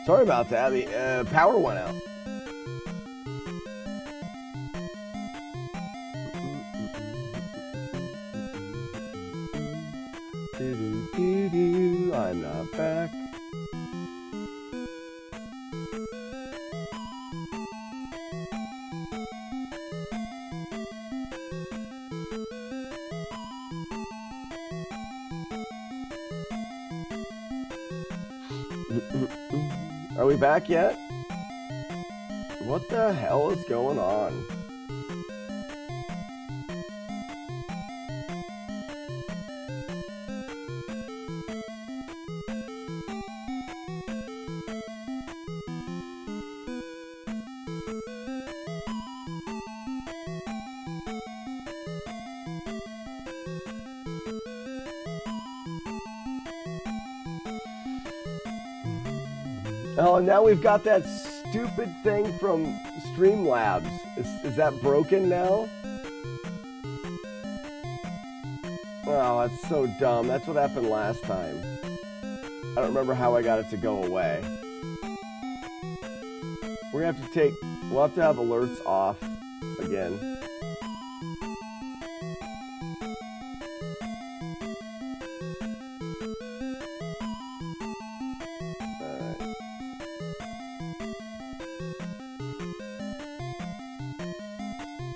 Sorry about that. The power went out. I'm not back. Are we back yet? What the hell is going on? Oh, now we've got that stupid thing from Streamlabs. Is that broken now? Oh, that's so dumb. That's what happened last time. I don't remember how I got it to go away. We're gonna have to take, we'll have to have alerts off again.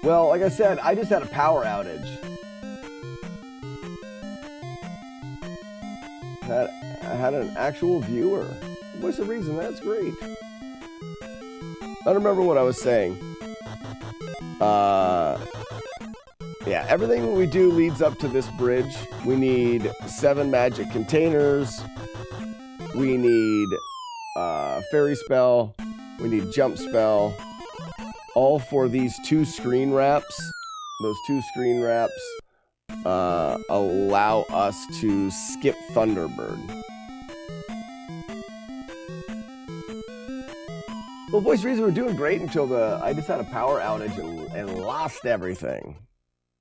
Well, like I said, I just had a power outage. I had an actual viewer. What's the reason? That's great. I don't remember what I was saying. Yeah, everything we do leads up to this bridge. We need 7 magic containers. We need fairy spell. We need jump spell. All for these 2 screen wraps. Those 2 screen wraps allow us to skip Thunderbird. Well, voice reason we're doing great until I just had a power outage and lost everything.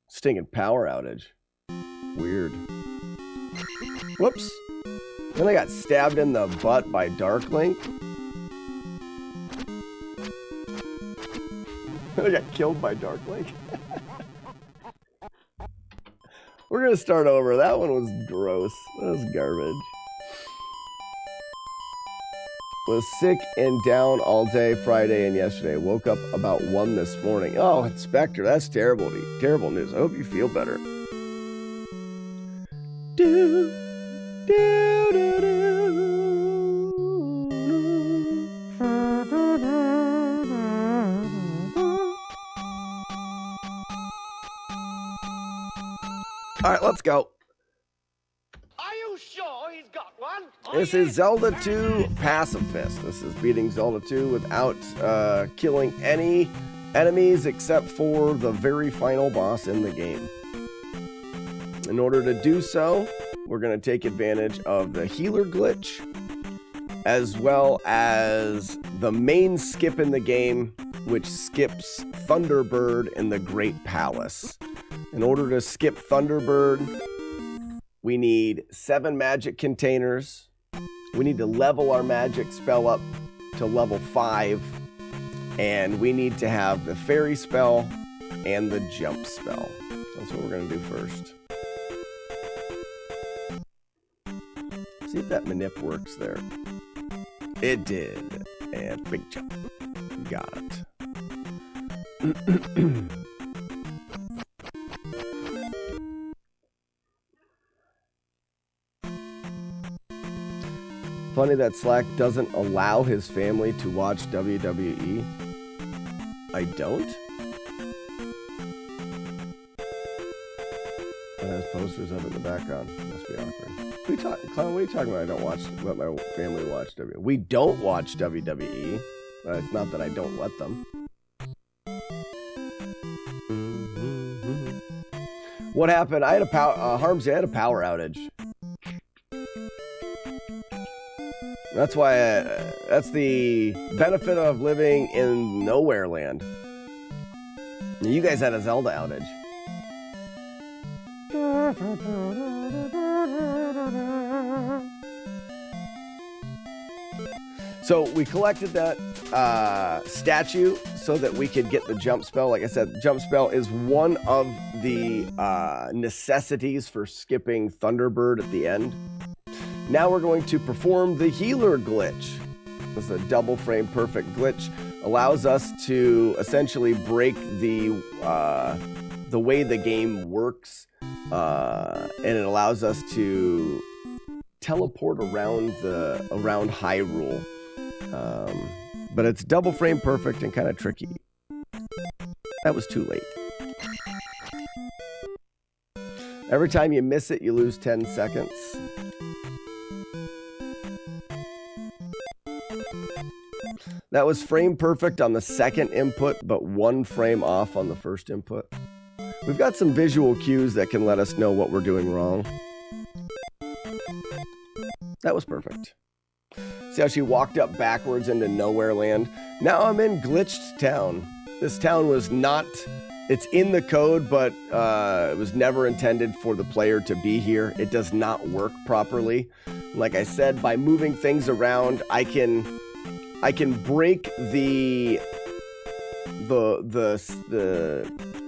Stinking power outage. Weird. Whoops. Then I got stabbed in the butt by Dark Link. I got killed by Dark Link. We're gonna start over. That one was gross. That was garbage. Was sick and down all day Friday and yesterday. Woke up about 1 this morning. Oh, Inspector, that's terrible. Terrible news. I hope you feel better. Do, do, do, do. All right, let's go. Are you sure he's got one? This is Zelda 2 Pacifist. This is beating Zelda 2 without killing any enemies except for the very final boss in the game. In order to do so, we're going to take advantage of the healer glitch, as well as the main skip in the game, which skips Thunderbird in the Great Palace. In order to skip Thunderbird, we need 7 magic containers. We need to level our magic spell up to level 5. And we need to have the fairy spell and the jump spell. That's what we're going to do first. See if that manip works there. It did. And big jump. Got it. Funny that Slack doesn't allow his family to watch WWE. I don't? It has posters of it in the background. Must be awkward. Clown, what are you talking about? I don't let my family watch WWE. We don't watch WWE. It's not that I don't let them. What happened? I had Harmsy, I had a power outage. That's why, that's the benefit of living in nowhere land. You guys had a Zelda outage. So we collected that statue so that we could get the jump spell. Like I said, jump spell is one of the necessities for skipping Thunderbird at the end. Now we're going to perform the healer glitch. This is a double frame perfect glitch. Allows us to essentially break the way the game works, and it allows us to teleport around Hyrule. But it's double frame perfect and kind of tricky. That was too late. Every time you miss it, you lose 10 seconds. That was frame perfect on the second input, but 1 frame off on the first input. We've got some visual cues that can let us know what we're doing wrong. That was perfect. See how she walked up backwards into Nowhere Land? Now I'm in Glitched Town. This town was not... It's in the code, but it was never intended for the player to be here. It does not work properly. Like I said, by moving things around, I can break the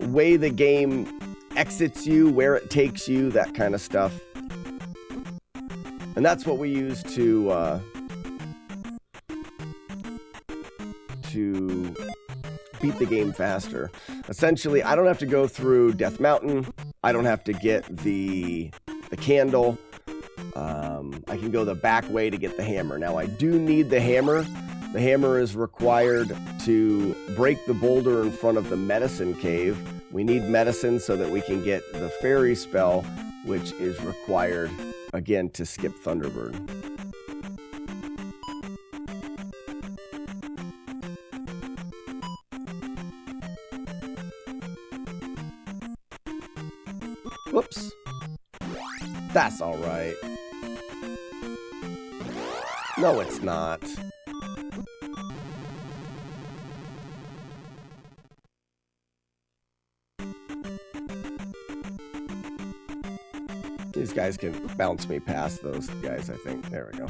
way the game exits you, where it takes you, that kind of stuff. And that's what we use to beat the game faster. Essentially, I don't have to go through Death Mountain. I don't have to get the candle. I can go the back way to get the hammer. Now, I do need the hammer. The hammer is required to break the boulder in front of the medicine cave. We need medicine so that we can get the fairy spell, which is required, again, to skip Thunderbird. Whoops. That's all right. No, it's not. These guys can bounce me past those guys, I think. There we go.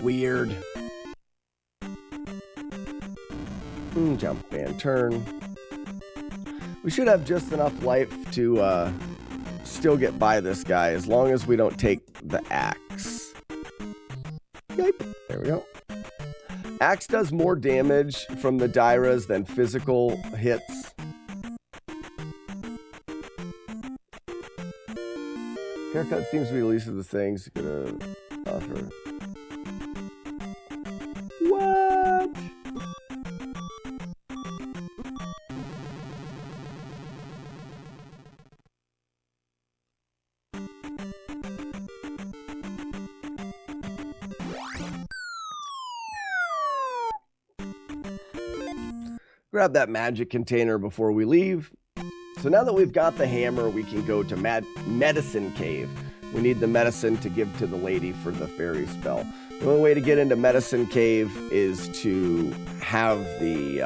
Weird. Jump and turn. We should have just enough life to still get by this guy, as long as we don't take the axe. Yipe. There we go. Axe does more damage from the Dairas than physical hits. Haircut seems to be the least of the things gonna offer. What? Grab that magic container before we leave. So now that we've got the hammer, we can go to Medicine Cave. We need the medicine to give to the lady for the fairy spell. The only way to get into Medicine Cave is to have the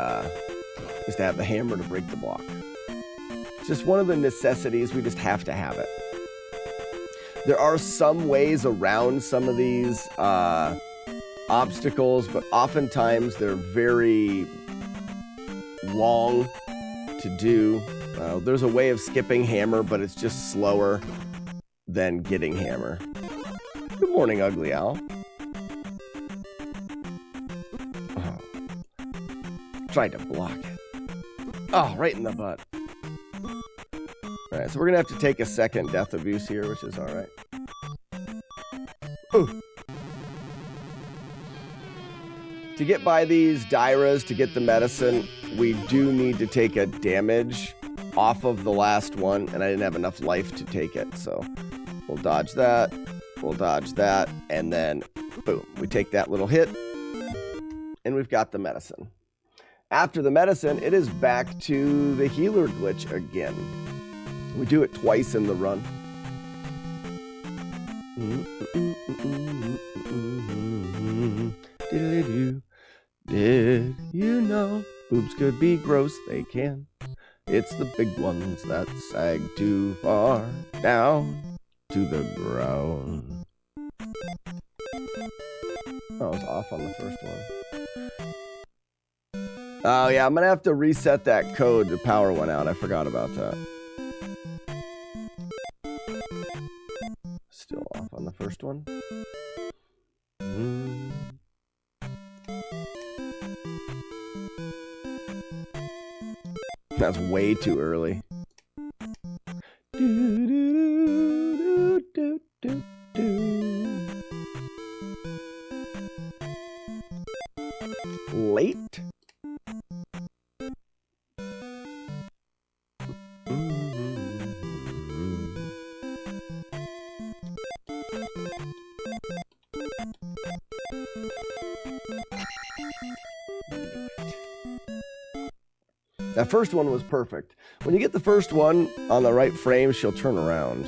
hammer to break the block. It's just one of the necessities. We just have to have it. There are some ways around some of these obstacles, but oftentimes they're very long to do. There's a way of skipping hammer, but it's just slower than getting hammer. Good morning, Ugly Owl. Oh. Tried to block it. Oh, right in the butt. Alright, so we're gonna have to take a second death abuse here, which is alright. Ooh. To get by these Dairas, to get the medicine, we do need to take a damage off of the last one, and I didn't have enough life to take it, so we'll dodge that, and then boom, we take that little hit, and we've got the medicine. After the medicine, it is back to the healer glitch again. We do it twice in the run. Did you know boobs could be gross? They can. It's the big ones that sag too far down to the ground. I was off on the first one. Oh yeah, I'm gonna have to reset that code. The power went out. I forgot about that. Still off on the first one. That's way too early. Late? That first one was perfect. When you get the first one on the right frame, she'll turn around.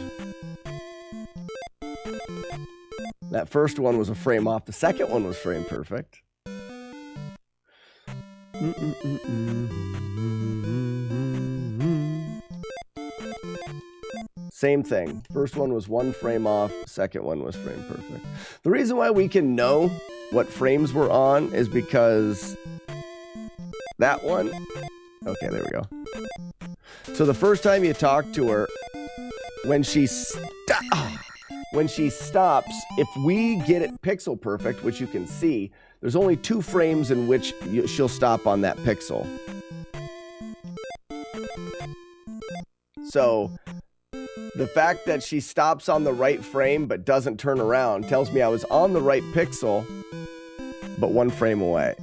That first one was a frame off. The second one was frame perfect. Same thing. First one was one frame off. Second one was frame perfect. The reason why we can know what frames we're on is because that one... Okay, there we go. So the first time you talk to her, when she stops, if we get it pixel perfect, which you can see, there's only 2 frames in which she'll stop on that pixel. So the fact that she stops on the right frame but doesn't turn around tells me I was on the right pixel, but 1 frame away.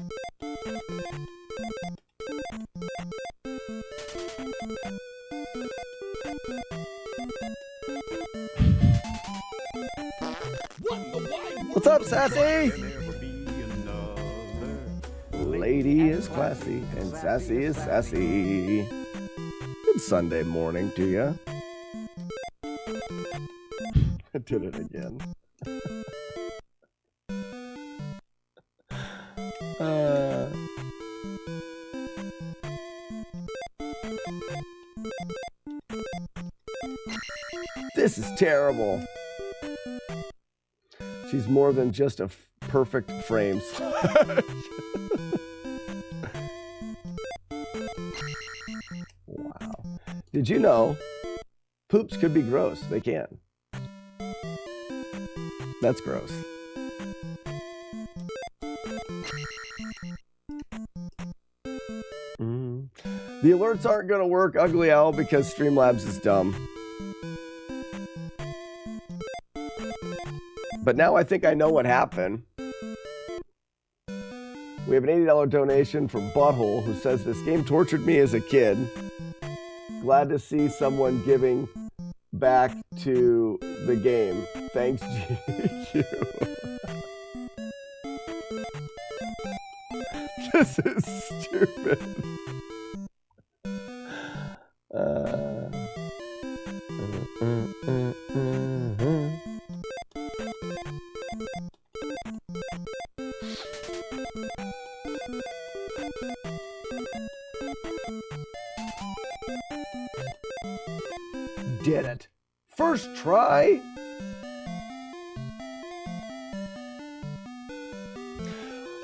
What's up, Sassy? Lady is classy and sassy is sassy. Good Sunday morning to ya. I did it again. This is terrible. She's more than just a perfect frame. Wow. Did you know poops could be gross? They can. That's gross. The alerts aren't going to work, Ugly Owl, because Streamlabs is dumb. But now I think I know what happened. We have an $80 donation from Butthole, who says, this game tortured me as a kid. Glad to see someone giving back to the game. Thanks, GQ. This is stupid. Did it. First try?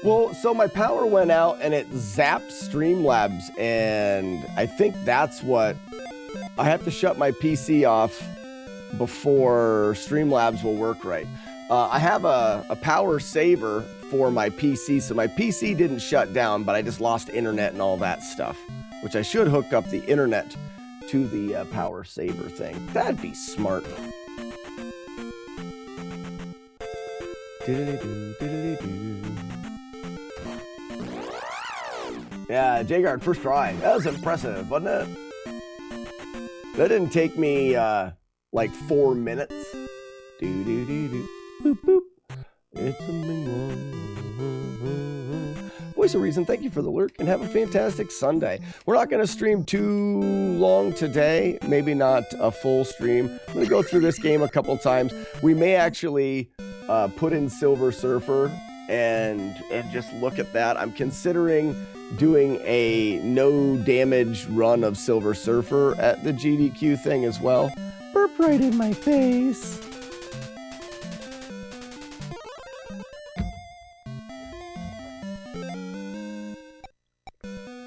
Well, so my power went out and it zapped Streamlabs, and I think that's what... I have to shut my PC off before Streamlabs will work right. I have a power saver for my PC, so my PC didn't shut down, but I just lost internet and all that stuff, which I should hook up the internet to the power saver thing. That'd be smart. Yeah, Jagard, first try. That was impressive, wasn't it? That didn't take me like 4 minutes. Boop, boop. It's a big one. Voice of Reason, thank you for the lurk and have a fantastic Sunday. We're not going to stream too long today, maybe not a full stream. I'm going to go through this game a couple times. We may actually put in Silver Surfer and just look at that. I'm considering doing a no damage run of Silver Surfer at the GDQ thing as well. Burp right in my face.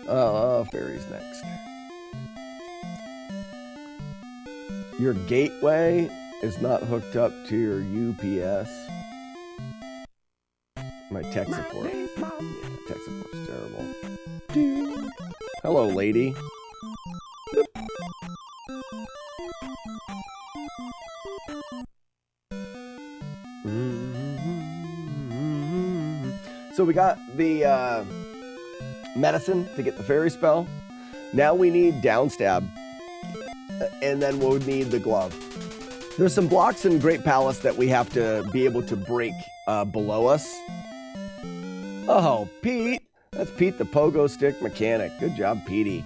Fairy's next. Your gateway is not hooked up to your UPS. My tech support. Yeah, tech support's terrible. Hello, lady. So we got the medicine to get the fairy spell. Now we need downstab, and then we'll need the glove. There's some blocks in Great Palace that we have to be able to break below us. Oh, Pete. That's Pete the pogo stick mechanic. Good job, Petey.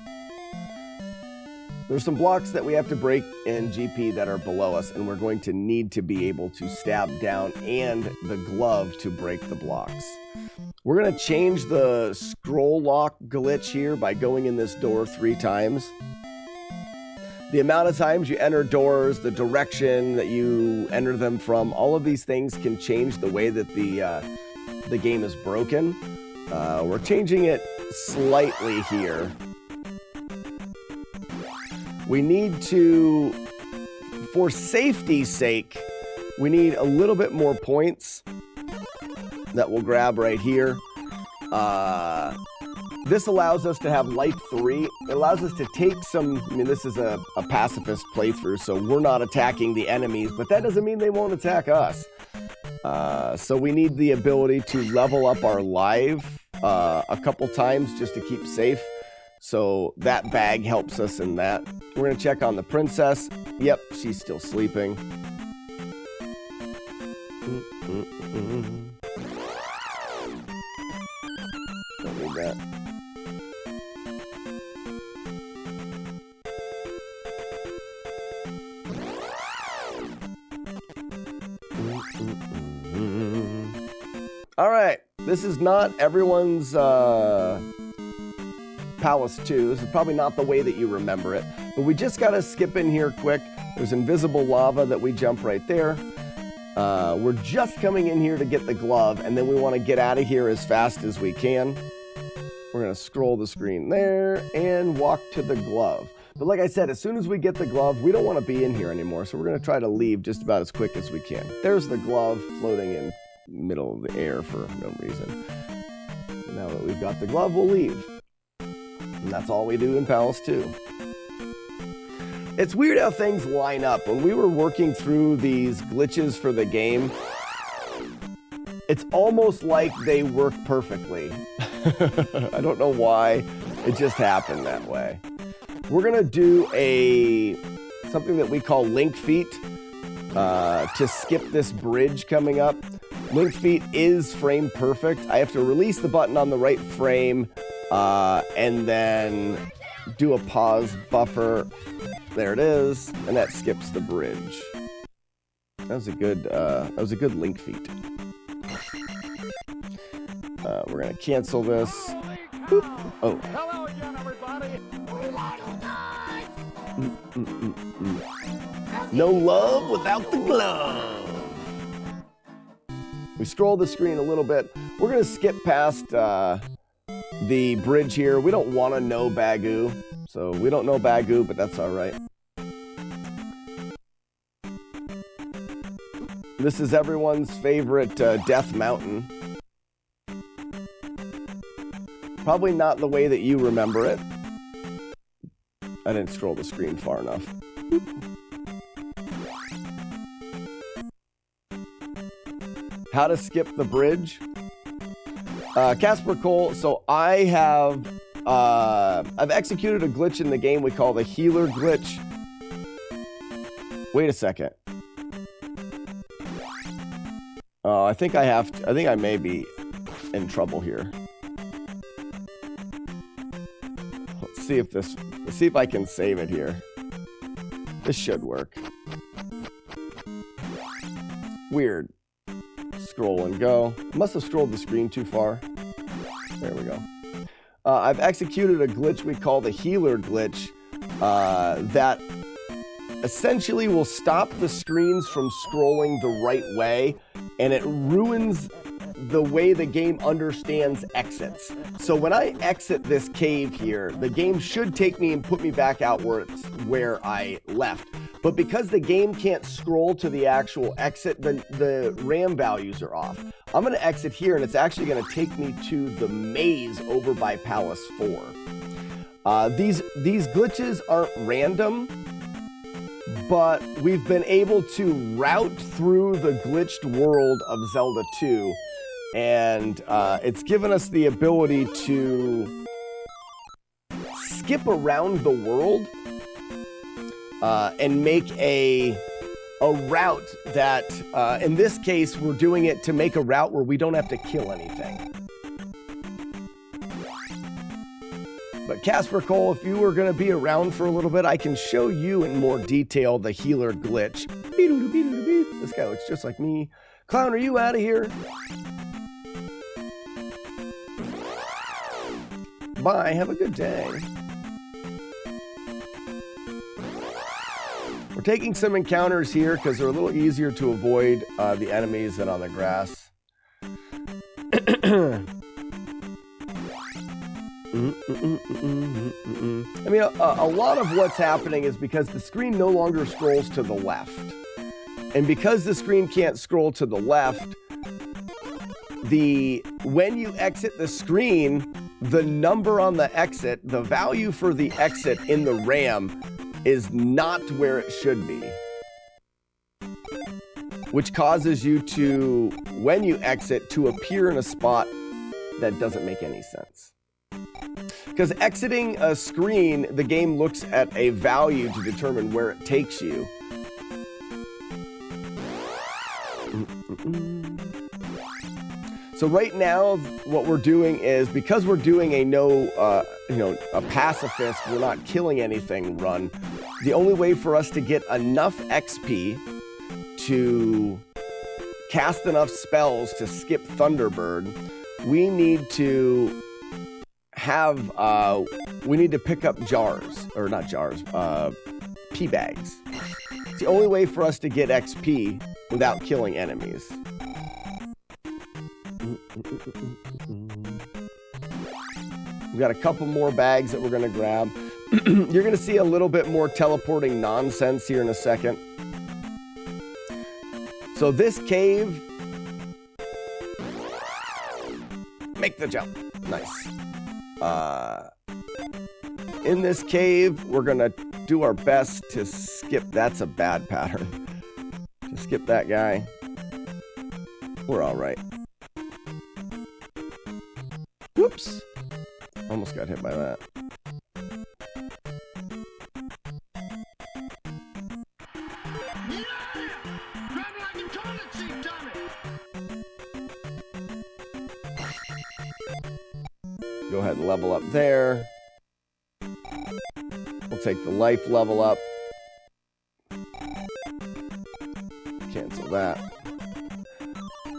There's some blocks that we have to break in GP that are below us, and we're going to need to be able to stab down and the glove to break the blocks. We're going to change the scroll lock glitch here by going in this door 3 times. The amount of times you enter doors, the direction that you enter them from, all of these things can change the way that the game is broken. We're changing it slightly here. We need to, for safety's sake, we need a little bit more points that we'll grab right here. This allows us to have life 3. It allows us to take some, I mean, this is a pacifist playthrough, so we're not attacking the enemies, but that doesn't mean they won't attack us. So we need the ability to level up our life a couple times just to keep safe. So that bag helps us in that. We're going to check on the princess. Yep, she's still sleeping. Don't need that. All right, this is not everyone's Palace 2. This is probably not the way that you remember it, but we just got to skip in here quick. There's invisible lava that we jump right there. We're just coming in here to get the glove, and then we want to get out of here as fast as we can. We're going to scroll the screen there and walk to the glove. But like I said, as soon as we get the glove, we don't want to be in here anymore, so we're going to try to leave just about as quick as we can. There's the glove floating in the middle of the air for no reason. Now that we've got the glove, we'll leave. And that's all we do in Palace 2. It's weird how things line up. When we were working through these glitches for the game, it's almost like they work perfectly. I don't know why. It just happened that way. We're going to do something that we call link feet to skip this bridge coming up. Link feet is frame perfect. I have to release the button on the right frame and then do a pause buffer. There it is, and that skips the bridge. That was a good link feat. We're gonna cancel this. Boop. Oh. Hello again, everybody. No love without the glove. We scroll the screen a little bit. We're gonna skip past the bridge here. We don't want to know Bagoo, so we don't know Bagoo, but that's all right. This is everyone's favorite Death Mountain. Probably not the way that you remember it. I didn't scroll the screen far enough. How to skip the bridge. Casper Cole, so I've executed a glitch in the game we call the healer glitch. Wait a second. Oh, I think I may be in trouble here. Let's see if I can save it here. This should work. Weird. Scroll and go. Must have scrolled the screen too far. There we go. I've executed a glitch we call the healer glitch that essentially will stop the screens from scrolling the right way, and it ruins the way the game understands exits. So when I exit this cave here, the game should take me and put me back out where I left. But because the game can't scroll to the actual exit, the RAM values are off. I'm going to exit here, and it's actually going to take me to the maze over by Palace 4. These glitches aren't random, but we've been able to route through the glitched world of Zelda 2, and it's given us the ability to skip around the world and make a route that, in this case, we're doing it to make a route where we don't have to kill anything. But Casper Cole, if you were going to be around for a little bit, I can show you in more detail the healer glitch. This guy looks just like me. Clown, are you out of here? Bye, have a good day. We're taking some encounters here because they're a little easier to avoid the enemies than on the grass. I mean, a lot of what's happening is because the screen no longer scrolls to the left. And because the screen can't scroll to the left, when you exit the screen, the number on the exit, the value for the exit in the RAM is not where it should be. Which causes you to, when you exit, to appear in a spot that doesn't make any sense. Because exiting a screen, the game looks at a value to determine where it takes you. So right now, what we're doing is, because we're doing a pacifist, we're not killing anything run, the only way for us to get enough XP to cast enough spells to skip Thunderbird, we need to pick up pea bags. It's the only way for us to get XP without killing enemies. We've got a couple more bags that we're going to grab. You're going to see a little bit more teleporting nonsense here in a second. So this cave, make the jump. Nice. In this cave, we're going to do our best to skip. That's a bad pattern. To skip that guy. We're all right. Whoops. Almost got hit by that. Go ahead and level up there. We'll take the life level up. Cancel that.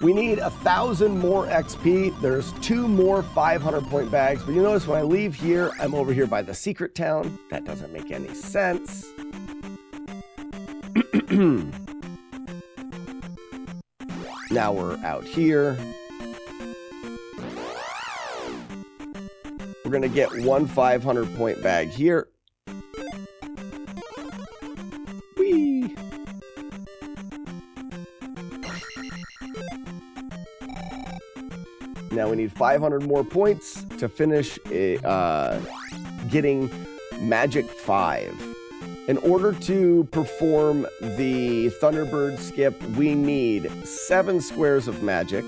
We need 1,000 more XP. There's 2 more 500-point bags. But you notice when I leave here, I'm over here by the secret town. That doesn't make any sense. Now we're out here. We're going to get 1 500-point bag here. Whee! Now we need 500 more points to finish getting Magic 5. In order to perform the Thunderbird skip, we need 7 squares of magic.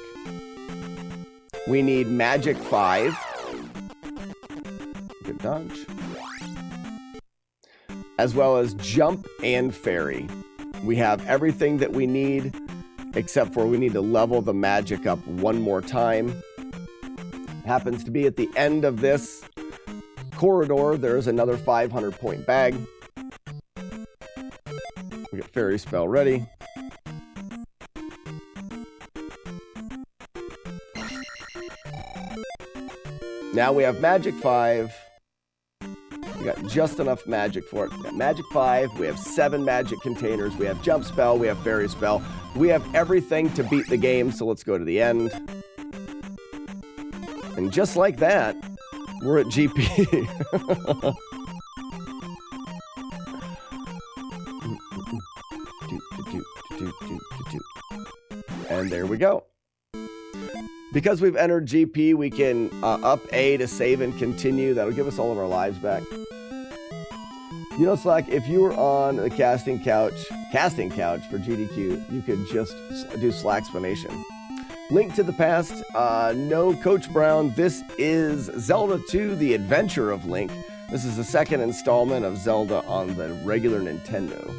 We need Magic 5. Good dodge. As well as jump and fairy. We have everything that we need, except for we need to level the magic up one more time. Happens to be at the end of this corridor, there's another 500-point bag. We got fairy spell ready. Now we have Magic 5. We got just enough magic for it. We got Magic 5. We have 7 magic containers. We have Jump Spell. We have Fairy Spell. We have everything to beat the game, so let's go to the end. And just like that, we're at GP. And there we go. Because we've entered GP, we can up A to save and continue. That'll give us all of our lives back. You know, Slack, if you were on the casting couch for GDQ, you could just do Slacksplanation. Link to the Past. No, Coach Brown. This is Zelda 2, The Adventure of Link. This is the second installment of Zelda on the regular Nintendo.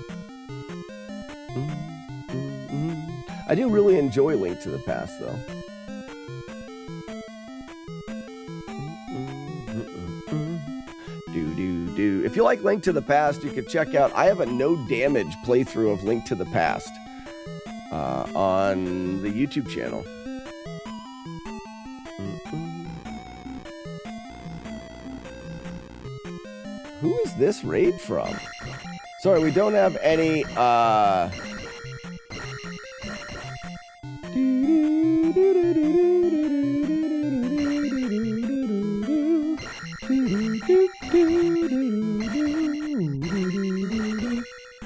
I do really enjoy Link to the Past, though. If you like Link to the Past, you could check out, I have a no damage playthrough of Link to the Past on the YouTube channel. Who is this raid from? Sorry, we don't have any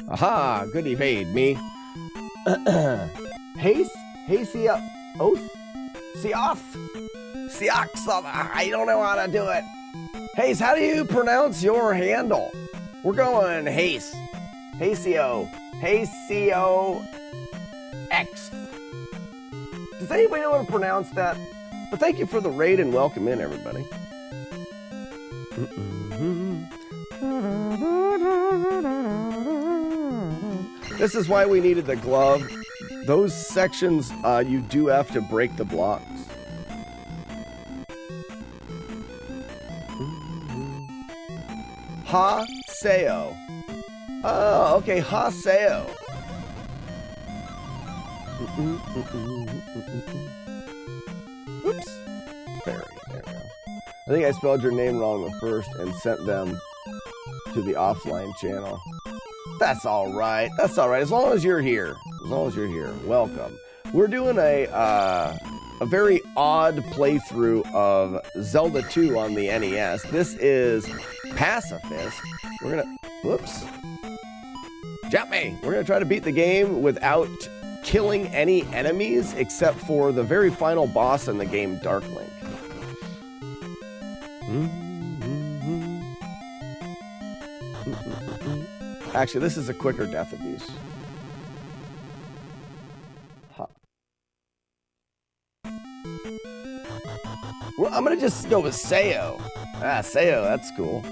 Aha, good evade me. Haste? Hacia Oath? Seoth? Seox? I don't know how to do it. Haste, how do you pronounce your handle? We're going Haste. Hacio. Hacio X. Does anybody know how to pronounce that? But thank you for the raid and welcome in, everybody. This is why we needed the glove. Those sections, you do have to break the blocks. Ha-seo. Oh, okay, ha-seo. Oops. There we go. I think I spelled your name wrong at first and sent them to the offline channel. That's all right. That's all right. As long as you're here. As long as you're here. Welcome. We're doing a very odd playthrough of Zelda 2 on the NES. This is Pacifist. We're gonna... Whoops. Jump me! We're gonna try to beat the game without killing any enemies except for the very final boss in the game, Dark Link. Actually, this is a quicker death abuse. Huh. Well, I'm gonna just go with Seo. Ah, Seo, that's cool.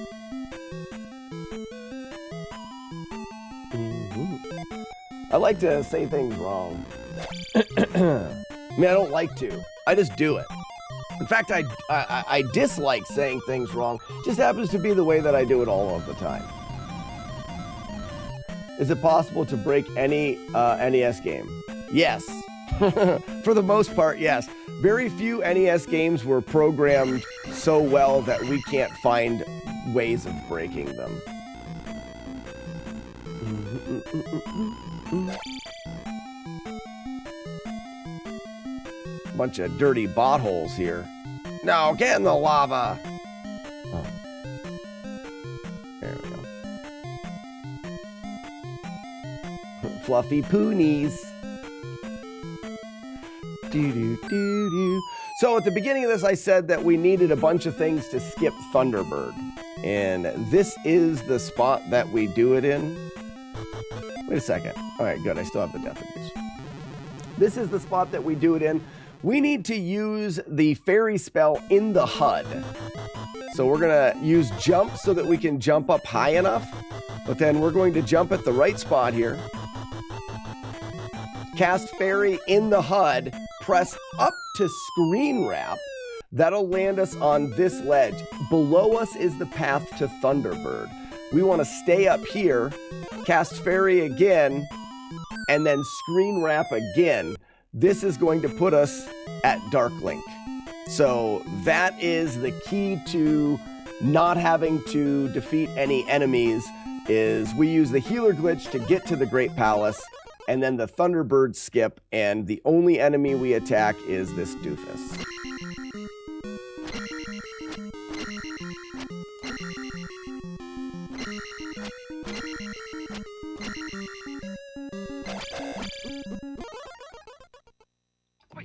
I like to say things wrong. I mean, I don't like to. I just do it. In fact, I dislike saying things wrong. It just happens to be the way that I do it all of the time. Is it possible to break any NES game? Yes. For the most part, yes. Very few NES games were programmed so well that we can't find ways of breaking them. Bunch of dirty bottholes here. No, get in the lava. Oh. There we go. Fluffy poonies. So at the beginning of this, I said that we needed a bunch of things to skip Thunderbird. And this is the spot that we do it in. Wait a second. All right, good. I still have the death abuse. This is the spot that we do it in. We need to use the fairy spell in the HUD. So we're going to use jump so that we can jump up high enough. But then we're going to jump at the right spot here. Cast fairy in the HUD. Press up to screen wrap. That'll land us on this ledge. Below us is the path to Thunderbird. We want to stay up here, cast fairy again, and then screen wrap again. This is going to put us at Dark Link. So that is the key to not having to defeat any enemies, is we use the healer glitch to get to the Great Palace, and then the Thunderbird skip, and the only enemy we attack is this doofus.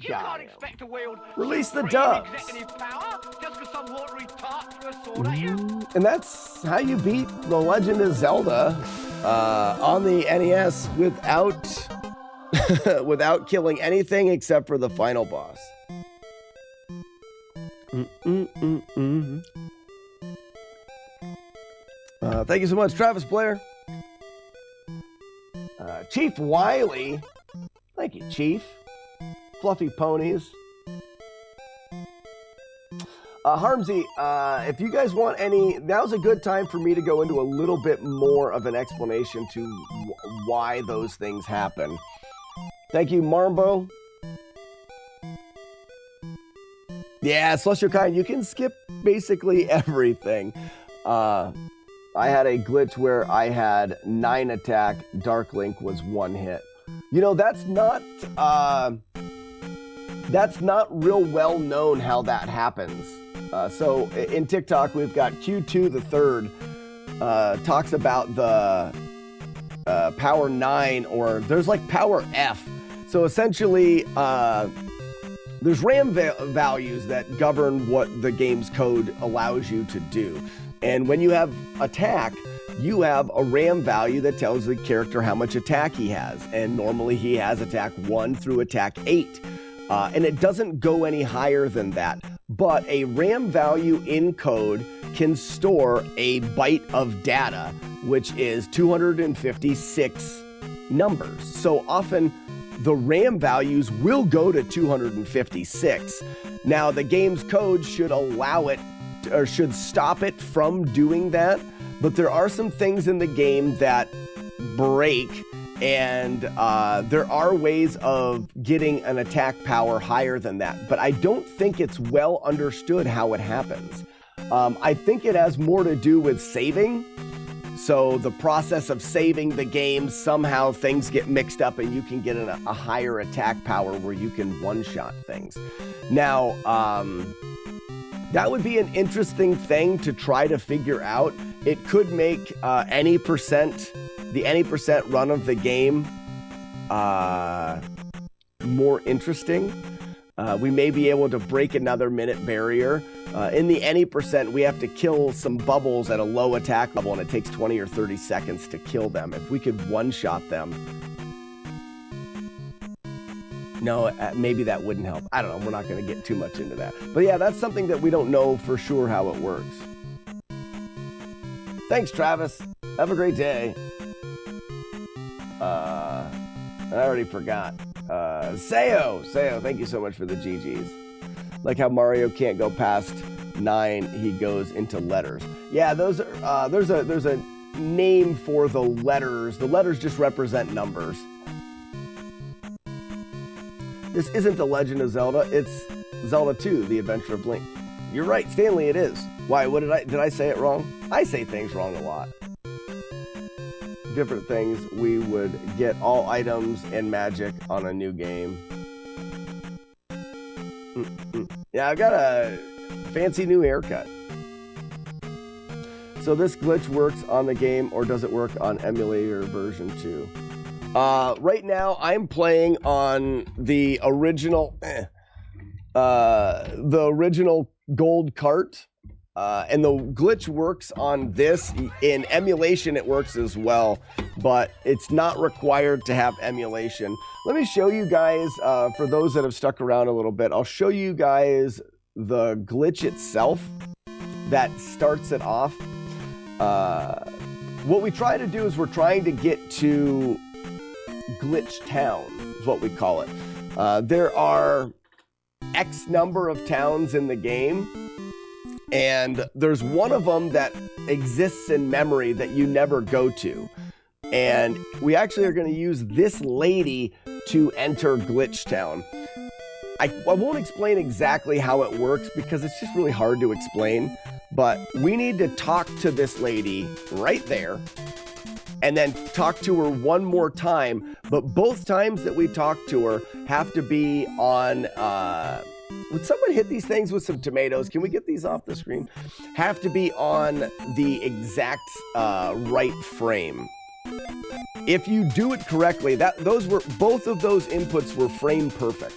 You can't Got him. expect to wield Release the supreme dubs. executive power just because some watery tart threw a sword at you. And that's how you beat The Legend of Zelda on the NES without without killing anything except for the final boss. Thank you so much, Travis Blair. Chief Wiley. Thank you, Chief. Fluffy Ponies. Harmsy, if you guys want any, now's a good time for me to go into a little bit more of an explanation to why those things happen. Thank you, Marbo. Yeah, Celestial Kind, you can skip basically everything. I had a glitch where I had 9 attack, Dark Link was 1 hit. You know, that's not real well known how that happens. So in TikTok, we've got Q2 the third talks about the power 9, or there's like power F. So essentially, there's RAM values that govern what the game's code allows you to do. And when you have attack, you have a RAM value that tells the character how much attack he has. And normally he has attack 1 through attack 8. And it doesn't go any higher than that. But a RAM value in code can store a byte of data, which is 256 numbers. So often the RAM values will go to 256. Now the game's code should allow it, or should stop it from doing that. But there are some things in the game that break, and there are ways of getting an attack power higher than that. But I don't think it's well understood how it happens. I think it has more to do with saving. So the process of saving the game, somehow things get mixed up and you can get a higher attack power where you can one-shot things. Now, that would be an interesting thing to try to figure out. It could make the any percent run of the game more interesting. We may be able to break another minute barrier. In the any percent, we have to kill some bubbles at a low attack level, and it takes 20 or 30 seconds to kill them. If we could one-shot them... No, maybe that wouldn't help. I don't know. We're not going to get too much into that. But yeah, that's something that we don't know for sure how it works. Thanks, Travis. Have a great day. I already forgot. Sayo, thank you so much for the GGs. Like how Mario can't go past 9, he goes into letters. Yeah, those are, there's a name for the letters. The letters just represent numbers. This isn't The Legend of Zelda, it's Zelda 2, The Adventure of Link. You're right, Stanley, it is. Why, did I say it wrong? I say things wrong a lot. Different things, we would get all items and magic on a new game. Yeah, I've got a fancy new haircut. So this glitch works on the game, or does it work on emulator version 2? Right now, I'm playing on the original gold cart. And the glitch works on this. In emulation, it works as well, but it's not required to have emulation. Let me show you guys, for those that have stuck around a little bit, I'll show you guys the glitch itself that starts it off. What we try to do is we're trying to get to Glitch Town, is what we call it. There are X number of towns in the game, and there's one of them that exists in memory that you never go to. And we actually are going to use this lady to enter Glitch Town. I won't explain exactly how it works because it's just really hard to explain, but we need to talk to this lady right there and then talk to her one more time. But both times that we talk to her have to be on... would someone hit these things with some tomatoes? Can we get these off the screen? Have to be on the exact right frame. If you do it correctly, both of those inputs were frame perfect.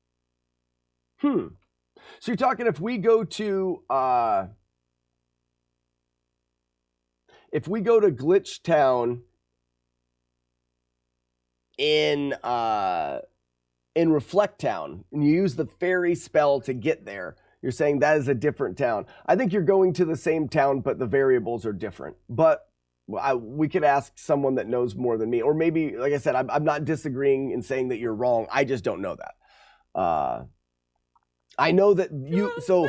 So you're talking if we go to Glitch Town in Reflect Town and you use the fairy spell to get there, you're saying that is a different town. I think you're going to the same town, but the variables are different. But we could ask someone that knows more than me, or maybe, like I said, I'm not disagreeing in saying that you're wrong. I just don't know that. I know that you. So,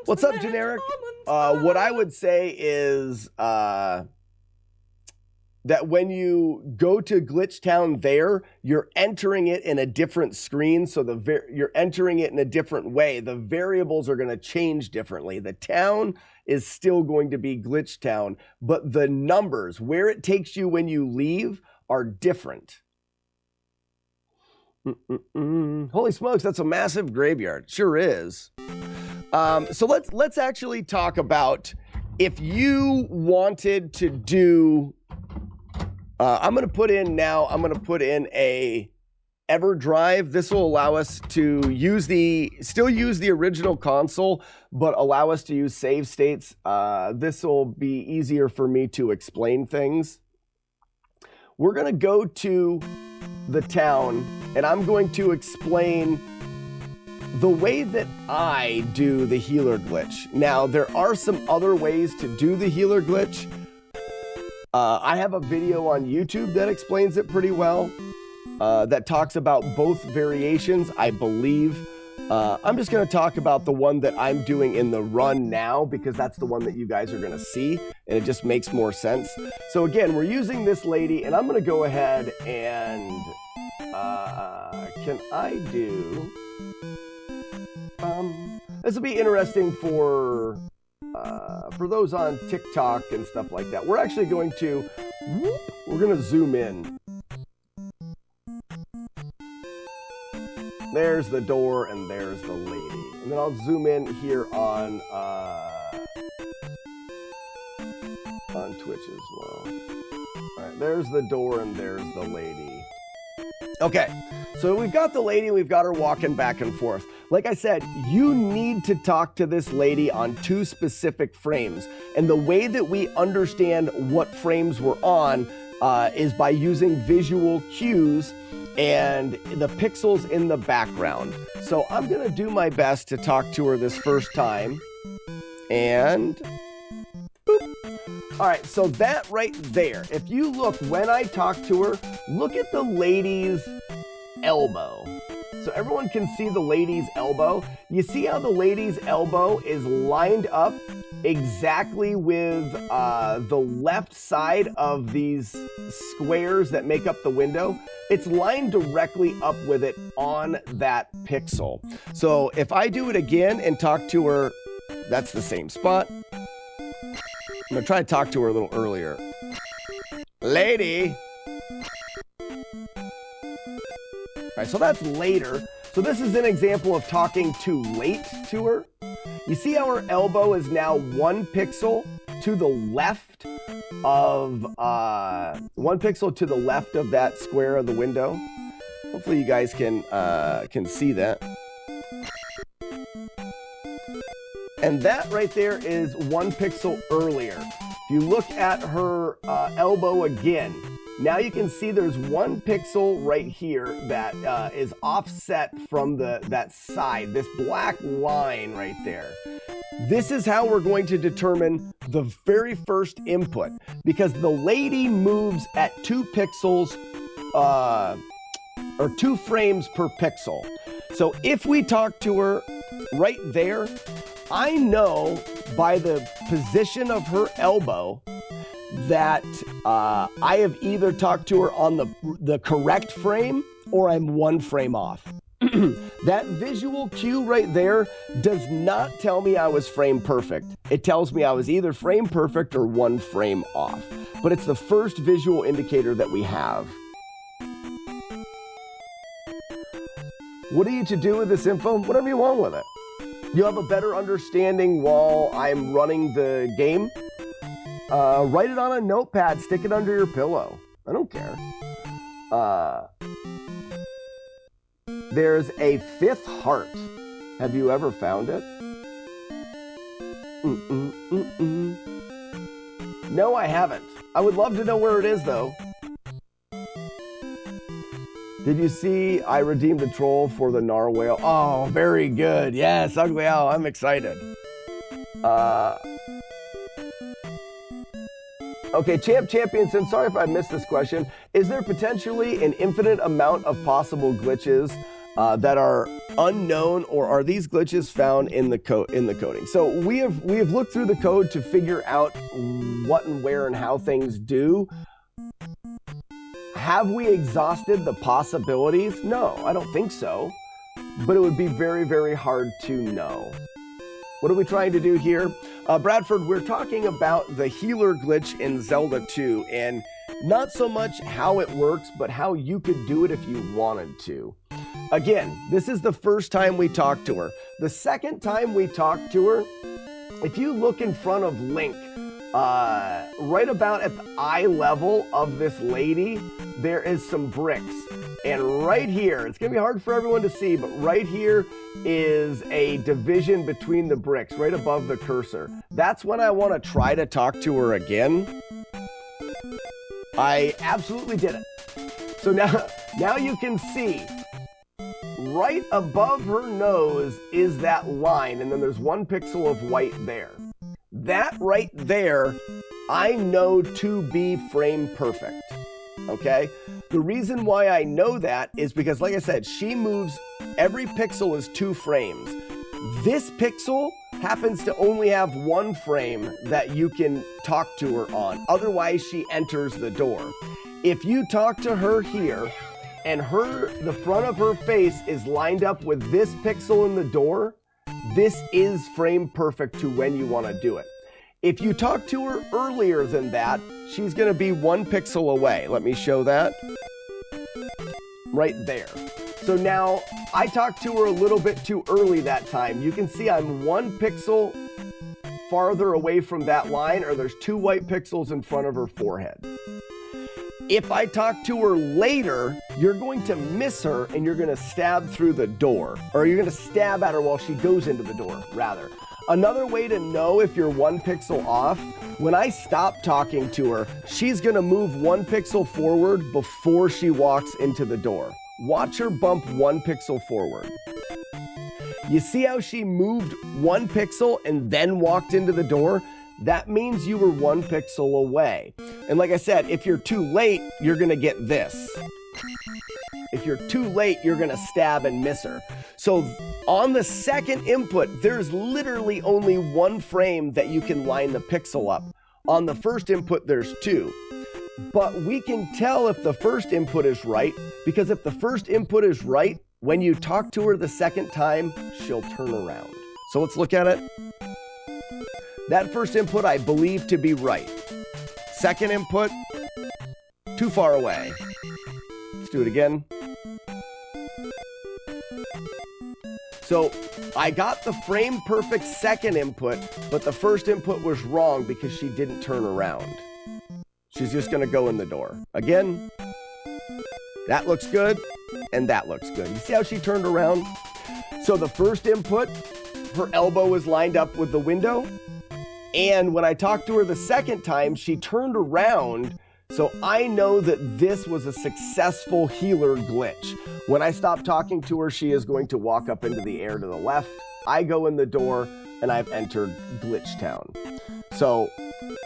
what's up, Generic? What I would say is that when you go to Glitch Town there, you're entering it in a different screen. So you're entering it in a different way. The variables are going to change differently. The town is still going to be Glitch Town, but the numbers, where it takes you when you leave, are different. Holy smokes, that's a massive graveyard. Sure is. So let's actually talk about if you wanted to do. I'm going to put in a EverDrive. This will allow us to still use the original console, but allow us to use save states. This will be easier for me to explain things. We're going to go to the town, and I'm going to explain the way that I do the healer glitch. Now, there are some other ways to do the healer glitch. I have a video on YouTube that explains it pretty well, that talks about both variations, I believe. I'm just going to talk about the one that I'm doing in the run now, because that's the one that you guys are going to see, and it just makes more sense. So again, we're using this lady, and I'm going to go ahead and can I do... this will be interesting for those on TikTok and stuff like that. We're actually going to zoom in. There's the door and there's the lady. And then I'll zoom in here on Twitch as well. All right, there's the door and there's the lady. Okay, so we've got the lady, we've got her walking back and forth. Like I said, you need to talk to this lady on 2 specific frames. And the way that we understand what frames we're on is by using visual cues and the pixels in the background. So I'm going to do my best to talk to her this first time. And boop. All right, so that right there, if you look when I talk to her, look at the lady's elbow. So everyone can see the lady's elbow. You see how the lady's elbow is lined up exactly with the left side of these squares that make up the window? It's lined directly up with it on that pixel. So if I do it again and talk to her, that's the same spot. I'm gonna try to talk to her a little earlier. Lady. All right, so that's later. So this is an example of talking too late to her. You see how her elbow is now 1 pixel to the left of 1 pixel to the left of that square of the window. Hopefully you guys can see that. And that right there is 1 pixel earlier. If you look at her elbow again, now you can see there's 1 pixel right here that is offset from that side, this black line right there. This is how we're going to determine the very first input, because the lady moves at 2 pixels, or 2 frames per pixel. So if we talk to her right there, I know by the position of her elbow that I have either talked to her on the correct frame or I'm 1 frame off. That visual cue right there does not tell me I was frame perfect. It tells me I was either frame perfect or 1 frame off. But it's the first visual indicator that we have. What are you to do with this info? Whatever you want with it. You'll have a better understanding while I'm running the game. Write it on a notepad, stick it under your pillow. I don't care. There's a 5th heart. Have you ever found it? No, I haven't. I would love to know where it is, though. Did you see I redeemed the troll for the narwhal? Oh, very good. Yes, Ugly Owl, I'm excited. Okay, Championson, sorry if I missed this question. Is there potentially an infinite amount of possible glitches that are unknown, or are these glitches found in the coding? So we have looked through the code to figure out what and where and how things do. Have we exhausted the possibilities? No, I don't think so. But it would be very, very hard to know. What are we trying to do here? Bradford, we're talking about the healer glitch in Zelda 2, and not so much how it works, but how you could do it if you wanted to. Again, this is the first time we talked to her. The second time we talked to her, if you look in front of Link, right about at the eye level of this lady, there is some bricks. And right here, it's gonna be hard for everyone to see, but right here is a division between the bricks, right above the cursor. That's when I wanna try to talk to her again. I absolutely did it. So now you can see, right above her nose is that line, and then there's 1 pixel of white there. That right there, I know to be frame perfect, okay? The reason why I know that is because, like I said, she moves, every pixel is 2 frames. This pixel happens to only have 1 frame that you can talk to her on. Otherwise, she enters the door. If you talk to her here, and the front of her face is lined up with this pixel in the door, this is frame perfect to when you want to do it. If you talk to her earlier than that, she's going to be 1 pixel away. Let me show that. Right there. So now I talked to her a little bit too early that time. You can see I'm 1 pixel farther away from that line, or there's 2 white pixels in front of her forehead. If I talk to her later, you're going to miss her and you're going to stab through the door, or you're going to stab at her while she goes into the door, rather. Another way to know if you're 1 pixel off, when I stop talking to her, she's going to move 1 pixel forward before she walks into the door. Watch her bump 1 pixel forward. You see how she moved 1 pixel and then walked into the door? That means you were 1 pixel away. And like I said, if you're too late, you're going to get this. If you're too late, you're going to stab and miss her. So on the second input, there's literally only 1 frame that you can line the pixel up. On the first input, there's 2. But we can tell if the first input is right, because if the first input is right, when you talk to her the second time, she'll turn around. So let's look at it. That first input I believe to be right. Second input, too far away. Let's do it again. So I got the frame perfect second input, but the first input was wrong because she didn't turn around. She's just gonna go in the door. Again, that looks good, and that looks good. You see how she turned around? So the first input, her elbow was lined up with the window, and when I talked to her the second time, she turned around, so I know that this was a successful healer glitch. When I stop talking to her, she is going to walk up into the air to the left. I go in the door, and I've entered Glitch Town. So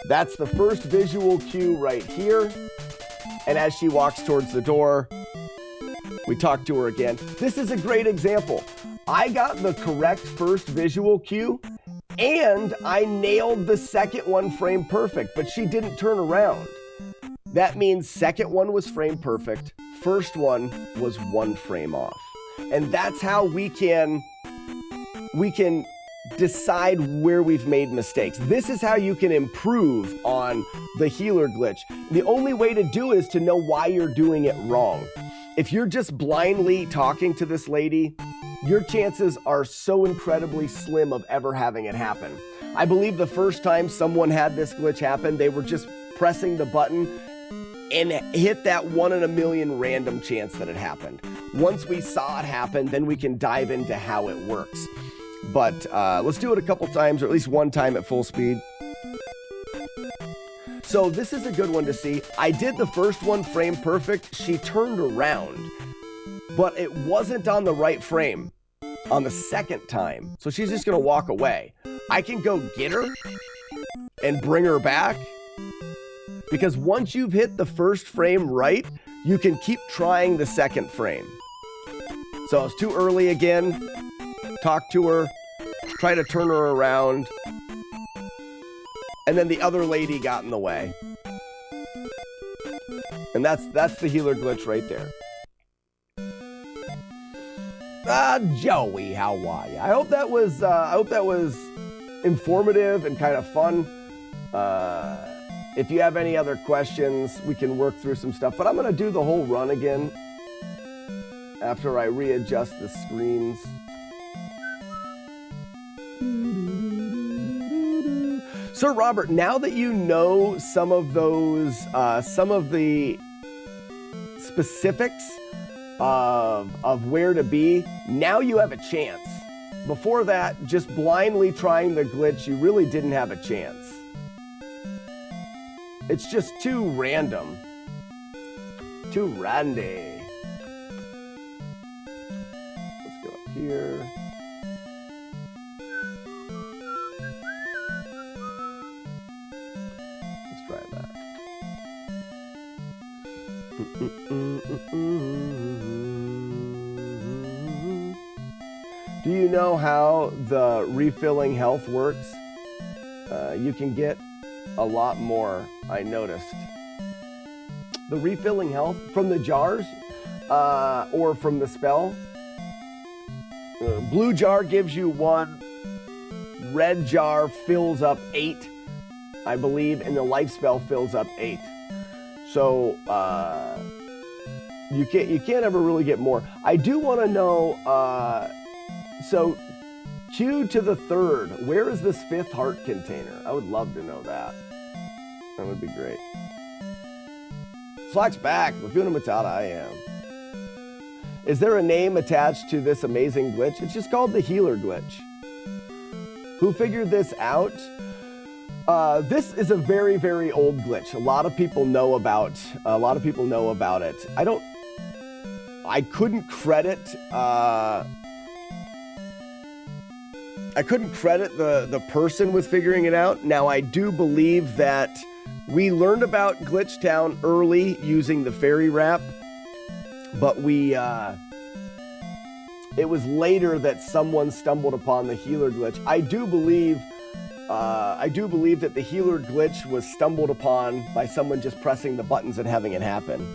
that's the first visual cue right here. And as she walks towards the door, we talk to her again. This is a great example. I got the correct first visual cue, and I nailed the second one frame perfect, but she didn't turn around. That means second one was frame perfect, first one was 1 frame off. And that's how we can decide where we've made mistakes. This is how you can improve on the healer glitch. The only way to do it is to know why you're doing it wrong. If you're just blindly talking to this lady, your chances are so incredibly slim of ever having it happen. I believe the first time someone had this glitch happen, they were just pressing the button and hit that 1 in a million random chance that it happened. Once we saw it happen, then we can dive into how it works. But let's do it a couple times, or at least one time at full speed. So this is a good one to see. I did the first one frame perfect. She turned around, but it wasn't on the right frame on the second time. So she's just gonna walk away. I can go get her and bring her back, because once you've hit the first frame right, you can keep trying the second frame. So it's too early again. Talk to her, try to turn her around, and then the other lady got in the way. And that's the healer glitch right there. Joey, how are you? I hope that was informative and kind of fun. If you have any other questions, we can work through some stuff. But I'm gonna do the whole run again after I readjust the screens. Sir Robert, now that you know some of those, some of the specifics of where to be, now you have a chance. Before that, just blindly trying the glitch, you really didn't have a chance. It's just too random. Too randy. Let's go up here. Do you know how the refilling health works? You can get a lot more, I noticed. The refilling health from the jars or from the spell. Blue jar gives you 1. Red jar fills up 8, I believe, and the life spell fills up 8. So you can't ever really get more. I do want to know. So Q to the 3rd. Where is this 5th heart container? I would love to know that. That would be great. Slack's back. Laguna Matata, I am. Is there a name attached to this amazing glitch? It's just called the healer glitch. Who figured this out? This is a very, very old glitch. A lot of people know about it. I couldn't credit the person with figuring it out. Now, I do believe that we learned about Glitch Town early using the fairy wrap, but it was later that someone stumbled upon the healer glitch. I do believe that the healer glitch was stumbled upon by someone just pressing the buttons and having it happen.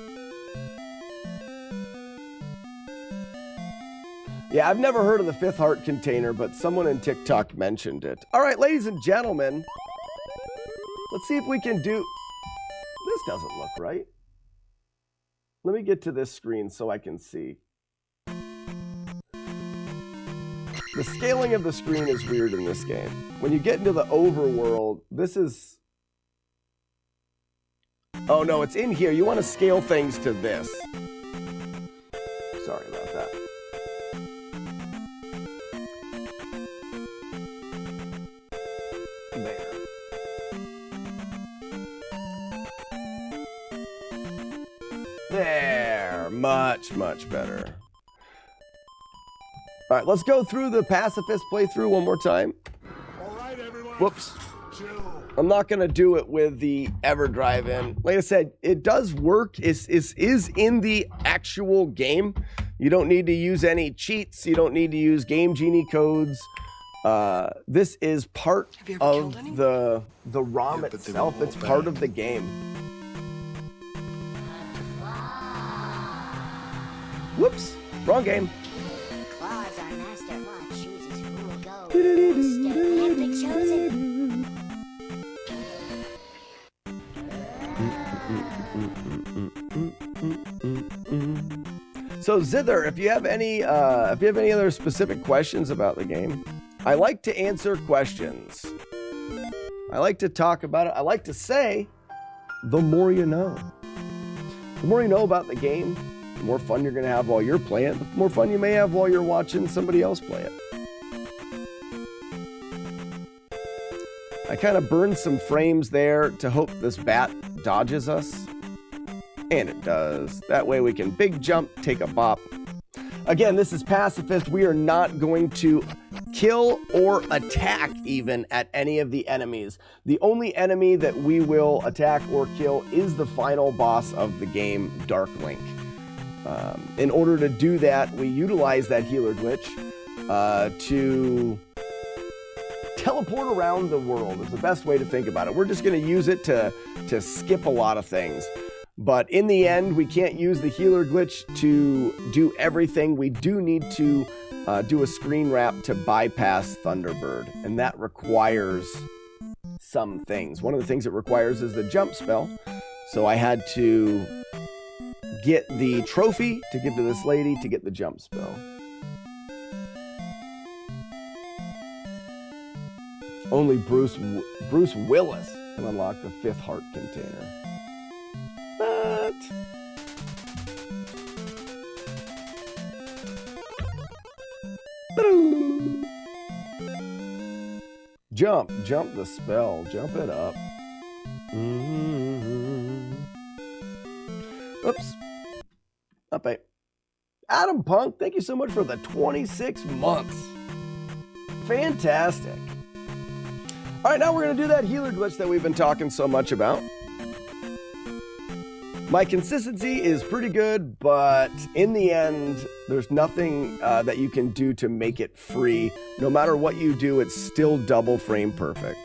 Yeah, I've never heard of the 5th heart container, but someone in TikTok mentioned it. All right, ladies and gentlemen, let's see if we can do... This doesn't look right. Let me get to this screen so I can see. The scaling of the screen is weird in this game. When you get into the overworld, this is... Oh no, it's in here. You want to scale things to this. Sorry about that. There. There. Much, much better. All right, let's go through the Pacifist playthrough one more time. All right, everyone. Whoops. Chill. I'm not going to do it with the EverDrive in. Like I said, it does work. Is in the actual game. You don't need to use any cheats. You don't need to use Game Genie codes. This is part of the ROM itself. It's part of the game. Whoops. Wrong game. So Zither, if you have any other specific questions about the game, I like to answer questions. I like to talk about it. I like to say, the more you know. The more you know about the game, the more fun you're going to have while you're playing, the more fun you may have while you're watching somebody else play it. I kind of burned some frames there to hope this bat dodges us. And it does. That way we can big jump, take a bop. Again, this is Pacifist. We are not going to kill or attack even at any of the enemies. The only enemy that we will attack or kill is the final boss of the game, Dark Link. In order to do that, we utilize that healer glitch to teleport around the world is the best way to think about it. We're just going to use it to skip a lot of things. But in the end, we can't use the healer glitch to do everything. We do need to do a screen wrap to bypass Thunderbird, and that requires some things. One of the things it requires is the jump spell. So I had to get the trophy to give to this lady to get the jump spell. Only Bruce Willis can unlock the 5th heart container. But jump the spell, jump it up. Oops. Up, Adam Punk, thank you so much for the 26 months. Fantastic. All right, now we're going to do that healer glitch that we've been talking so much about. My consistency is pretty good, but in the end, there's nothing that you can do to make it free. No matter what you do, it's still double frame perfect.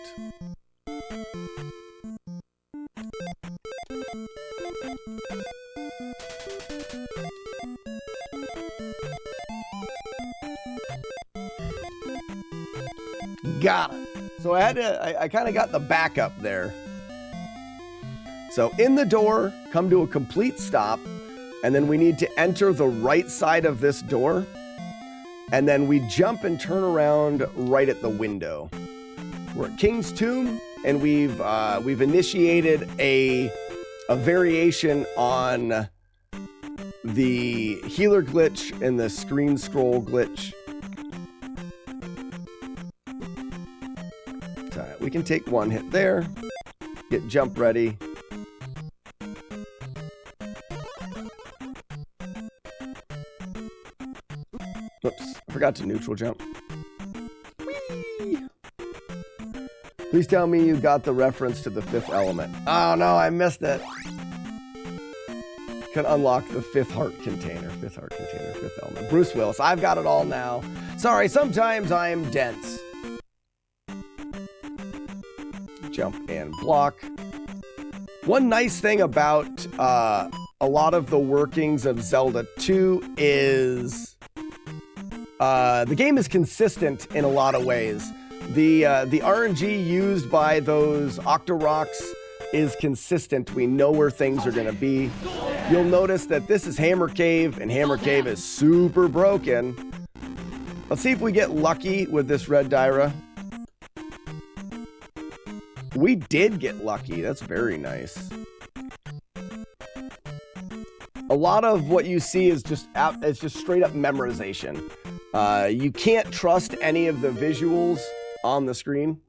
Got it. So I kind of got the backup there. So in the door, come to a complete stop, and then we need to enter the right side of this door, and then we jump and turn around right at the window. We're at King's Tomb, and we've initiated a variation on the healer glitch and the screen scroll glitch. So we can take one hit there, get jump ready. Oops, I forgot to neutral jump. Whee! Please tell me you got the reference to the 5th element. Oh no, I missed it. Can unlock the 5th heart container. 5th heart container, 5th element. Bruce Willis, I've got it all now. Sorry, sometimes I am dense. Jump and block. One nice thing about a lot of the workings of Zelda 2 is the game is consistent in a lot of ways. The RNG used by those Octorocks is consistent. We know where things are going to be. You'll notice that this is Hammer Cave, and Hammer Cave is super broken. Let's see if we get lucky with this red Dyra. We did get lucky. That's very nice. A lot of what you see is just straight up memorization. You can't trust any of the visuals on the screen.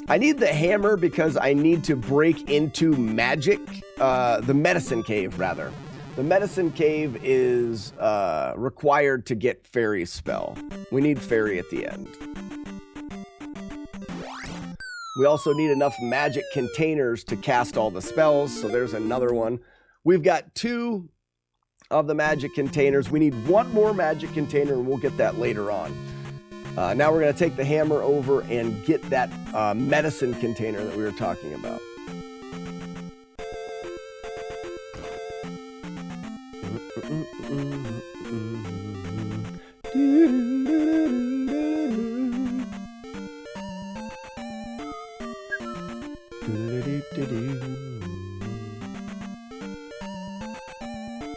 I need the hammer because I need to break into magic, the medicine cave rather. The medicine cave is required to get fairy spell. We need fairy at the end. We also need enough magic containers to cast all the spells, so there's another one. We've got 2 of the magic containers. We need 1 more magic container, and we'll get that later on. Now we're going to take the hammer over and get that medicine container that we were talking about.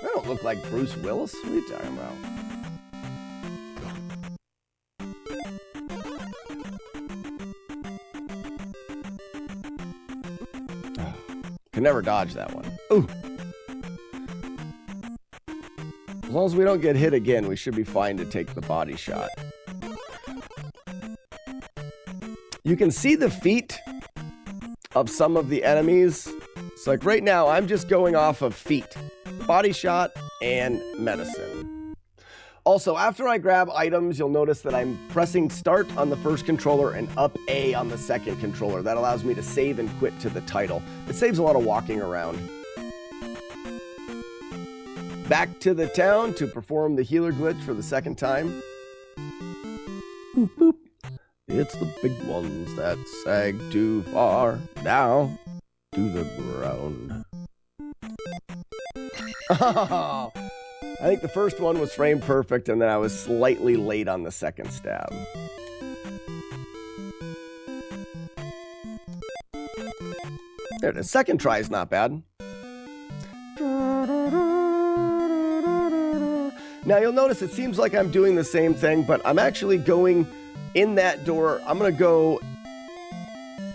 I don't look like Bruce Willis. What are you talking about? Can never dodge that one. Ooh. long as we don't get hit again, we should be fine to take the body shot. You can see the feet of some of the enemies. It's like right now, I'm just going off of feet, body shot, and medicine. Also, after I grab items, you'll notice that I'm pressing start on the first controller and up A on the second controller. That allows me to save and quit to the title. It saves a lot of walking around. Back to the town to perform the healer glitch for the second time. Boop, boop. It's the big ones that sag too far down to the ground. Oh, I think the first one was frame perfect, and then I was slightly late on the second stab. There it is. Second try is not bad. Now you'll notice it seems like I'm doing the same thing, but I'm actually going in that door. I'm going to go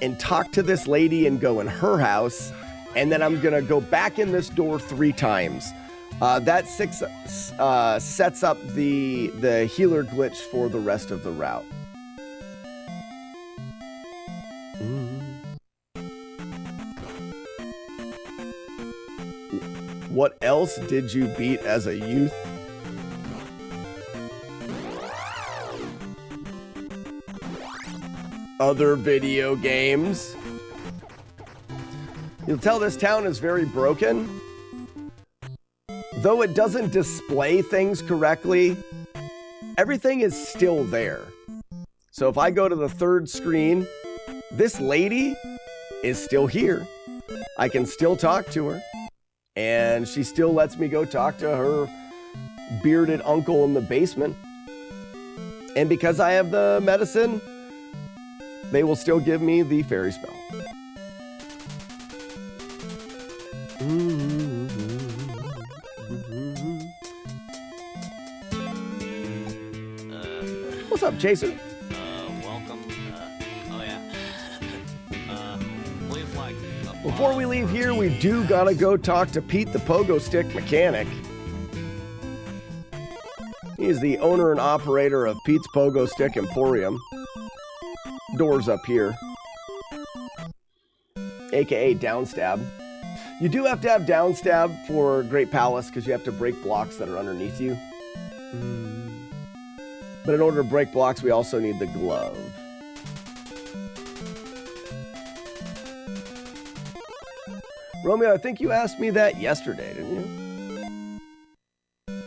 and talk to this lady and go in her house, and then I'm going to go back in this door 3 times. That sets up the healer glitch for the rest of the route. What else did you beat as a youth? Other video games. You'll tell this town is very broken. Though it doesn't display things correctly, everything is still there. So if I go to the third screen, this lady is still here. I can still talk to her, and she still lets me go talk to her bearded uncle in the basement. And because I have the medicine, they will still give me the fairy spell. What's up, Chaser? Welcome. Oh yeah. We've like. Before we leave here, we do gotta go talk to Pete, the pogo stick mechanic. He's the owner and operator of Pete's Pogo Stick Emporium. Doors up here. AKA downstab. You do have to have downstab for Great Palace because you have to break blocks that are underneath you. But in order to break blocks, we also need the glove. Romeo, I think you asked me that yesterday, didn't you?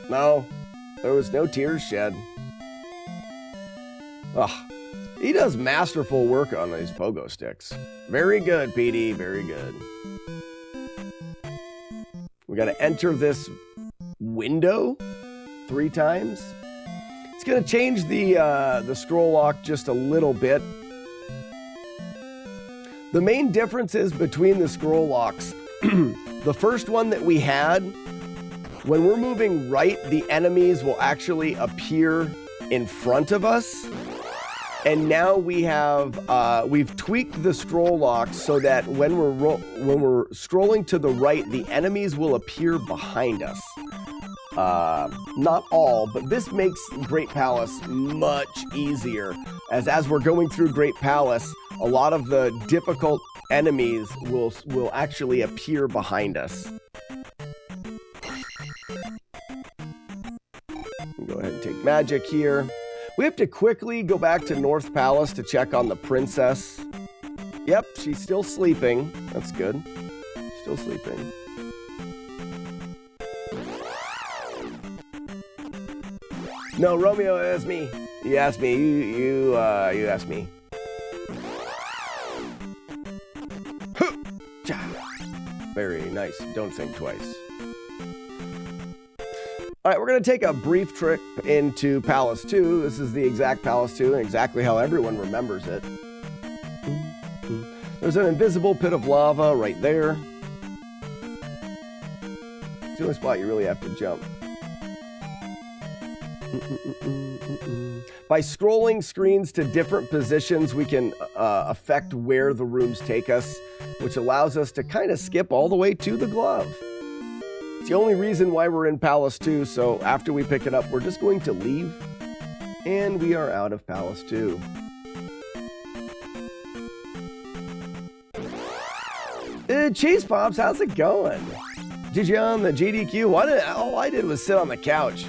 No, there was no tears shed. Ugh. He does masterful work on these pogo sticks. Very good, Petey, very good. We gotta enter this window 3 times. It's gonna change the scroll lock just a little bit. The main differences between the scroll locks, the first one that we had, when we're moving right, the enemies will actually appear in front of us. And now we have, we've tweaked the scroll lock so that when we're scrolling to the right, the enemies will appear behind us. Not all, but this makes Great Palace much easier. As we're going through Great Palace, a lot of the difficult enemies will actually appear behind us. Go ahead and take magic here. We have to quickly go back to North Palace to check on the princess. Yep, she's still sleeping. That's good. Still sleeping. No, Romeo, it was me. You asked me. You asked me. Very nice. Don't think twice. All right, we're going to take a brief trip into Palace 2. This is the exact Palace 2 and exactly how everyone remembers it. There's an invisible pit of lava right there. It's the only spot you really have to jump. By scrolling screens to different positions, we can affect where the rooms take us, which allows us to kind of skip all the way to the glove. It's the only reason why we're in Palace 2, so after we pick it up, we're just going to leave. And we are out of Palace 2. Cheese Pops, how's it going? Did you on the GDQ? All I did was sit on the couch.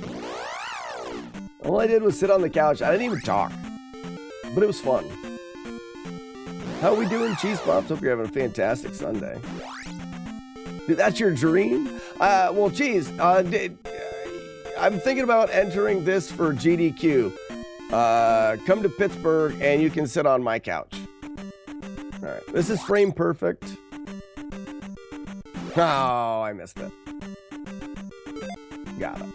All I did was sit on the couch. I didn't even talk. But it was fun. How are we doing, Cheese Pops? Hope you're having a fantastic Sunday. Dude, that's your dream? Well, geez, I'm thinking about entering this for GDQ. Come to Pittsburgh and you can sit on my couch. All right, this is frame perfect. Oh, I missed it. Got it.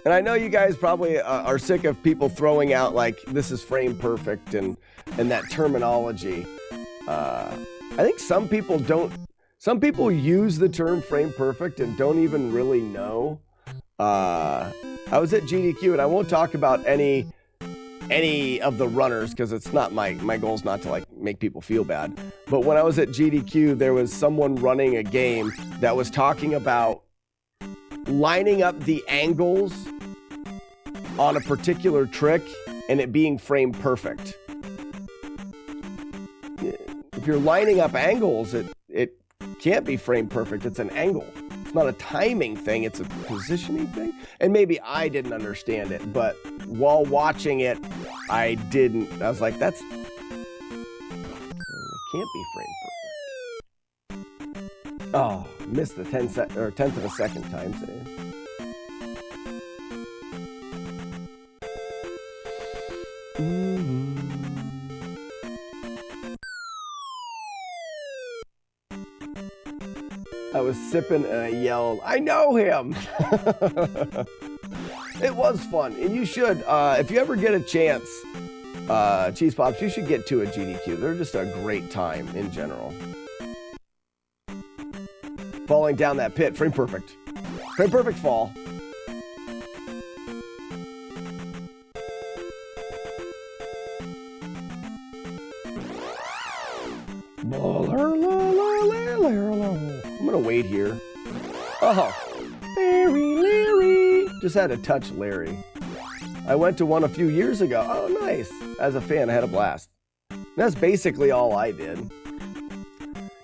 And I know you guys probably are sick of people throwing out like this is frame perfect and that terminology. I think some people use the term frame perfect and don't even really know. I was at GDQ and I won't talk about any of the runners because it's not my goal is not to like make people feel bad. But when I was at GDQ, there was someone running a game that was talking about lining up the angles on a particular trick and it being frame perfect. If you're lining up angles, it can't be frame perfect. It's an angle. It's not a timing thing. It's a positioning thing. And maybe I didn't understand it, but while watching it, I was like, it can't be frame perfect. Oh, missed the 10th of a second time save. I was sipping and I yelled, I know him! It was fun, and you should, if you ever get a chance, Cheese Pops, you should get to a GDQ. They're just a great time in general. Falling down that pit, frame perfect. Frame perfect fall. I'm gonna wait here. Oh, Larry. Just had to touch Larry. I went to one a few years ago. Oh, nice. As a fan, I had a blast. That's basically all I did.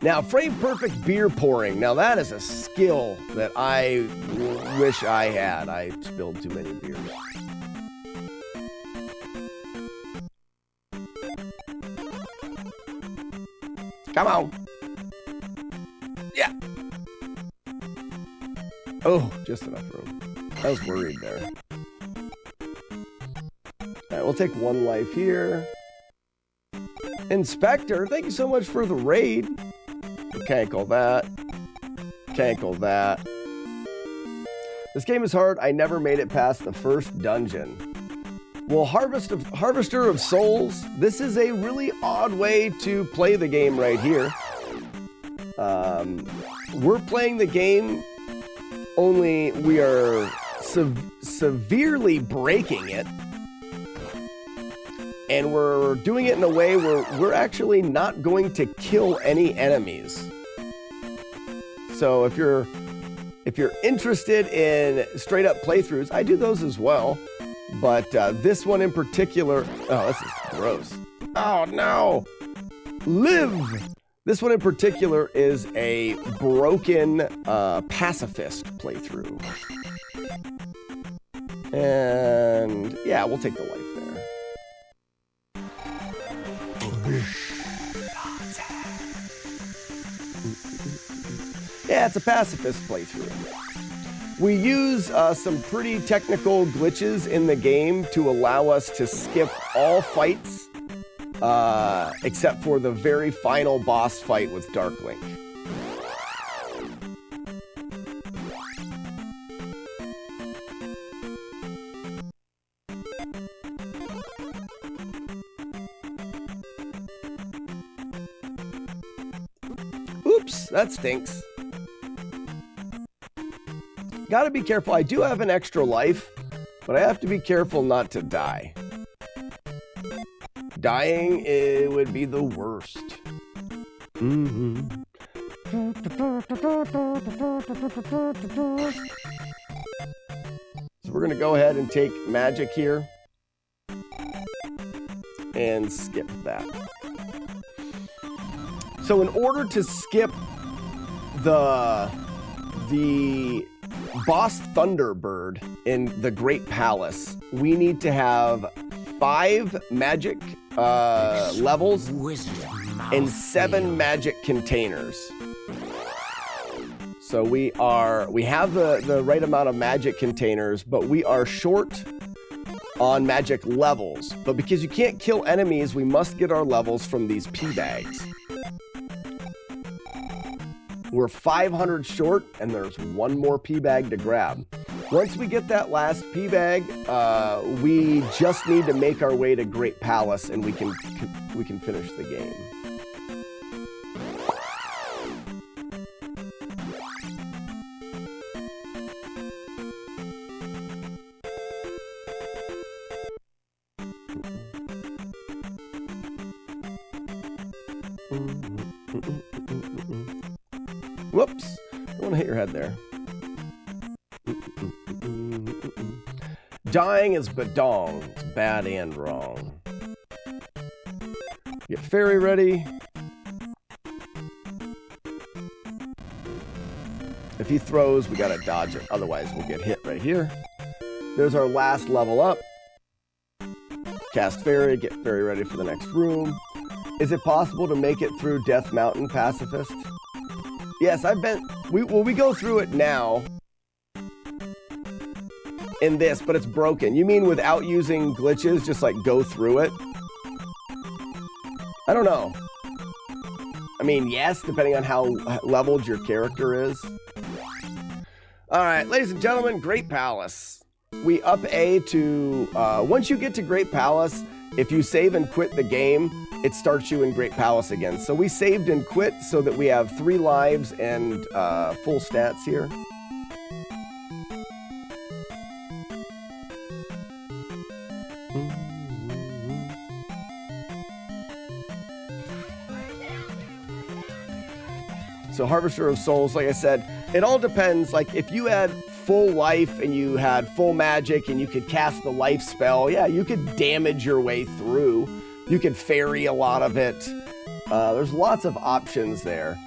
Now, frame perfect beer pouring. Now, that is a skill that I wish I had. I spilled too many beers. Come on. Yeah. Oh, just enough room. I was worried there. All right, we'll take one life here. Inspector, thank you so much for the raid. Cankle that. Cankle that. This game is hard. I never made it past the first dungeon. Well, Harvester of Souls, this is a really odd way to play the game right here. We're playing the game, only we are severely breaking it. And we're doing it in a way where we're actually not going to kill any enemies. So if you're interested in straight up playthroughs, I do those as well. But this one in particular, oh, this is gross. Oh no! Live! This one in particular is a broken pacifist playthrough. And yeah, we'll take the life there. Yeah, it's a pacifist playthrough. We use some pretty technical glitches in the game to allow us to skip all fights except for the very final boss fight with Dark Link. Oops, that stinks. Gotta be careful. I do have an extra life, but I have to be careful not to die. Dying, it would be the worst. So we're going to go ahead and take magic here and skip that. So in order to skip the boss Thunderbird in the Great Palace, we need to have 5 magic levels and 7 magic containers. So we have the right amount of magic containers, but we are short on magic levels. But because you can't kill enemies, we must get our levels from these P bags. We're 500 short, and there's one more P bag to grab. Once we get that last P bag, we just need to make our way to Great Palace, and we can finish the game. Whoops, don't want to hit your head there. Dying is badong. It's bad and wrong. Get fairy ready. If he throws, we gotta dodge it. Otherwise, we'll get hit right here. There's our last level up. Cast fairy, get fairy ready for the next room. Is it possible to make it through Death Mountain, Pacifist? Yes, we go through it now in this, but it's broken. You mean without using glitches, just like go through it? I don't know. I mean, yes, depending on how leveled your character is. All right, ladies and gentlemen, Great Palace. We up A to, once you get to Great Palace, if you save and quit the game, it starts you in Great Palace again. So we saved and quit so that we have 3 lives and full stats here. So Harvester of Souls, like I said, it all depends. Like if you had full life and you had full magic and you could cast the life spell, yeah, you could damage your way through. You could fairy a lot of it. There's lots of options there.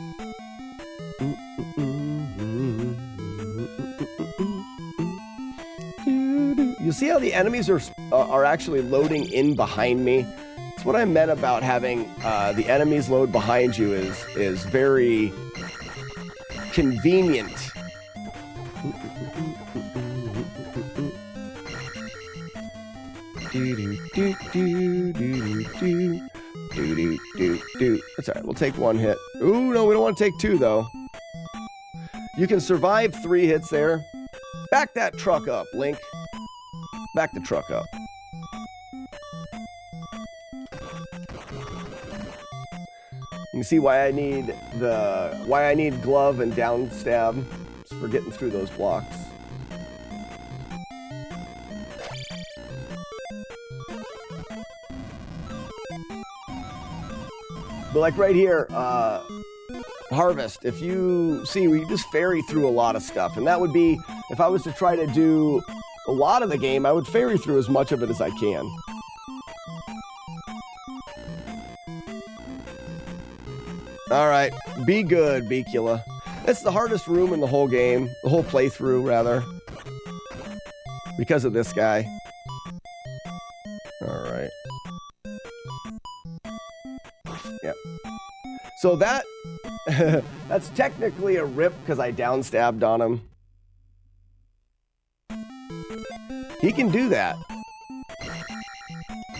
You see how the enemies are actually loading in behind me? That's what I meant about having the enemies load behind you is very convenient. That's all right. We'll take 1 hit. Ooh, no, we don't want to take 2 though. You can survive 3 hits there. Back that truck up, Link. Back the truck up. You can see why I need glove and down stab for getting through those blocks. But like right here, Harvest, if you see, we just fairy through a lot of stuff. And that would be, if I was to try to do a lot of the game, I would fairy through as much of it as I can. All right, be good, Bicula. It's the hardest room in the whole game, the whole playthrough, rather, because of this guy. All right. Yep. So that's technically a rip because I downstabbed on him. He can do that.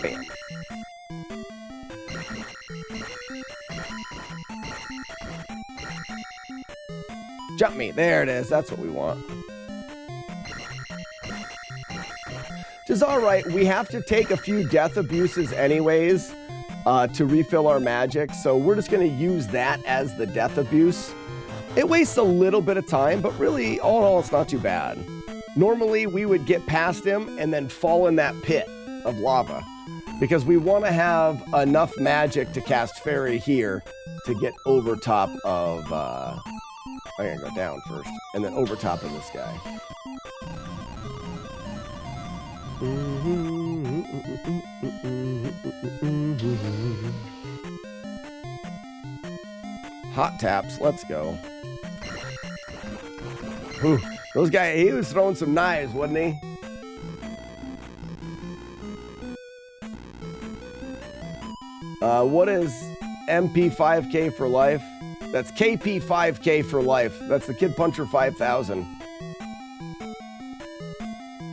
Bam. Jump me. There it is. That's what we want. Which is all right. We have to take a few death abuses anyways to refill our magic. So we're just going to use that as the death abuse. It wastes a little bit of time, but really, all in all, it's not too bad. Normally, we would get past him and then fall in that pit of lava. because we want to have enough magic to cast fairy here to get over top of, I gotta go down first, and then over top of this guy. Hot taps, let's go. Whew. Those guys, he was throwing some knives, wasn't he? What is MP5K for life? That's KP5K for life. That's the Kid Puncher 5000.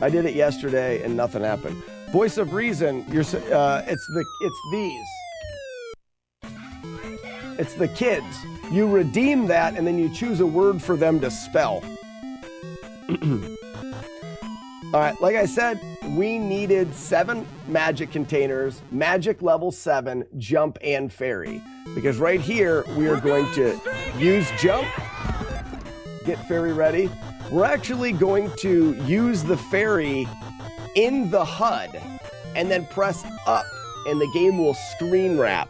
I did it yesterday and nothing happened. Voice of Reason, it's these. It's the kids. You redeem that and then you choose a word for them to spell. All right, like I said, we needed 7 magic containers, magic level 7, jump, and fairy. Because right here, we are going to use jump, get fairy ready. We're actually going to use the fairy in the HUD and then press up, and the game will screen wrap.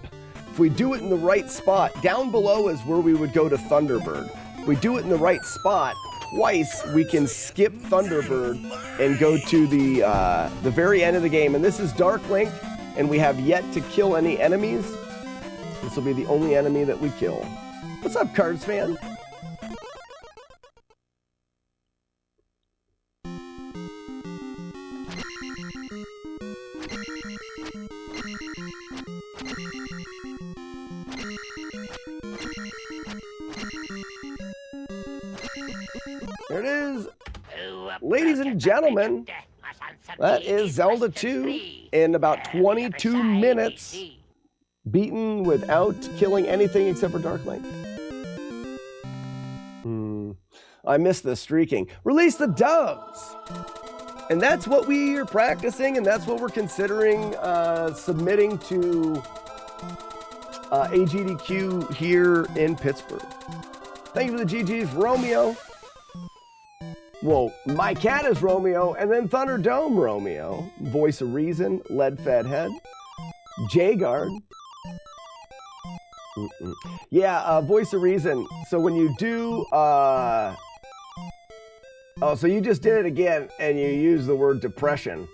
If we do it in the right spot, down below is where we would go to Thunderbird. If we do it in the right spot, twice we can skip Thunderbird and go to the very end of the game. And this is Dark Link, and we have yet to kill any enemies. This will be the only enemy that we kill. What's up, Cards fan? There it is. Ladies and gentlemen, that is Zelda 2 in about 22 minutes, beaten without killing anything except for Dark Link. I missed the streaking. Release the doves! And that's what we are practicing, and that's what we're considering submitting to AGDQ here in Pittsburgh. Thank you for the GGs, Romeo. Whoa, my cat is Romeo, and then Thunderdome Romeo. Voice of Reason, Lead Fed Head. J-Guard. Yeah, Voice of Reason. So when you do, oh, so you just did it again, and you use the word depression.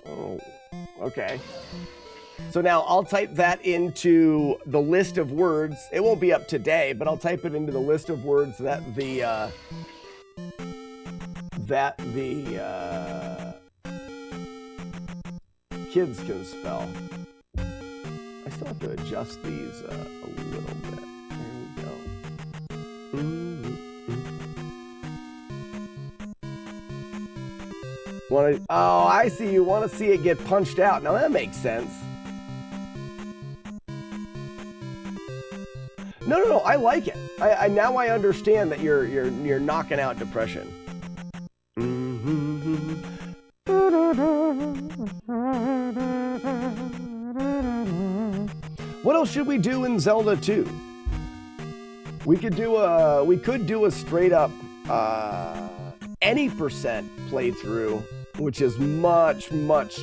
Oh, okay. So now I'll type that into the list of words. It won't be up today, but I'll type it into the list of words that the kids can spell. I still have to adjust these a little bit. There we go. Oh, I see. You want to see it get punched out. Now that makes sense. No. I like it. Now I understand that you're knocking out depression. What else should we do in Zelda 2? We could do a straight up any percent playthrough, which is much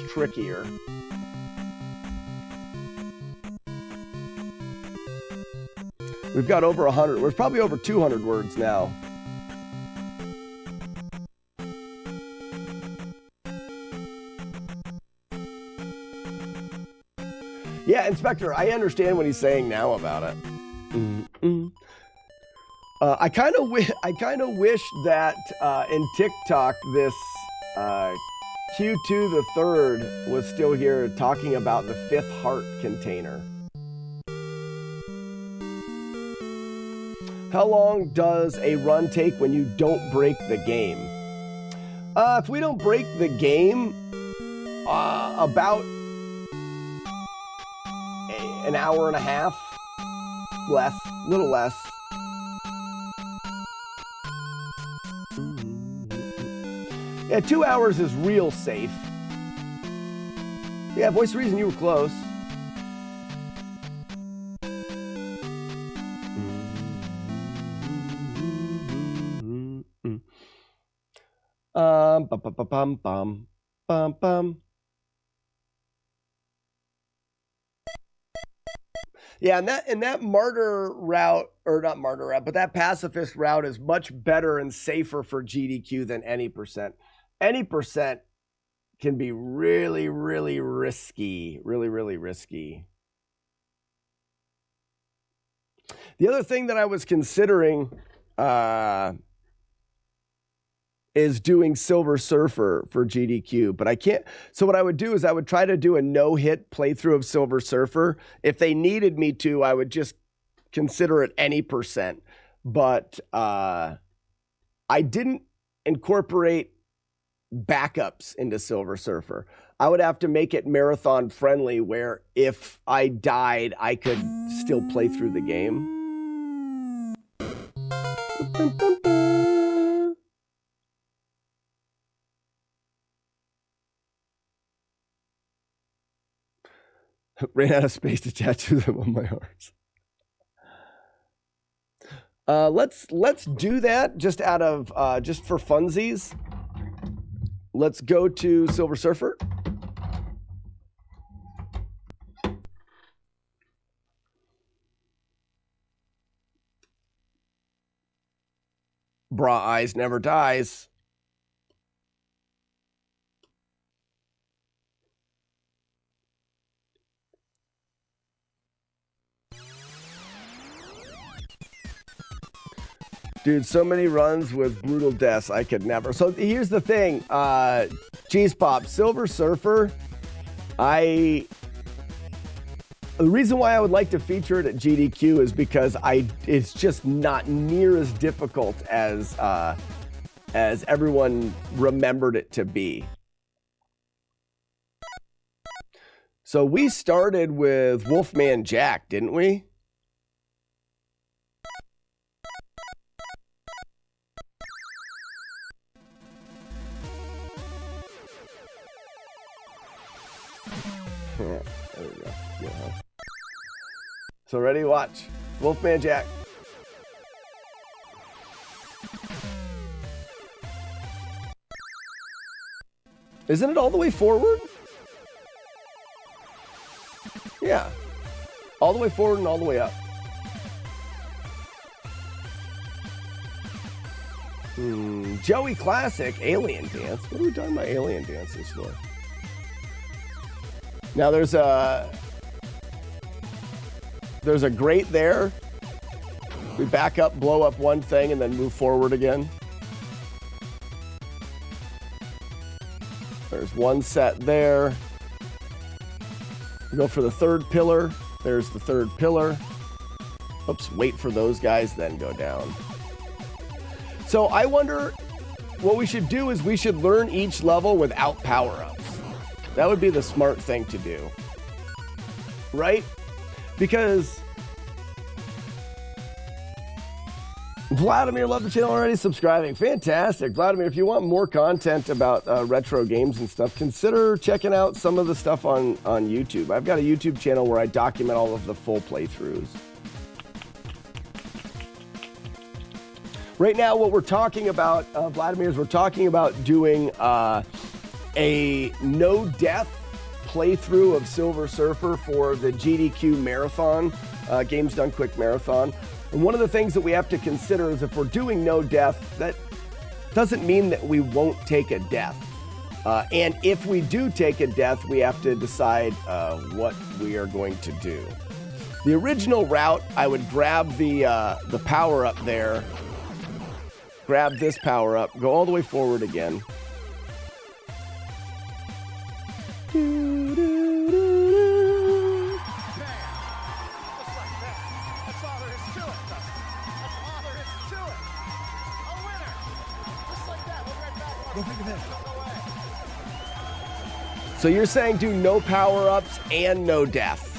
trickier. We've got over 100. We're probably over 200 words now. Yeah, Inspector, I understand what he's saying now about it. I kind of wish that in TikTok this Q2 the Third was still here talking about the 5th heart container. How long does a run take when you don't break the game? If we don't break the game, about an hour and a half, less, a little less. Yeah, 2 hours is real safe. Yeah, Voice of Reason, you were close. Bum. Yeah, and that martyr route, or not martyr route, but that pacifist route is much better and safer for GDQ than any percent. Any percent can be really, really risky. Really, really risky. The other thing that I was considering is doing Silver Surfer for GDQ, but I can't. So what I would do is I would try to do a no-hit playthrough of Silver Surfer. If they needed me to, I would just consider it any percent. But I didn't incorporate backups into Silver Surfer. I would have to make it marathon friendly where if I died, I could still play through the game. Ran out of space to tattoo them on my arms. Let's do that just out of just for funsies. Let's go to Silver Surfer. Bra eyes never dies. Dude, so many runs with brutal deaths, I could never. So here's the thing, Cheese Pop, Silver Surfer, the reason why I would like to feature it at GDQ is because it's just not near as difficult as everyone remembered it to be. So we started with Wolfman Jack, didn't we? There we go. Yeah. So ready? Watch. Wolfman Jack. Isn't it all the way forward? Yeah. All the way forward and all the way up. Joey Classic, Alien Dance. What are we talking about Alien Dances for? Now there's a grate there. We back up, blow up one thing, and then move forward again. There's one set there. We go for the third pillar. There's the third pillar. Oops, wait for those guys, then go down. So I wonder, what we should do is we should learn each level without power-ups. That would be the smart thing to do, right? Because Vladimir loved the channel already, subscribing. Fantastic. Vladimir, if you want more content about retro games and stuff, consider checking out some of the stuff on YouTube. I've got a YouTube channel where I document all of the full playthroughs. Right now, what we're talking about, Vladimir, is we're talking about doing a no-death playthrough of Silver Surfer for the GDQ Marathon, Games Done Quick Marathon. And one of the things that we have to consider is if we're doing no death, that doesn't mean that we won't take a death. And if we do take a death, we have to decide what we are going to do. The original route, I would grab the power up there, grab this power up, go all the way forward again. So you're saying do no power-ups and no death.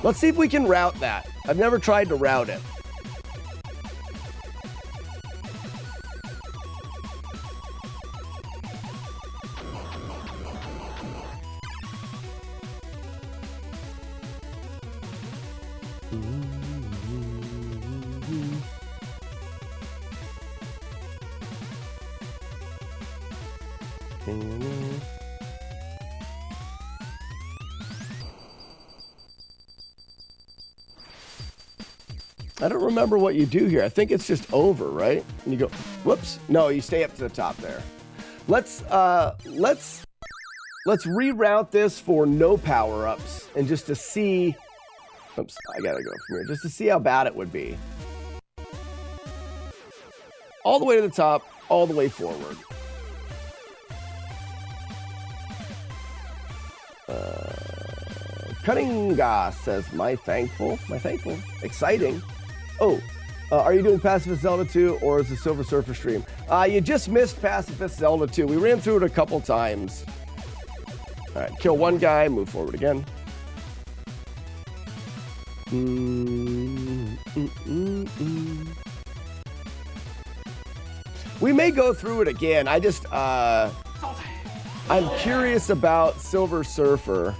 Let's see if we can route that. I've never tried to route it. I don't remember what you do here. I think it's just over, right? And you go, whoops. No, you stay up to the top there. Let's reroute this for no power-ups and just to see. Oops, I gotta go from here just to see how bad it would be. All the way to the top, all the way forward. Cunninga says, my thankful, exciting. Oh, are you doing Pacifist Zelda 2 or is the Silver Surfer stream? You just missed Pacifist Zelda 2. We ran through it a couple times. All right, kill one guy, move forward again. We may go through it again. I just, I'm curious about Silver Surfer.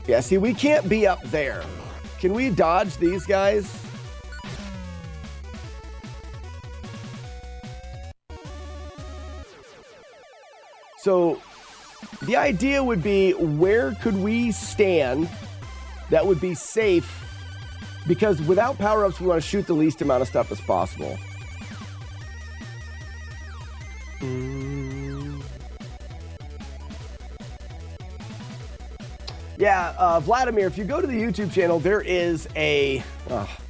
Yeah, see, we can't be up there. Can we dodge these guys? So the idea would be, where could we stand that would be safe? Because without power-ups, we want to shoot the least amount of stuff as possible. Yeah, Vladimir, if you go to the YouTube channel, there is a.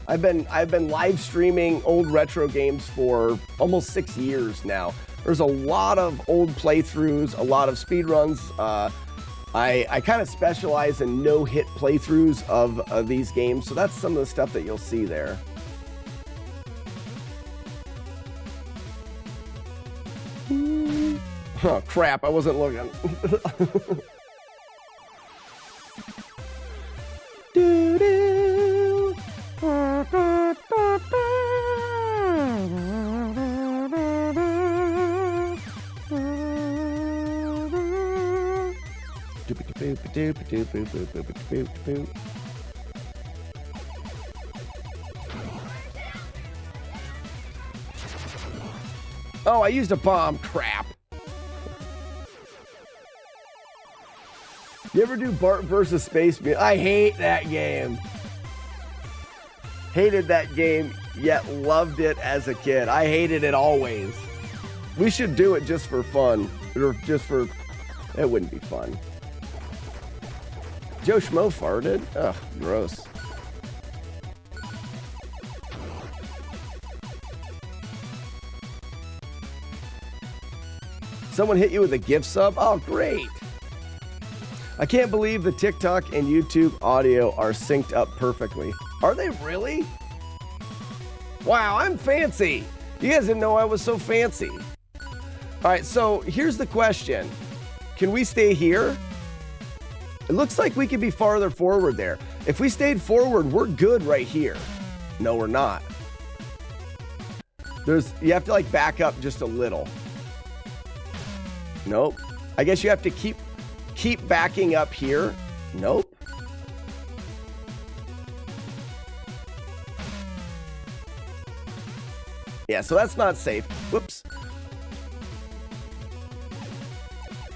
I've been live streaming old retro games for almost 6 years now. There's a lot of old playthroughs, a lot of speedruns. I kind of specialize in no-hit playthroughs of these games, so that's some of the stuff that you'll see there. Oh, crap, I wasn't looking. Oh, I used a bomb. Crap. You ever do Bart versus Space Mutants? I hate that game. Hated that game, yet loved it as a kid. I hated it always. We should do it just for fun. Or just for... It wouldn't be fun. Joe Schmo farted? Ugh, gross. Someone hit you with a gift sub? Oh, great. I can't believe the TikTok and YouTube audio are synced up perfectly. Are they really? Wow, I'm fancy. You guys didn't know I was so fancy. All right, so here's the question. Can we stay here? It looks like we could be farther forward there. If we stayed forward, we're good right here. No, we're not. You have to like back up just a little. Nope. I guess you have to keep backing up here. Nope. Yeah, so that's not safe. Whoops.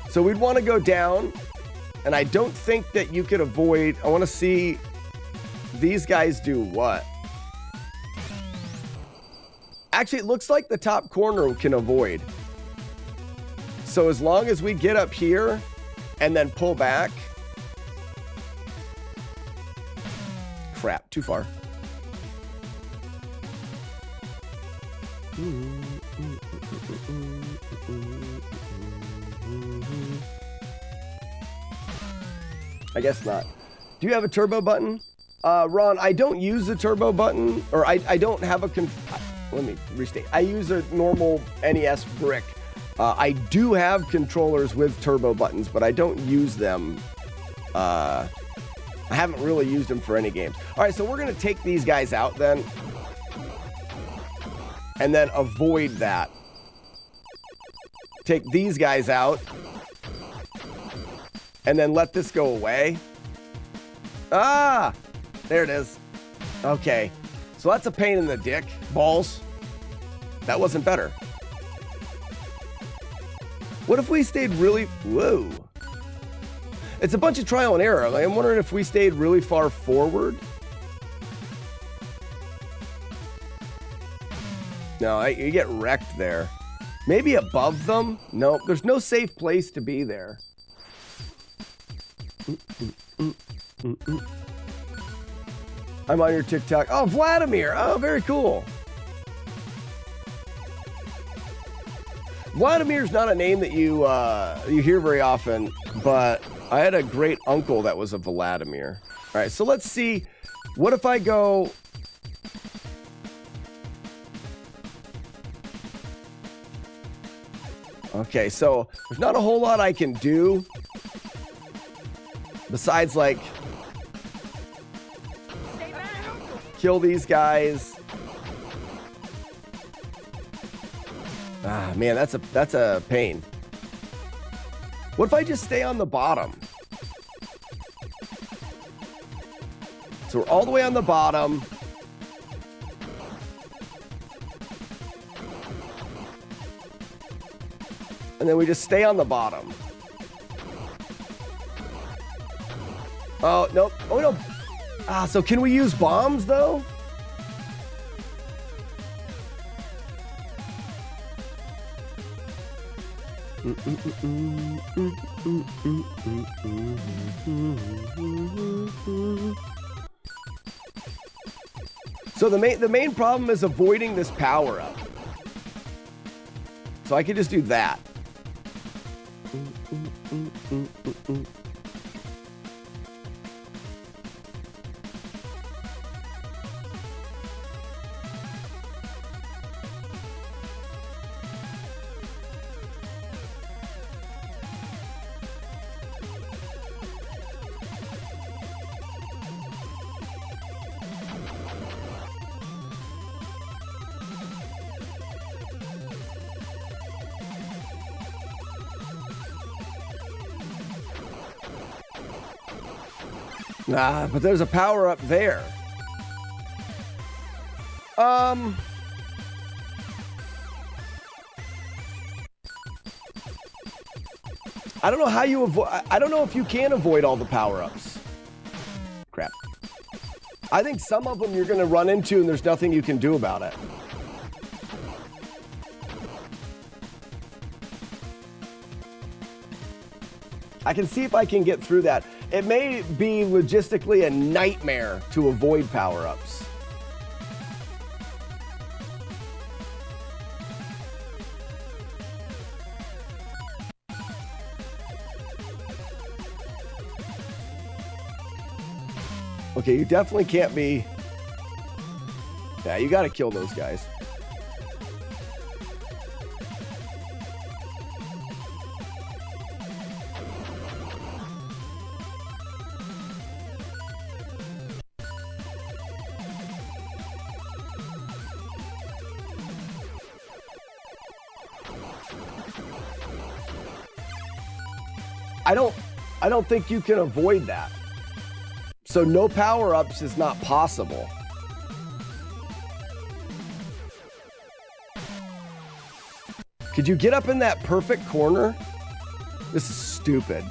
So we'd want to go down, and I don't think that you could avoid. I want to see these guys do what. Actually, it looks like the top corner can avoid. So as long as we get up here and then pull back. Crap, too far. I guess not. Do you have a turbo button? Ron, I don't use the turbo button, or I don't have a... Let me restate. I use a normal NES brick. I do have controllers with turbo buttons, but I don't use them. I haven't really used them for any games. All right, so we're going to take these guys out then. And then avoid that. Take these guys out. And then let this go away. Ah! There it is. Okay. So that's a pain in the dick. Balls. That wasn't better. What if we stayed really... Whoa. It's a bunch of trial and error. Like, I'm wondering if we stayed really far forward. No, you get wrecked there. Maybe above them? Nope, there's no safe place to be there. I'm on your TikTok. Oh, Vladimir. Oh, very cool. Vladimir's not a name that you hear very often, but I had a great uncle that was a Vladimir. All right, so let's see. What if I go... Okay, so there's not a whole lot I can do besides, like, kill these guys. Ah, man, that's a pain. What if I just stay on the bottom? So we're all the way on the bottom. And then we just stay on the bottom. Oh, nope. Oh, no. Ah, so can we use bombs, though? So the main problem is avoiding this power up. So I could just do that. Ah, but there's a power up there. I don't know how you avoid. I don't know if you can avoid all the power ups. Crap. I think some of them you're going to run into and there's nothing you can do about it. I can see if I can get through that. It may be logistically a nightmare to avoid power-ups. Okay, you definitely can't be... Yeah, you gotta kill those guys. I don't think you can avoid that. So no power-ups is not possible. Could you get up in that perfect corner? This is stupid.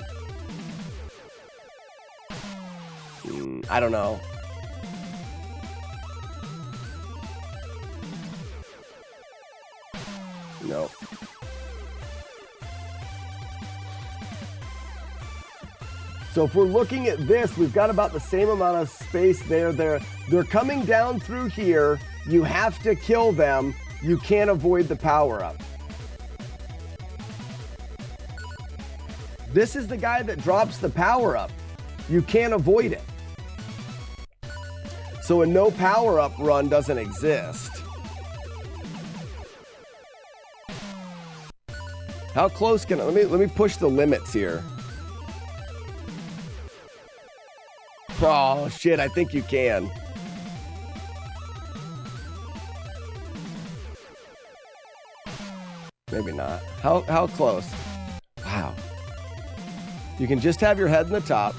I don't know. No. So if we're looking at this, we've got about the same amount of space there. They're coming down through here. You have to kill them. You can't avoid the power-up. This is the guy that drops the power-up. You can't avoid it. So a no power-up run doesn't exist. How close can I... Let me push the limits here. Oh, shit, I think you can. Maybe not. How close? Wow. You can just have your head in the top.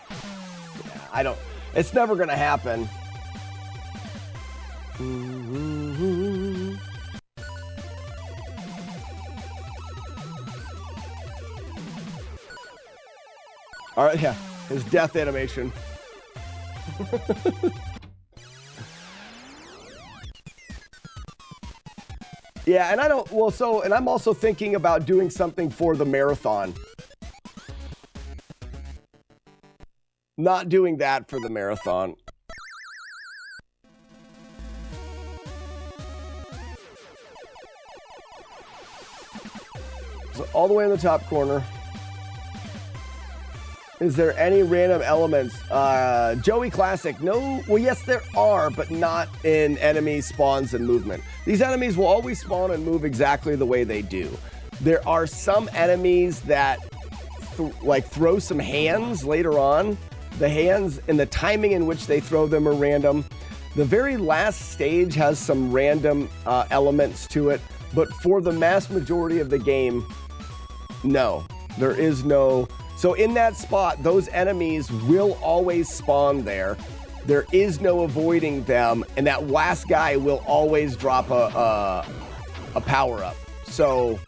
Yeah, I don't... It's never gonna happen. All right, yeah, his death animation. Yeah, and I don't, well, so, and I'm also thinking about doing something for the marathon. Not doing that for the marathon. So all the way in the top corner. Is there any random elements? Joey Classic, no, well, yes, there are, but not in enemy spawns and movement. These enemies will always spawn and move exactly the way they do. There are some enemies that throw some hands later on. The hands and the timing in which they throw them are random. The very last stage has some random elements to it, but for the mass majority of the game, no, there is no. So in that spot, those enemies will always spawn there. There is no avoiding them, and that last guy will always drop a power-up. So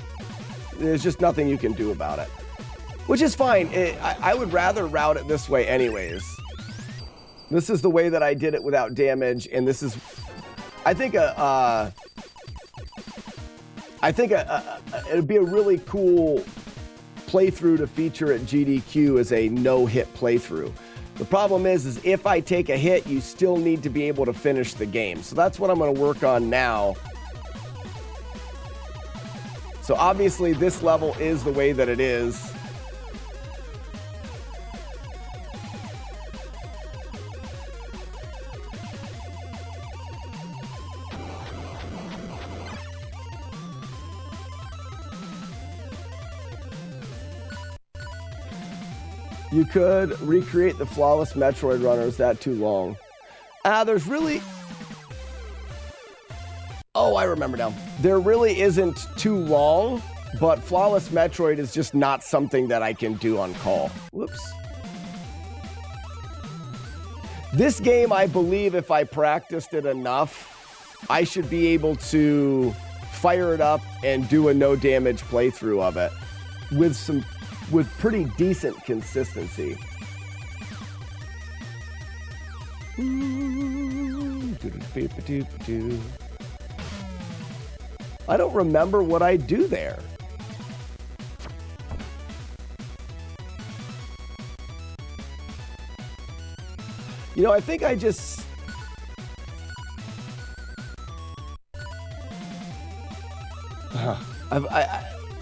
there's just nothing you can do about it, which is fine. I would rather route it this way anyways. This is the way that I did it without damage, and this is, I think it'd be a really cool playthrough to feature at GDQ as a no-hit playthrough. The problem is if I take a hit, you still need to be able to finish the game. So that's what I'm going to work on now. So obviously this level is the way that it is. You could recreate the flawless Metroid runner. Is that too long? There's really... Oh, I remember now. There really isn't too long, but flawless Metroid is just not something that I can do on call. Whoops. This game, I believe if I practiced it enough, I should be able to fire it up and do a no damage playthrough of it with pretty decent consistency. I don't remember what I do there. You know, I think I just...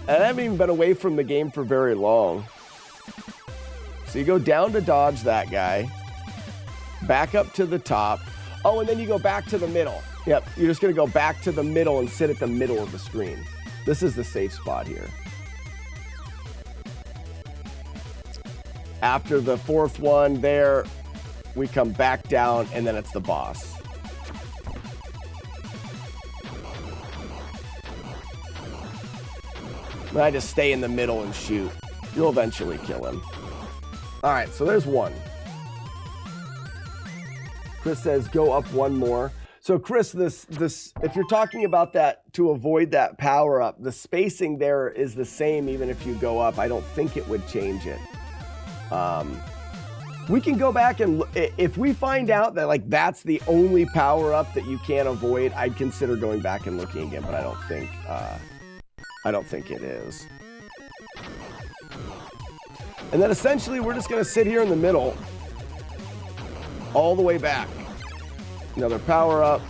I haven't even been away from the game for very long. So you go down to dodge that guy, back up to the top. Oh, and then you go back to the middle. Yep, you're just gonna go back to the middle and sit at the middle of the screen. This is the safe spot here. After the fourth one there, we come back down and then it's the boss. And I just stay in the middle and shoot. You'll eventually kill him. All right, so there's one. Chris says, go up one more. So Chris, this, if you're talking about that to avoid that power up, the spacing there is the same even if you go up. I don't think it would change it. We can go back and if we find out that like that's the only power up that you can't avoid, I'd consider going back and looking again, but I don't think it is. And then essentially we're just gonna sit here in the middle all the way back. Another power up.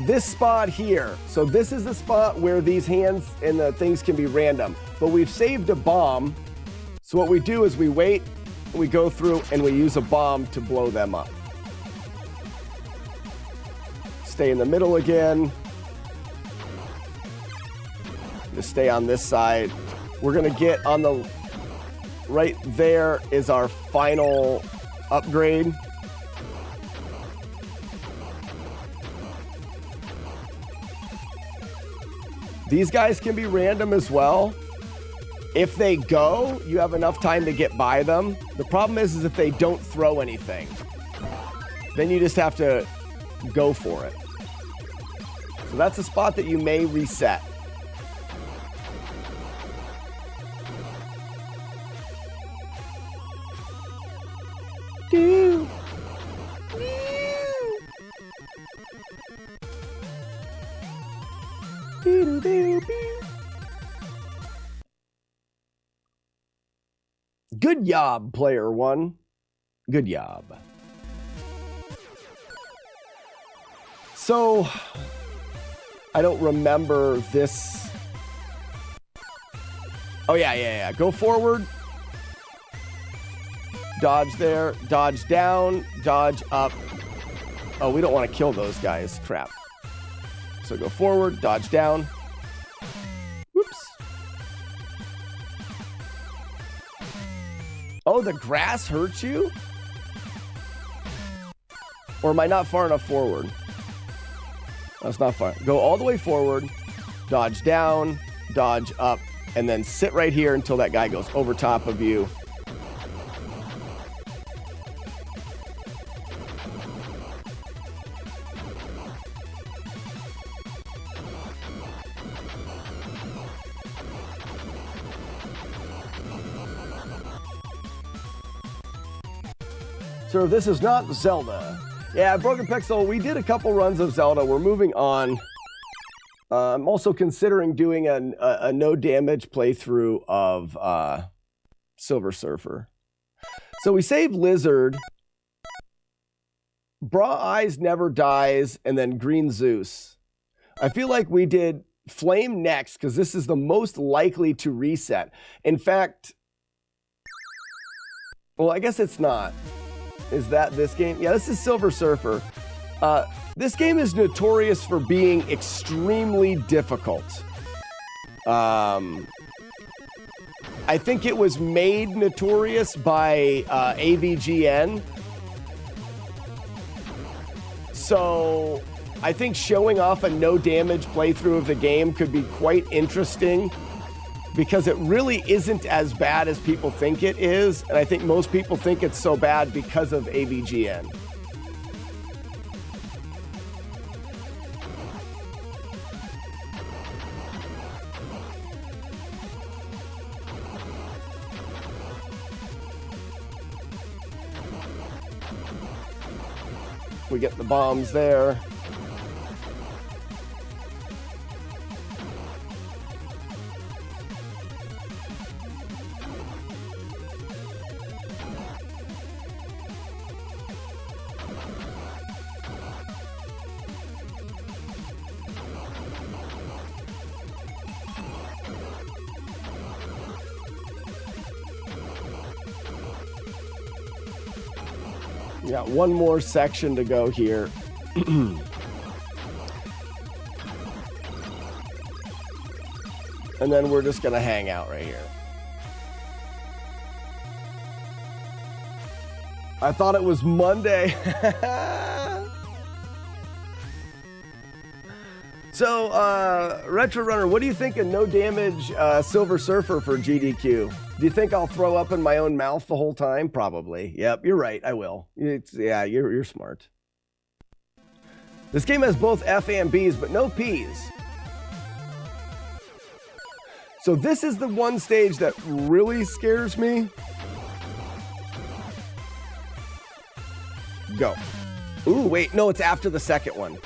This spot here, so this is the spot where these hands and the things can be random, but we've saved a bomb. So what we do is we wait, we go through and we use a bomb to blow them up. Stay in the middle again. Just stay on this side. We're gonna get on the, right there is our final upgrade. These guys can be random as well. If they go, you have enough time to get by them. The problem is if they don't throw anything. Then you just have to go for it. So that's a spot that you may reset. Do. Good job, player one. Good job. So, I don't remember this. Oh, yeah. Go forward. Dodge there. Dodge down. Dodge up. Oh, we don't want to kill those guys. Crap. So go forward. Dodge down. Whoops. Oh, the grass hurts you? Or am I not far enough forward? That's not far. Go all the way forward, dodge down, dodge up, and then sit right here until that guy goes over top of you. So this is not Zelda. Yeah, Broken Pixel, we did a couple runs of Zelda. We're moving on. I'm also considering doing a no damage playthrough of Silver Surfer. So we saved Lizard. Bra Eyes Never Dies, and then Green Zeus. I feel like we did Flame next, because this is the most likely to reset. In fact, well, I guess it's not. Is that this game? Yeah, this is Silver Surfer. This game is notorious for being extremely difficult. I think it was made notorious by AVGN. So I think showing off a no damage playthrough of the game could be quite interesting, because it really isn't as bad as people think it is. And I think most people think it's so bad because of AVGN. We get the bombs there. Got one more section to go here. And then we're just going to hang out right here. I thought it was Monday. So, Retro Runner, what do you think of no damage Silver Surfer for GDQ? Do you think I'll throw up in my own mouth the whole time? Probably. Yep, you're right. I will. Yeah, you're smart. This game has both F and Bs, but no Ps. So this is the one stage that really scares me. Go. Ooh, wait. No, it's after the second one.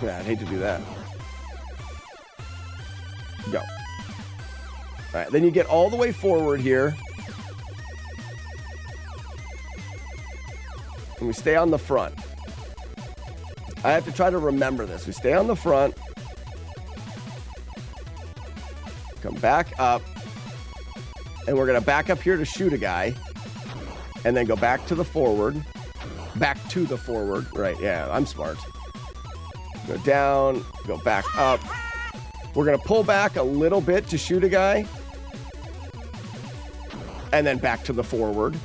Yeah, I'd hate to do that. Go. All right, then you get all the way forward here. And we stay on the front. I have to try to remember this. We stay on the front. Come back up. And we're going to back up here to shoot a guy. And then go back to the forward. Back to the forward. Right, yeah, I'm smart. Go down, go back up. We're going to pull back a little bit to shoot a guy. And then back to the forward.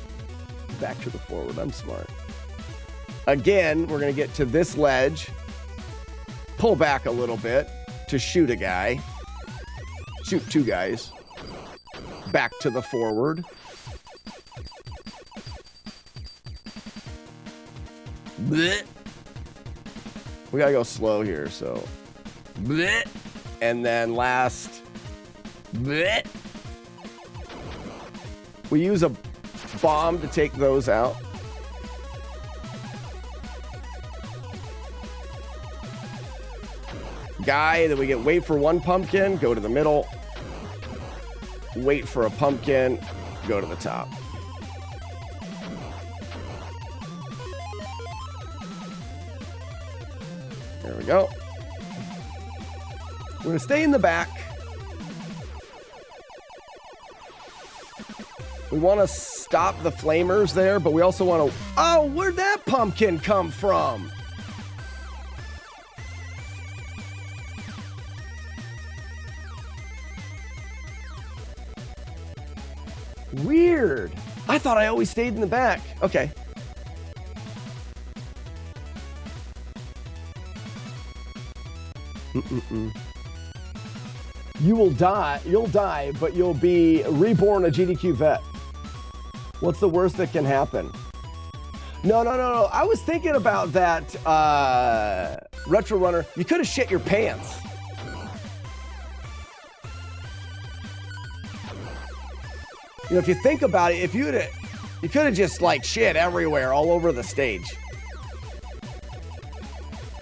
Back to the forward. I'm smart. Again, we're going to get to this ledge. Pull back a little bit to shoot a guy. Shoot two guys. back to the forward. Blech. We gotta go slow here, so. Blech. And then last. Blech. We use a bomb to take those out. Guy, then we get wait for one pumpkin, go to the middle. Wait for a pumpkin, go to the top. There we go. We're gonna stay in the back. We want to stop the flamers there, but we also want to... Oh, where'd that pumpkin come from? Weird. I thought I always stayed in the back. Okay. You will die. You'll die, but you'll be reborn a GDQ vet. What's the worst that can happen? No. I was thinking about that Retro Runner. You could have shit your pants. You know, if you think about it, if you could have just like shit everywhere, all over the stage.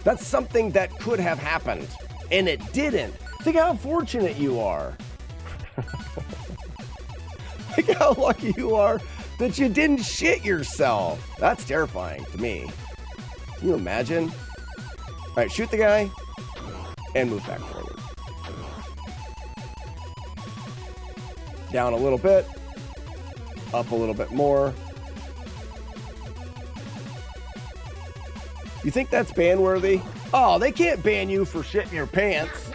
That's something that could have happened, and it didn't. Think how fortunate you are. Think how lucky you are that you didn't shit yourself. That's terrifying to me. Can you imagine? All right, shoot the guy and move back forward. Down a little bit. Up a little bit more. You think that's ban worthy? Oh, they can't ban you for shitting your pants.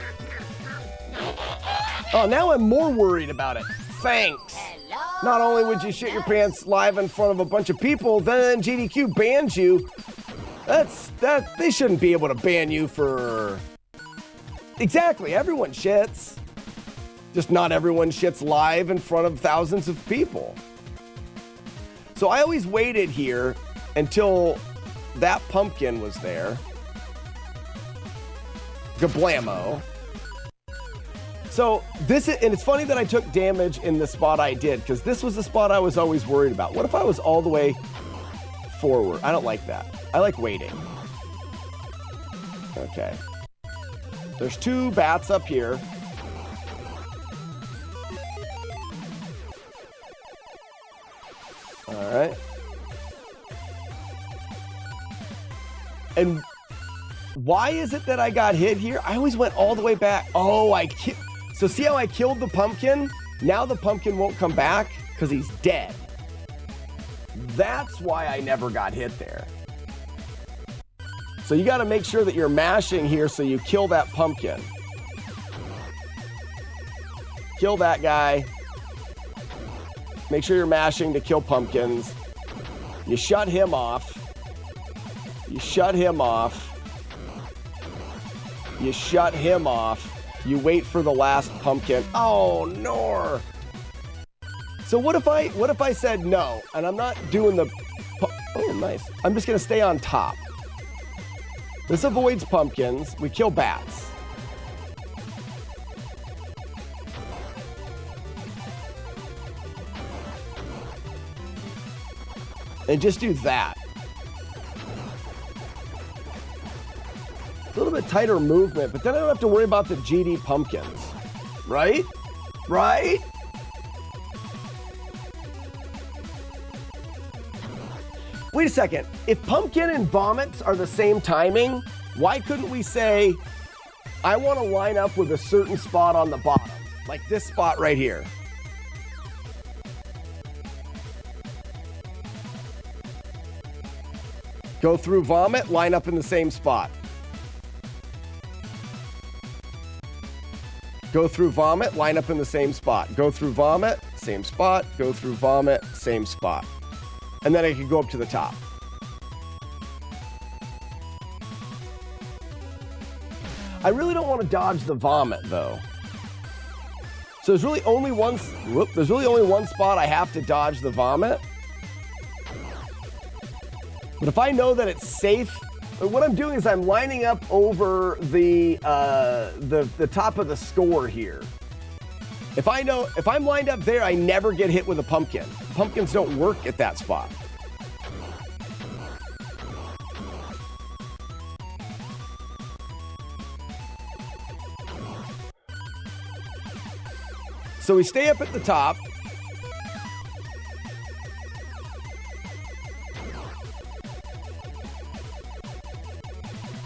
Oh, now I'm more worried about it. Thanks. Not only would you shit your pants live in front of a bunch of people, then GDQ bans you. They shouldn't be able to ban you for... Exactly, everyone shits. Just not everyone shits live in front of thousands of people. So I always waited here until that pumpkin was there. Gablamo. So this is, and it's funny that I took damage in the spot I did, because this was the spot I was always worried about. What if I was all the way forward? I don't like that. I like waiting. Okay. There's 2 bats up here. All right. And why is it that I got hit here? I always went all the way back. Oh, so see how I killed the pumpkin? Now the pumpkin won't come back because he's dead. That's why I never got hit there. So you got to make sure that you're mashing here so you kill that pumpkin. Kill that guy. Make sure you're mashing to kill pumpkins. You shut him off. You shut him off. You shut him off. You wait for the last pumpkin. Oh, no. So what if I said no, and I'm not doing the... Oh, nice. I'm just going to stay on top. This avoids pumpkins. We kill bats. And just do that. A little bit tighter movement, but then I don't have to worry about the GD pumpkins. Right? Right? Wait a second. If pumpkin and vomits are the same timing, why couldn't we say, I want to line up with a certain spot on the bottom? Like this spot right here. Go through vomit, line up in the same spot. Go through vomit, line up in the same spot. Go through vomit, same spot. Go through vomit, same spot. And then I can go up to the top. I really don't want to dodge the vomit, though. So there's really only one spot I have to dodge the vomit. But if I know that it's safe, what I'm doing is I'm lining up over the top of the score here. If I'm lined up there, I never get hit with a pumpkin. Pumpkins don't work at that spot. So we stay up at the top.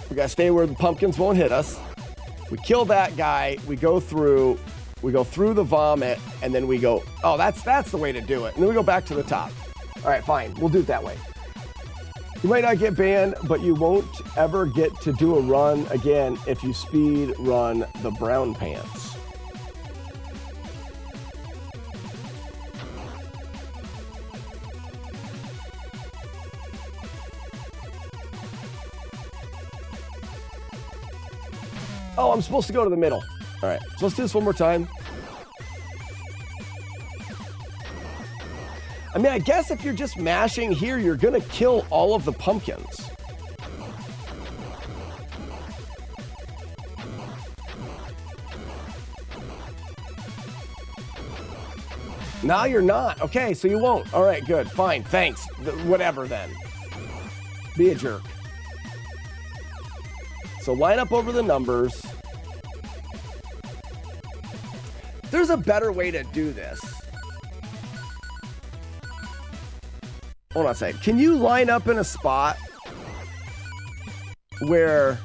We gotta stay where the pumpkins won't hit us. We kill that guy. We go through the vomit, and then we go, oh, that's the way to do it. And then we go back to the top. All right, fine. We'll do it that way. You might not get banned, but you won't ever get to do a run again if you speed run the brown pants. Oh, I'm supposed to go to the middle. All right, so let's do this one more time. I mean, I guess if you're just mashing here, you're gonna kill all of the pumpkins. No, you're not. Okay, so you won't. All right, good, fine, thanks. Whatever then. Be a jerk. So line up over the numbers. There's a better way to do this. Hold on a second. Can you line up in a spot where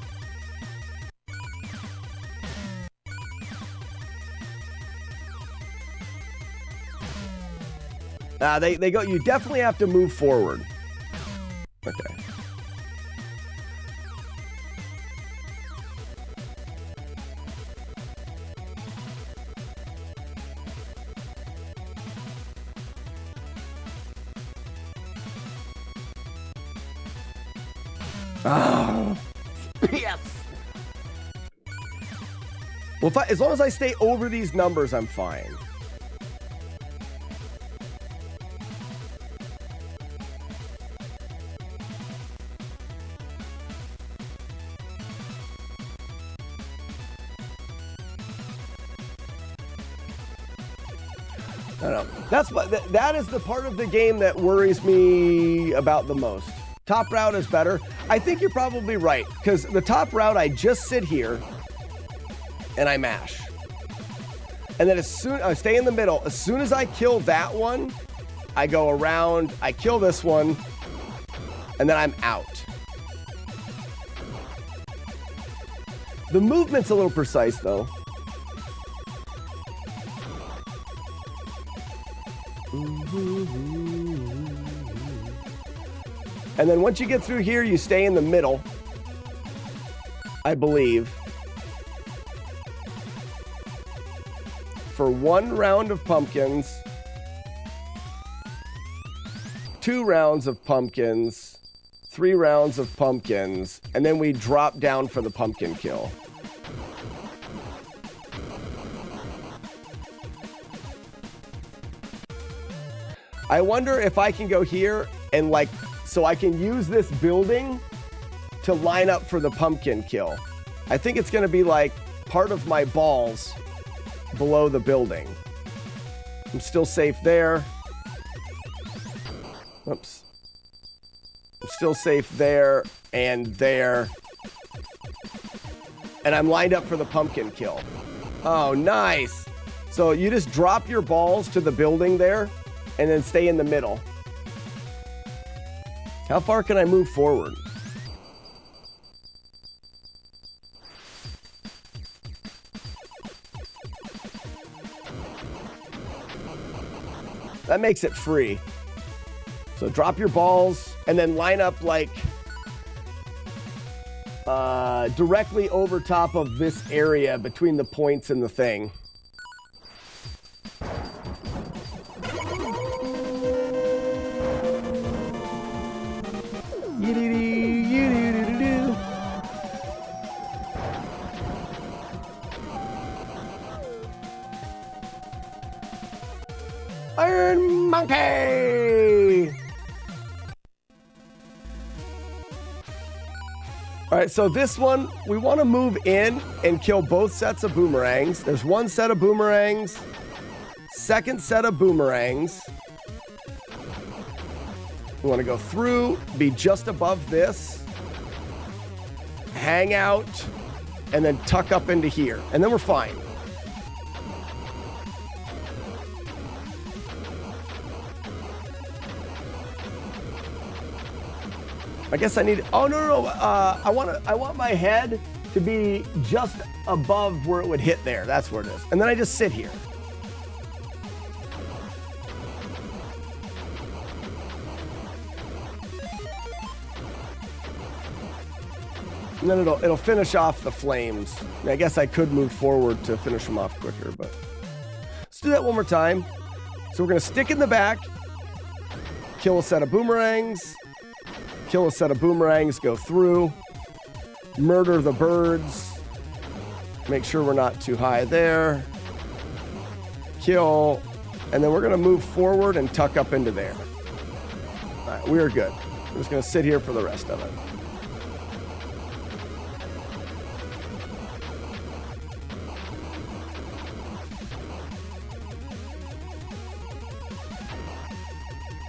they go? You definitely have to move forward. Okay. Oh, yes. Well, as long as I stay over these numbers, I'm fine. I don't know. That is the part of the game that worries me about the most. Top route is better. I think you're probably right, because the top route, I just sit here and I mash. And then I stay in the middle. As soon as I kill that one, I go around, I kill this one, and then I'm out. The movement's a little precise, though. And then once you get through here, you stay in the middle, I believe, for 1 round of pumpkins, 2 rounds of pumpkins, 3 rounds of pumpkins, and then we drop down for the pumpkin kill. I wonder if I can go here and so I can use this building to line up for the pumpkin kill. I think it's gonna be like part of my balls below the building. I'm still safe there. Oops. I'm still safe there and there. And I'm lined up for the pumpkin kill. Oh, nice. So you just drop your balls to the building there and then stay in the middle. How far can I move forward? That makes it free. So drop your balls and then line up directly over top of this area between the points and the thing. Hey! All right, so this one, we want to move in and kill both sets of boomerangs. There's one set of boomerangs, second set of boomerangs. We want to go through, be just above this, hang out, and then tuck up into here. And then we're fine. I guess I need, oh, no. I want my head to be just above where it would hit there. That's where it is. And then I just sit here. And then it'll finish off the flames. I guess I could move forward to finish them off quicker, but let's do that one more time. So we're gonna stick in the back, kill a set of boomerangs, kill a set of boomerangs, go through, murder the birds, make sure we're not too high there, kill, and then we're gonna move forward and tuck up into there. All right, we are good. We're just gonna sit here for the rest of it.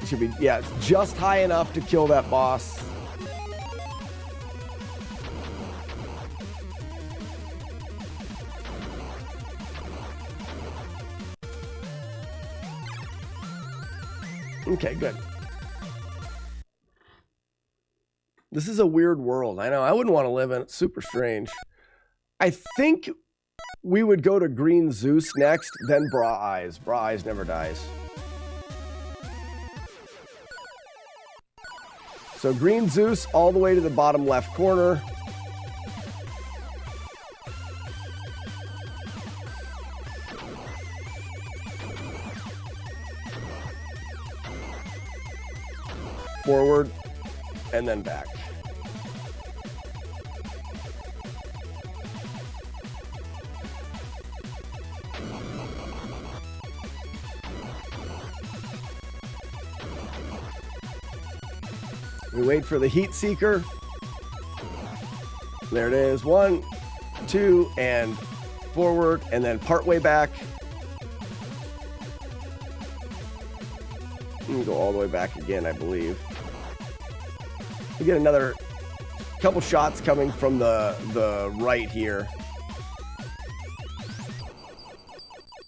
Should be, yeah, it's just high enough to kill that boss. Okay, good. This is a weird world. I know. I wouldn't want to live in it. It's super strange. I think we would go to Green Zeus next, then Bra Eyes. Bra Eyes never dies. So Green Zeus all the way to the bottom left corner. Forward and then back. We wait for the heat seeker. There it is. 1, 2, and forward, and then partway back. And go all the way back again, I believe. We get another couple shots coming from the right here.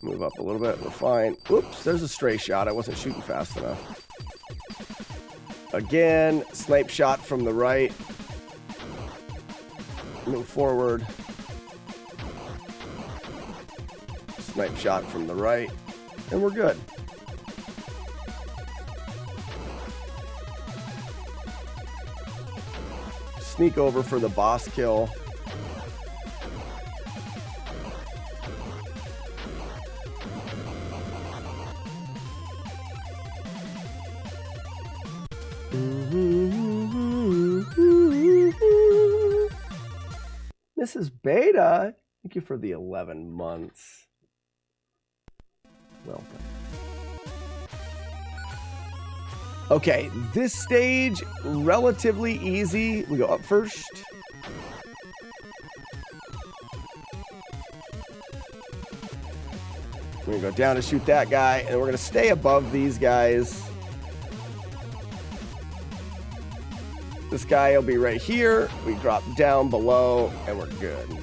Move up a little bit. We're fine. Oops, there's a stray shot. I wasn't shooting fast enough. Again, snipe shot from the right. Move forward. Snipe shot from the right. And we're good. Sneak over for the boss kill. Mrs. Beta, thank you for the 11 months. Welcome. Okay, this stage, relatively easy. We go up first. We're gonna go down to shoot that guy, and we're gonna stay above these guys. This guy will be right here. We drop down below, and we're good. And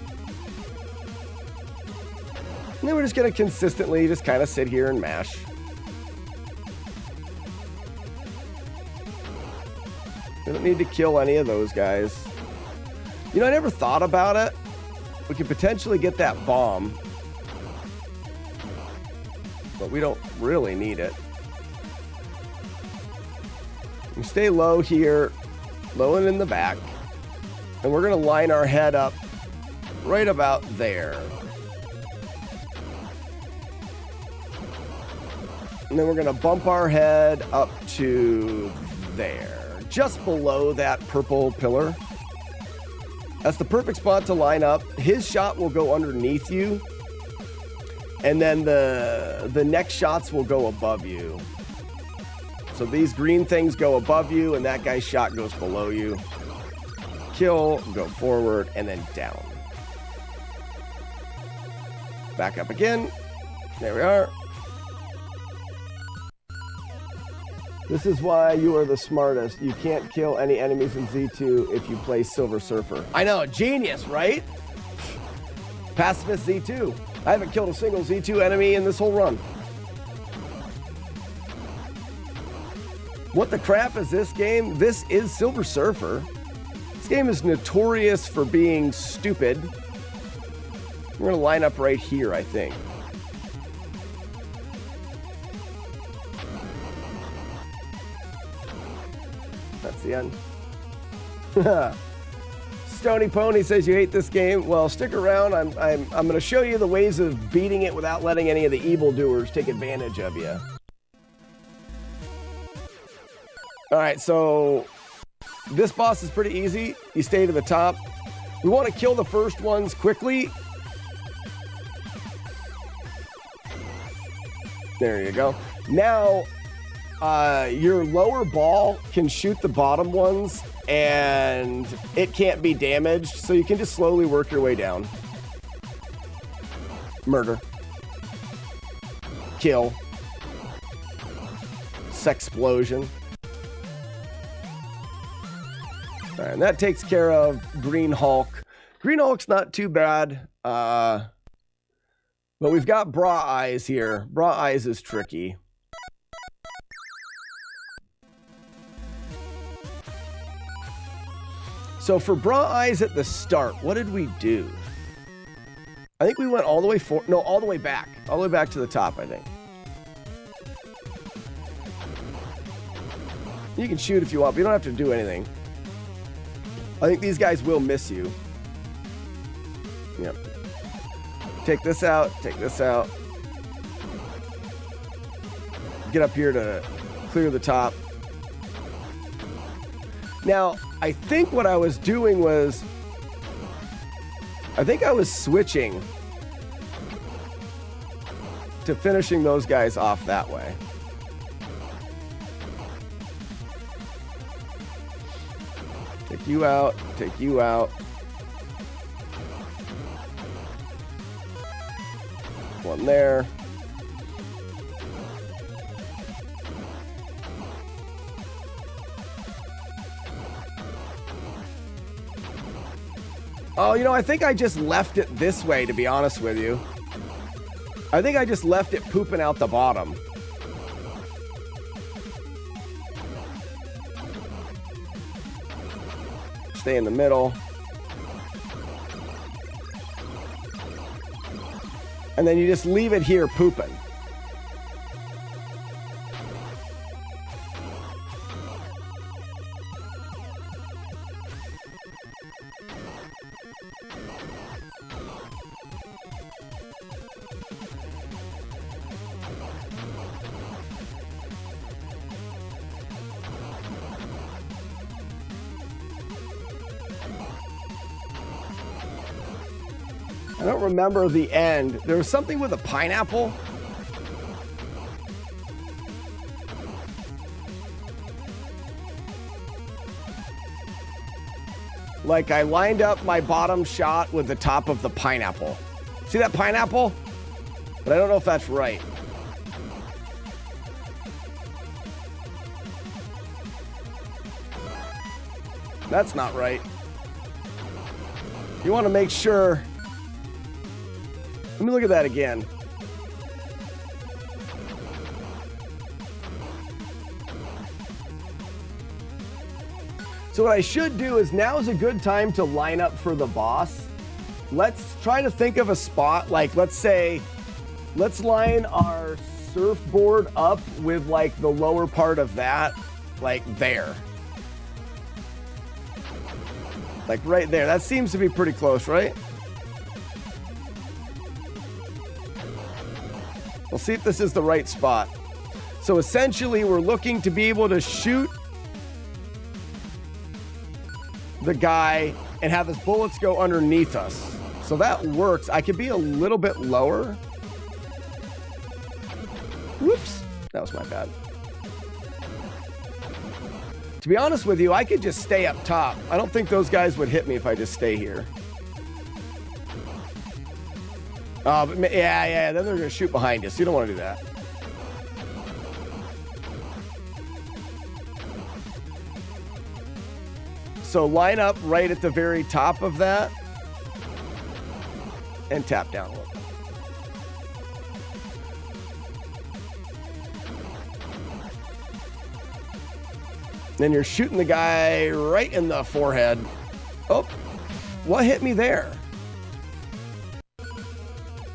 then we're just gonna consistently just kind of sit here and mash. We don't need to kill any of those guys. You know, I never thought about it. We could potentially get that bomb, but we don't really need it. We stay low here, low and in the back, and we're gonna line our head up right about there. And then we're gonna bump our head up to there. Just below that purple pillar. That's the perfect spot to line up. His shot will go underneath you, and then the next shots will go above you. So these green things go above you, and that guy's shot goes below you. Kill, go forward, and then down. Back up again. There we are. This is why you are the smartest. You can't kill any enemies in Z2 if you play Silver Surfer. I know, genius, right? Pacifist Z2. I haven't killed a single Z2 enemy in this whole run. What the crap is this game? This is Silver Surfer. This game is notorious for being stupid. We're going to line up right here, I think. That's the end. Stony Pony says you hate this game. Well, stick around. I'm going to show you the ways of beating it without letting any of the evildoers take advantage of you. All right, so this boss is pretty easy. You stay to the top. We want to kill the first ones quickly. There you go. Now, your lower ball can shoot the bottom ones, and it can't be damaged, so you can just slowly work your way down. Murder. Kill. Sexplosion. All right, and that takes care of Green Hulk. Green Hulk's not too bad, but we've got Bra Eyes here. Bra Eyes is tricky. So for Bra Eyes at the start, what did we do? I think we went all the way all the way back. All the way back to the top, I think. You can shoot if you want, but you don't have to do anything. I think these guys will miss you. Yep. Take this out, take this out. Get up here to clear the top. Now, I think what I was doing was, I think I was switching to finishing those guys off that way. Take you out, take you out. One there. Oh, you know, I think I just left it this way, to be honest with you. I think I just left it pooping out the bottom. Stay in the middle. And then you just leave it here pooping. I don't remember the end. There was something with a pineapple. Like I lined up my bottom shot with the top of the pineapple. See that pineapple? But I don't know if that's right. That's not right. You want to make sure. Let me look at that again. So what I should do is now is a good time to line up for the boss. Let's try to think of a spot. Like, let's say, let's line our surfboard up with like the lower part of that, like there. Like right there. That seems to be pretty close, right? We'll see if this is the right spot. So essentially, we're looking to be able to shoot the guy and have his bullets go underneath us. So that works. I could be a little bit lower. Whoops. That was my bad. To be honest with you, I could just stay up top. I don't think those guys would hit me if I just stay here. But yeah, then they're going to shoot behind us. You don't want to do that. So line up right at the very top of that and tap down a little bit. Then you're shooting the guy right in the forehead. Oh, what hit me there?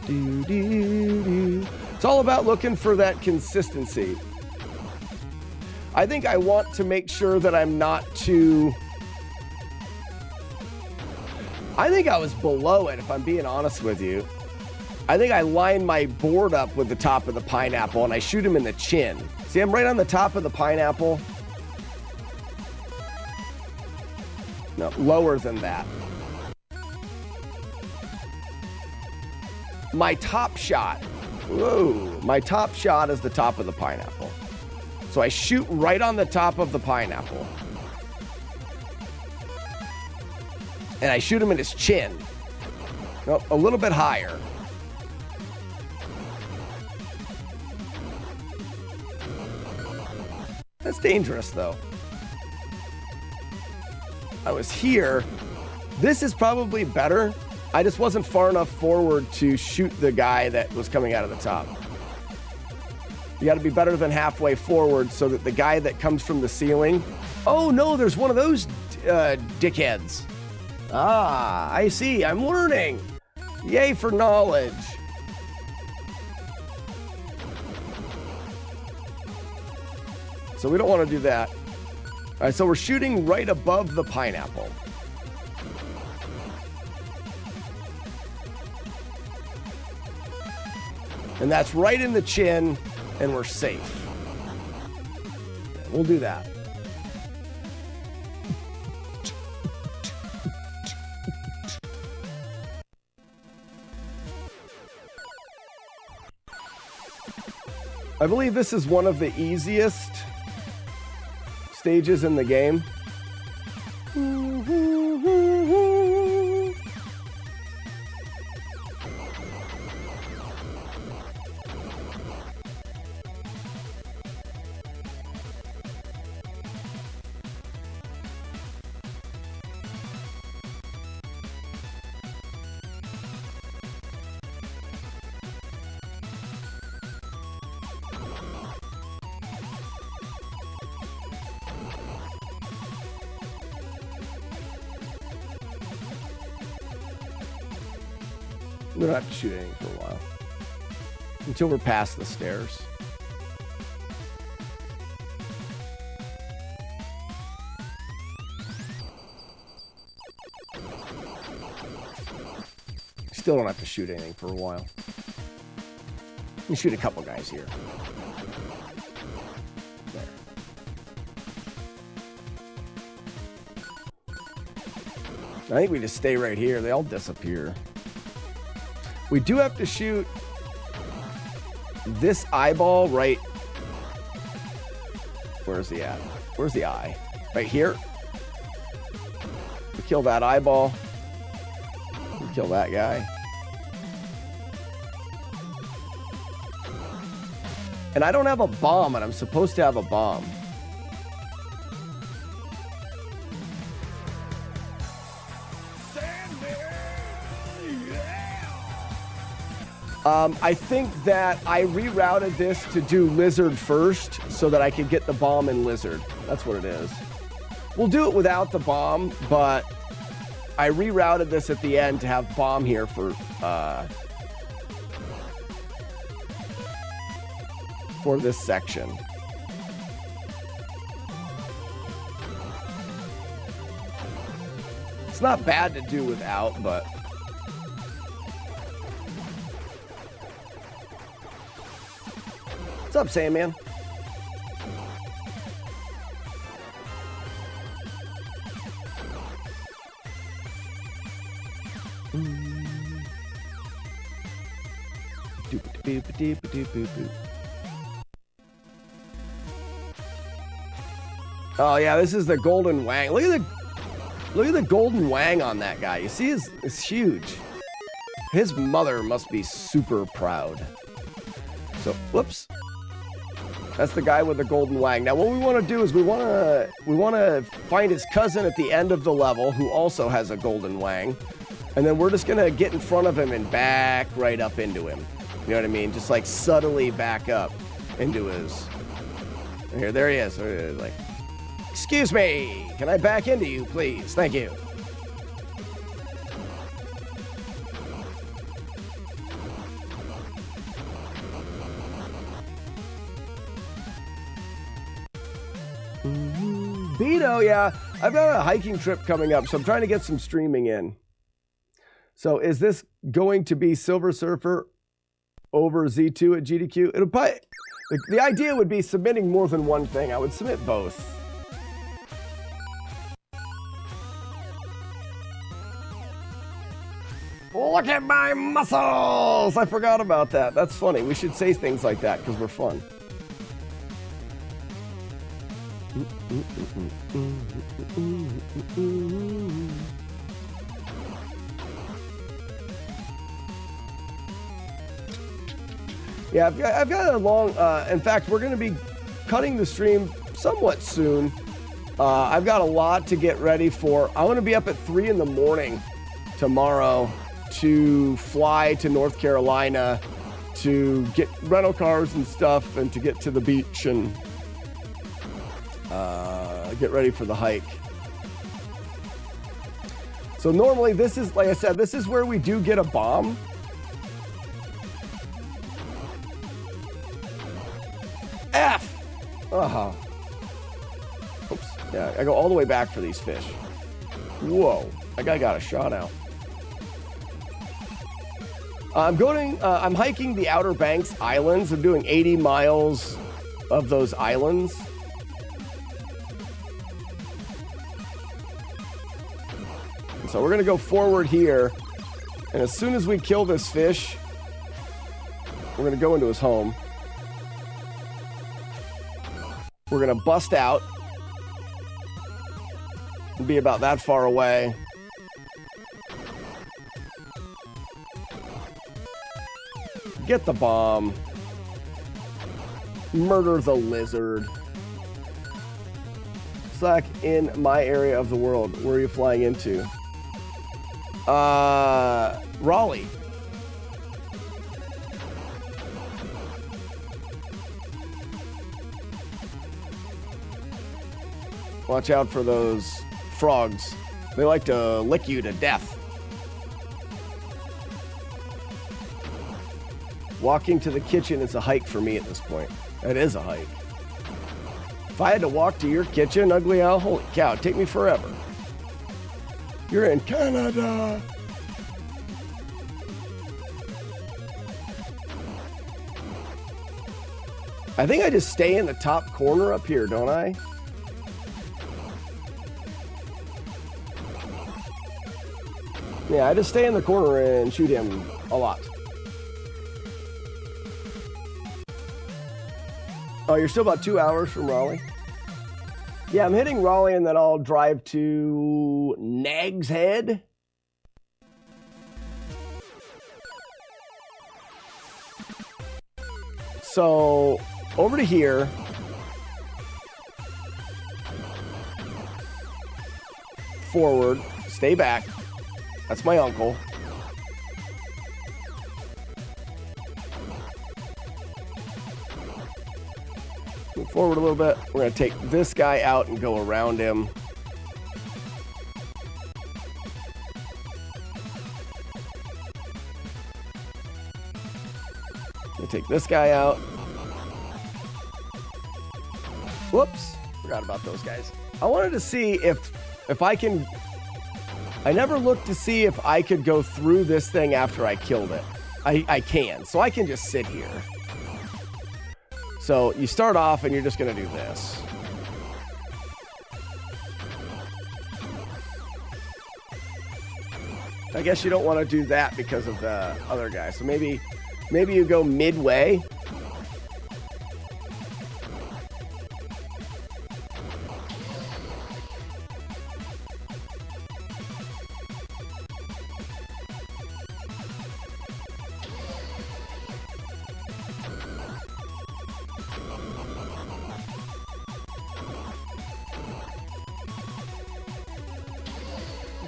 It's all about looking for that consistency. I think I want to make sure that I'm not too... I think I was below it, if I'm being honest with you. I think I line my board up with the top of the pineapple and I shoot him in the chin. See, I'm right on the top of the pineapple. No, lower than that. My top shot. Whoa. My top shot is the top of the pineapple. So I shoot right on the top of the pineapple. And I shoot him in his chin. No, a little bit higher. That's dangerous, though. I was here. This is probably better. I just wasn't far enough forward to shoot the guy that was coming out of the top. You got to be better than halfway forward so that the guy that comes from the ceiling... Oh, no, there's one of those dickheads. Ah, I see. I'm learning. Yay for knowledge. So we don't want to do that. All right, so we're shooting right above the pineapple. And that's right in the chin, and we're safe. We'll do that. I believe this is one of the easiest stages in the game. We don't have to shoot anything for a while. Until we're past the stairs. Still don't have to shoot anything for a while. You shoot a couple guys here. There. I think we just stay right here. They all disappear. We do have to shoot this eyeball right... Where's he at? Where's the eye? Right here. We kill that eyeball. We kill that guy. And I don't have a bomb, and I'm supposed to have a bomb. I think that I rerouted this to do lizard first so that I could get the bomb in lizard. That's what it is. We'll do it without the bomb, but I rerouted this at the end to have bomb here for this section. It's not bad to do without, but... What's up, Sandman? Oh yeah, this is the golden wang. Look at the golden wang on that guy. You see, it's huge. His mother must be super proud. So, whoops. That's the guy with the golden wang. Now, what we want to do is we want to find his cousin at the end of the level who also has a golden wang, and then we're just gonna get in front of him and back right up into him. You know what I mean? Just like subtly back up into his. Here, there he is. Like, excuse me, can I back into you, please? Thank you. Beto, yeah. I've got a hiking trip coming up, so I'm trying to get some streaming in. So is this going to be Silver Surfer over Z2 at GDQ? It'll probably, the idea would be submitting more than one thing. I would submit both. Look at my muscles! I forgot about that. That's funny. We should say things like that because we're fun. Yeah, I've got a long, in fact, we're going to be cutting the stream somewhat soon. I've got a lot to get ready for. I want to be up at 3 in the morning tomorrow to fly to North Carolina to get rental cars and stuff and to get to the beach and get ready for the hike. So normally this is, like I said, this is where we do get a bomb. F! Uh-huh. Oops. Yeah, I go all the way back for these fish. Whoa. That guy got a shot out. I'm hiking the Outer Banks Islands. I'm doing 80 miles of those islands. So we're going to go forward here. And as soon as we kill this fish, we're going to go into his home. We're going to bust out. And be about that far away. Get the bomb. Murder the lizard. Slack in my area of the world. Where are you flying into? Raleigh. Watch out for those frogs. They like to lick you to death. Walking to the kitchen is a hike for me at this point. It is a hike. If I had to walk to your kitchen, Ugly Owl, holy cow, it'd take me forever. You're in Canada. I think I just stay in the top corner up here, don't I? Yeah, I just stay in the corner and shoot him a lot. Oh, you're still about 2 hours from Raleigh? Yeah, I'm hitting Raleigh and then I'll drive to Nag's Head. So, over to here. Forward. Stay back. That's my uncle. Move forward a little bit. We're going to take this guy out and go around him. We'll take this guy out. Whoops. Forgot about those guys. I wanted to see if I can... I never looked to see if I could go through this thing after I killed it. I can. So I can just sit here. So you start off and you're just going to do this. I guess you don't want to do that because of the other guy. So maybe you go midway.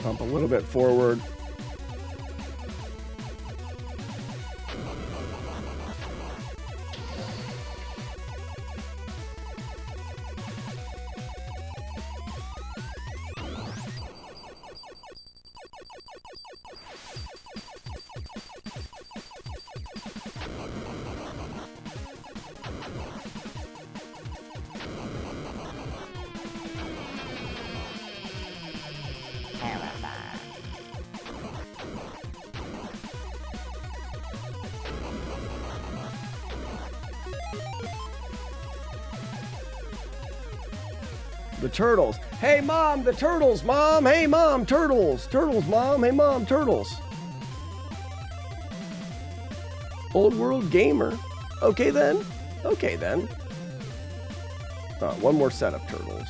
Pump a little bit forward. The turtles. Hey, Mom, the turtles, Mom. Hey, Mom, turtles. Turtles, Mom. Hey, Mom, turtles. Old World Gamer. Okay, then. Okay, then. One more set of turtles.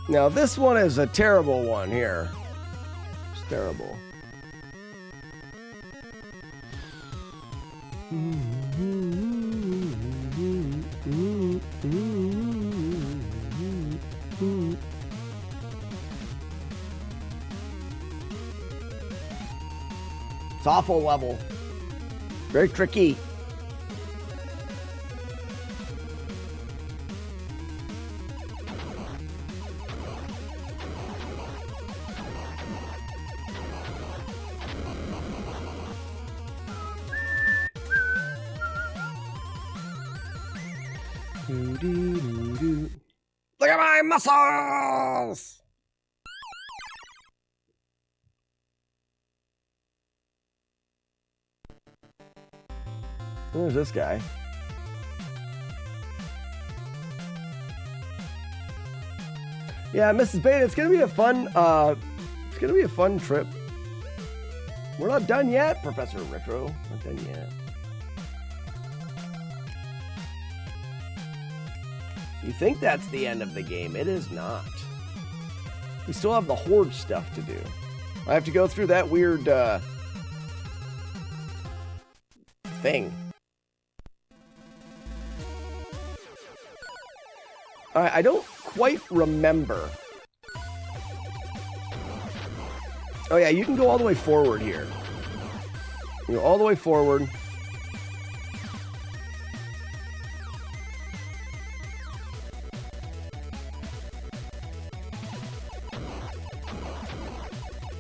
Now this one is a terrible one here. It's terrible. It's awful level. Very tricky. Look at my muscles! Where's this guy? Yeah, Mrs. Beta, it's gonna be a fun trip. We're not done yet, Professor Retro. Not done yet. You think that's the end of the game. It is not. We still have the horde stuff to do. I have to go through that weird thing. I don't quite remember. Oh yeah, you can go all the way forward here. You go all the way forward.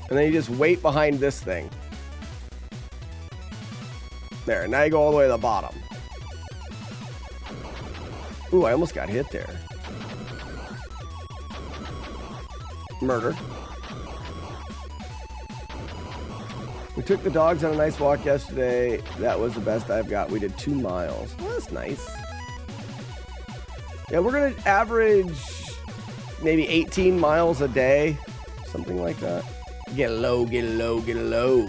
And then you just wait behind this thing. There, now you go all the way to the bottom. Ooh, I almost got hit there. Murder. We took the dogs on a nice walk yesterday. That was the best I've got. We did 2 miles. Well, that's nice. Yeah, we're going to average maybe 18 miles a day. Something like that. Get low, get low, get low.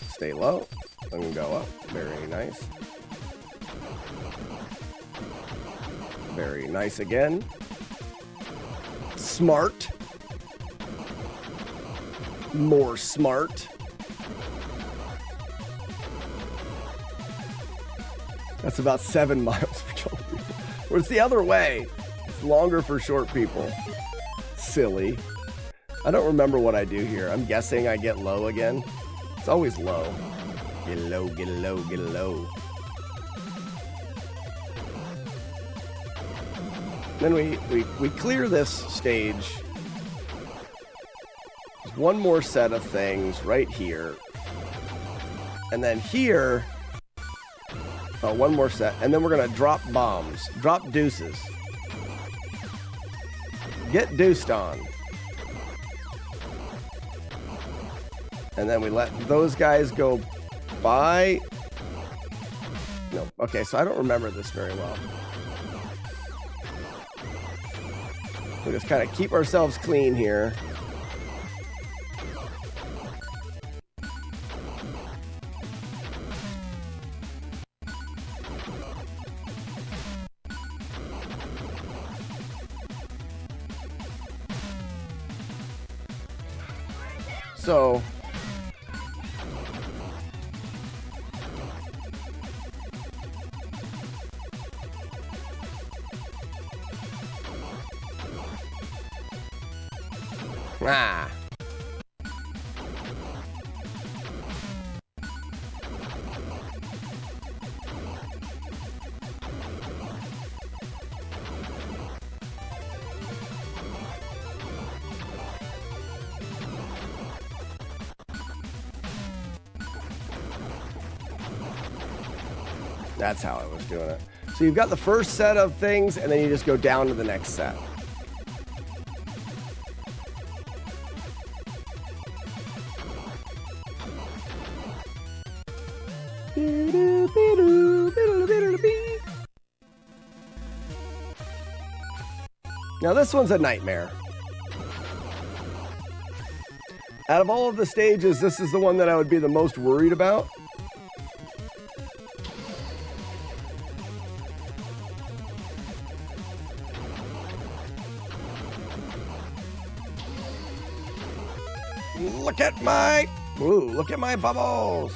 Stay low. I'm going to go up. Very nice. Very nice again. Smart. More smart. That's about 7 miles for tall people. Or it's the other way. It's longer for short people. Silly. I don't remember what I do here. I'm guessing I get low again. It's always low. Get low, get low, get low. Then we clear this stage. There's one more set of things right here. And then here, oh, one more set. And then we're going to drop bombs. Drop deuces. Get deuced on. And then we let those guys go by. No, okay, so I don't remember this very well. We just kind of keep ourselves clean here. So ah. That's how I was doing it. So you've got the first set of things, and then you just go down to the next set. Now this one's a nightmare. Out of all of the stages, this is the one that I would be the most worried about. Look at my bubbles.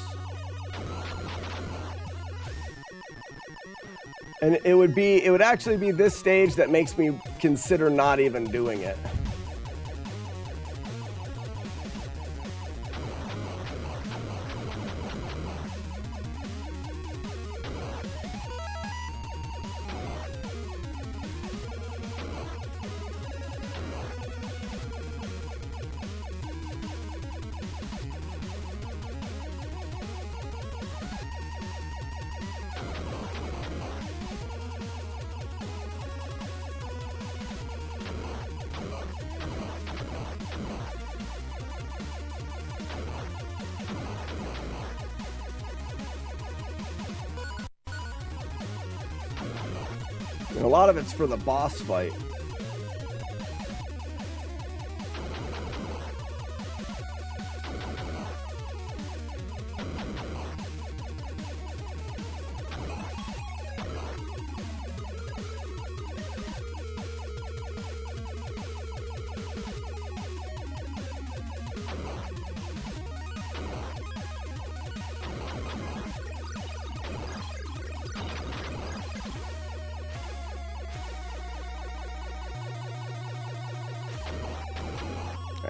And it would actually be this stage that makes me consider not even doing it. And a lot of it's for the boss fight.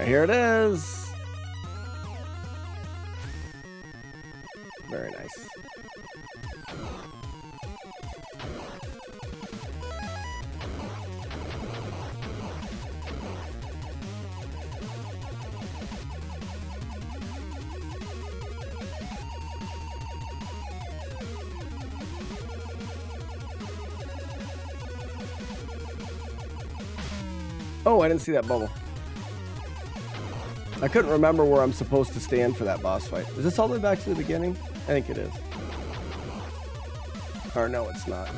Here it is. Very nice. Oh, I didn't see that bubble. I couldn't remember where I'm supposed to stand for that boss fight. Is this all the way back to the beginning? I think it is. Or no, it's not.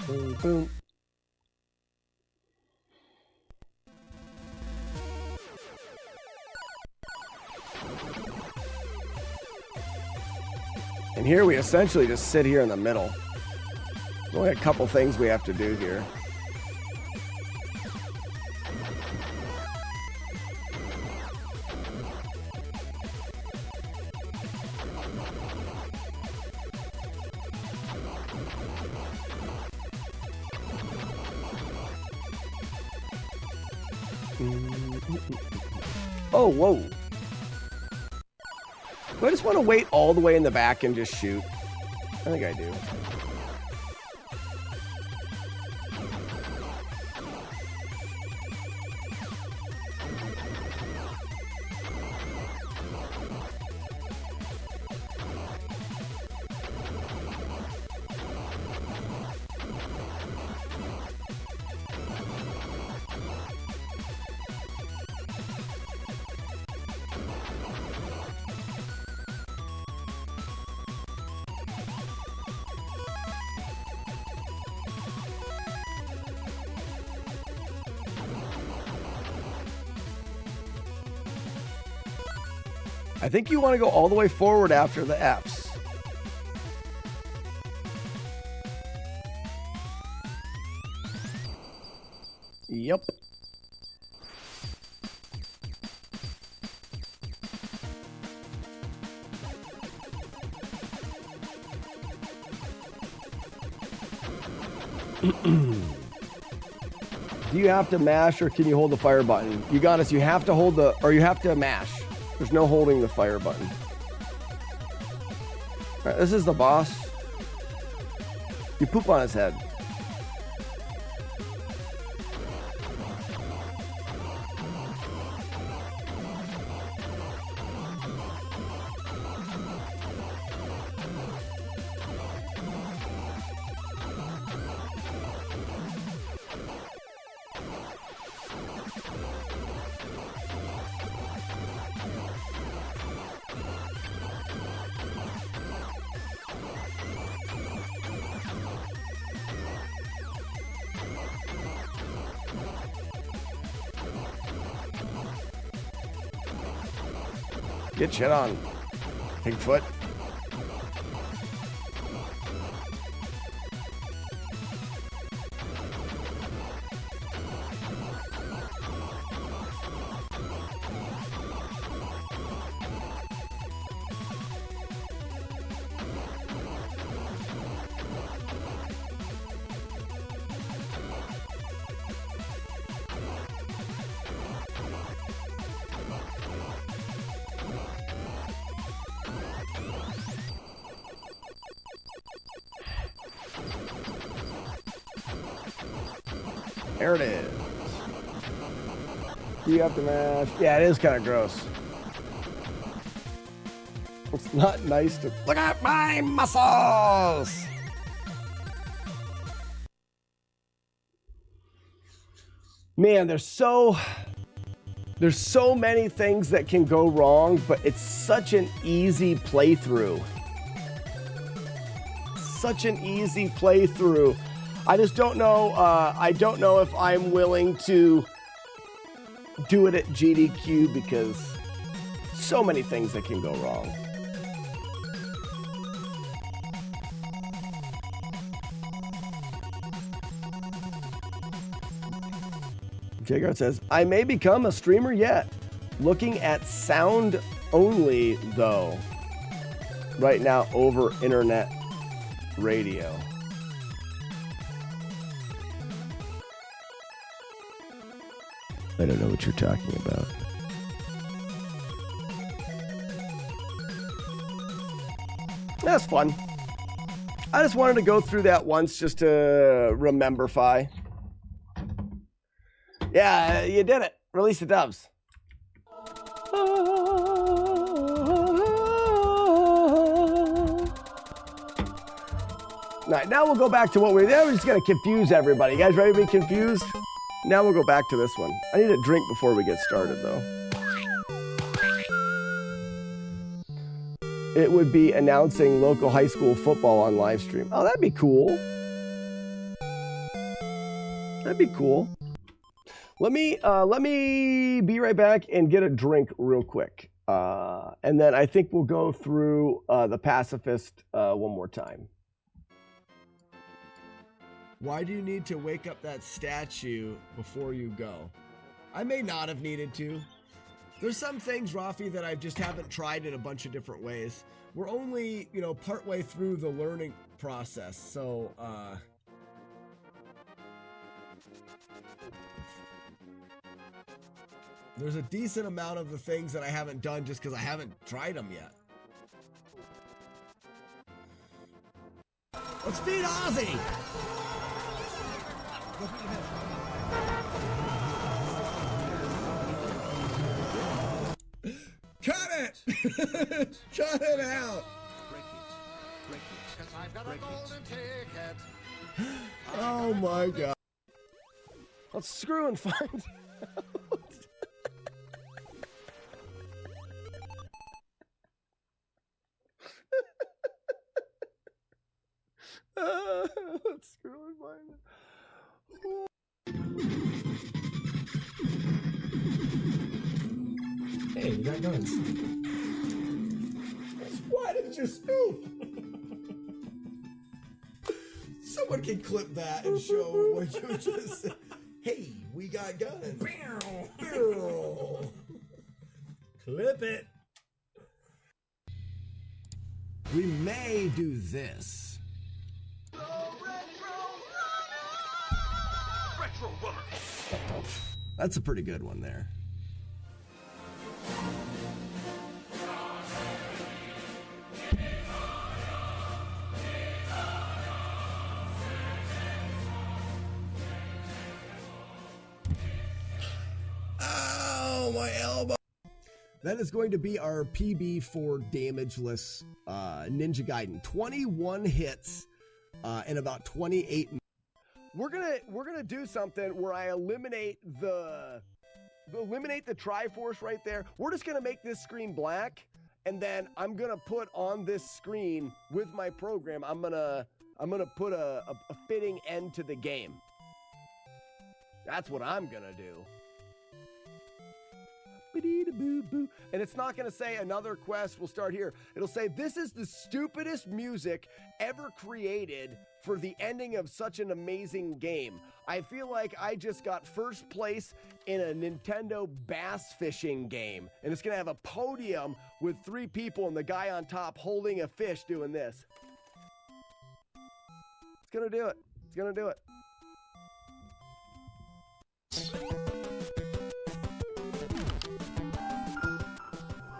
Boom, boom. And here we essentially just sit here in the middle. There's only a couple things we have to do here. Oh, whoa. Do I just want to wait all the way in the back and just shoot? I think I do. I think you want to go all the way forward after the Fs. Yep. Do you have to mash or can you hold the fire button? You got us. You have to hold the, or you have to mash. There's no holding the fire button. All right, this is the boss. You poop on his head. Get shit on, Bigfoot. There it is. Do you have to mash? Yeah, it is kind of gross. It's not nice to look at my muscles. Man, there's so many things that can go wrong, but it's such an easy playthrough. Such an easy playthrough. I just don't know. I don't know if I'm willing to do it at GDQ because so many things that can go wrong. Jagard says, I may become a streamer yet. Looking at sound only, though. Right now, over internet radio. I don't know what you're talking about. That's fun. I just wanted to go through that once just to rememberify. Yeah, you did it. Release the doves. All right, now we'll go back to what we're just going to confuse everybody. You guys ready to be confused? Now we'll go back to this one. I need a drink before we get started, though. It would be announcing local high school football on live stream. Oh, that'd be cool. That'd be cool. Let me be right back and get a drink real quick. And then I think we'll go through the Pacifist one more time. Why do you need to wake up that statue before you go? I may not have needed to. There's some things, Rafi, that I just haven't tried in a bunch of different ways. We're only, partway through the learning process, so, there's a decent amount of the things that I haven't done just because I haven't tried them yet. Let's feed Ozzy! Cut it! Cut it out! I've got a golden ticket. Oh my god. Let's screw and find out. Let's screw and find it. Hey, you got guns. Why did you spook? Someone can clip that and show what you just said. Hey, we got guns. Clip it. We may do this. Retro Runner. That's a pretty good one there. Oh, my elbow. That is going to be our PB for damageless Ninja Gaiden. 21 hits in about 28 minutes. We're gonna do something where I eliminate the Triforce right there. We're just gonna make this screen black, and then I'm gonna put on this screen with my program. I'm gonna put a fitting end to the game. That's what I'm gonna do. And it's not going to say another quest will start here. It'll say this is the stupidest music ever created for the ending of such an amazing game. I feel like I just got first place in a Nintendo bass fishing game. And it's going to have a podium with 3 people and the guy on top holding a fish doing this. It's going to do it. It's going to do it.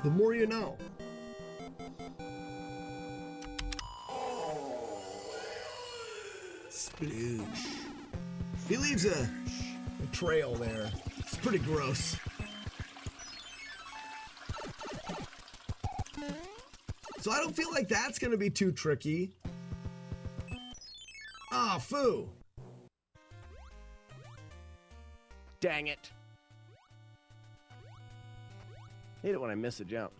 The more you know. Sploosh. He leaves a trail there. It's pretty gross. So I don't feel like that's going to be too tricky. Ah, foo. Dang it. Hate it when I miss a jump.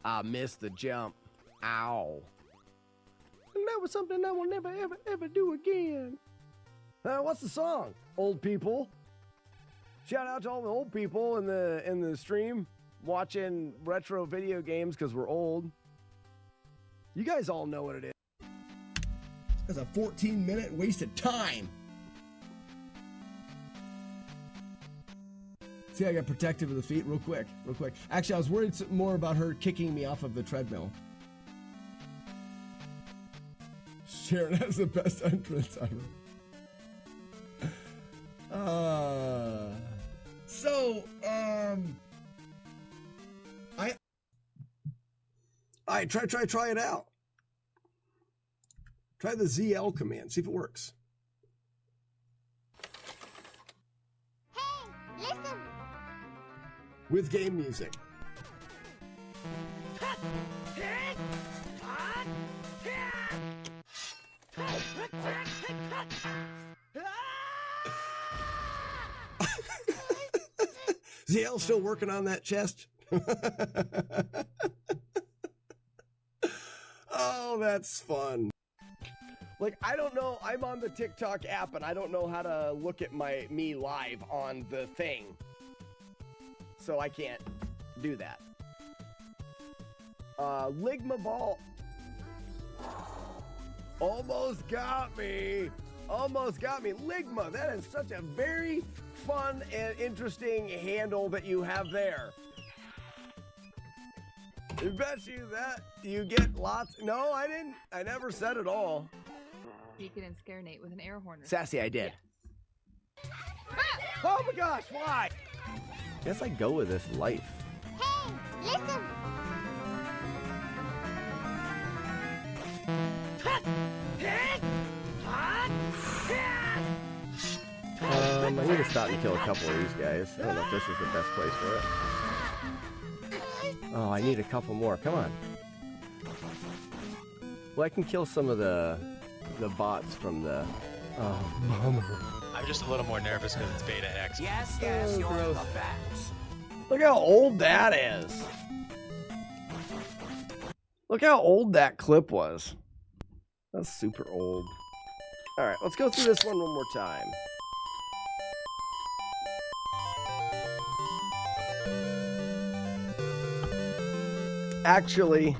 I missed the jump. Ow. And that was something I will never, ever, ever do again. What's the song? Old people. Shout out to all the old people in the stream watching retro video games because we're old. You guys all know what it is. That's a 14-minute waste of time. See, I got protective of the feet real quick. Actually, I was worried more about her kicking me off of the treadmill. Sharon has the best entrance ever. Try it out. Try the ZL command, see if it works. Hey, listen! With game music. ZL still working on that chest? Oh, that's fun. Like, I don't know, I'm on the TikTok app and I don't know how to look at me live on the thing. So I can't do that. Ligma Ball. Almost got me. Ligma, that is such a very fun and interesting handle that you have there. I bet you that you get lots. No, I didn't. I never said it all. You can scare Nate with an air horn. Sassy, I did. Yes. Oh my gosh, why? Guess I go with this life. Hey, listen! I need to stop and kill a couple of these guys. I don't know if this is the best place for it. Oh, I need a couple more. Come on. Well, I can kill some of the bots from the... Oh, bummer. I'm just a little more nervous because it's beta X. Yes, Oh, you're gross. the best. Look how old that is. Look how old that clip was. That's super old. Alright, let's go through this one more time. Actually...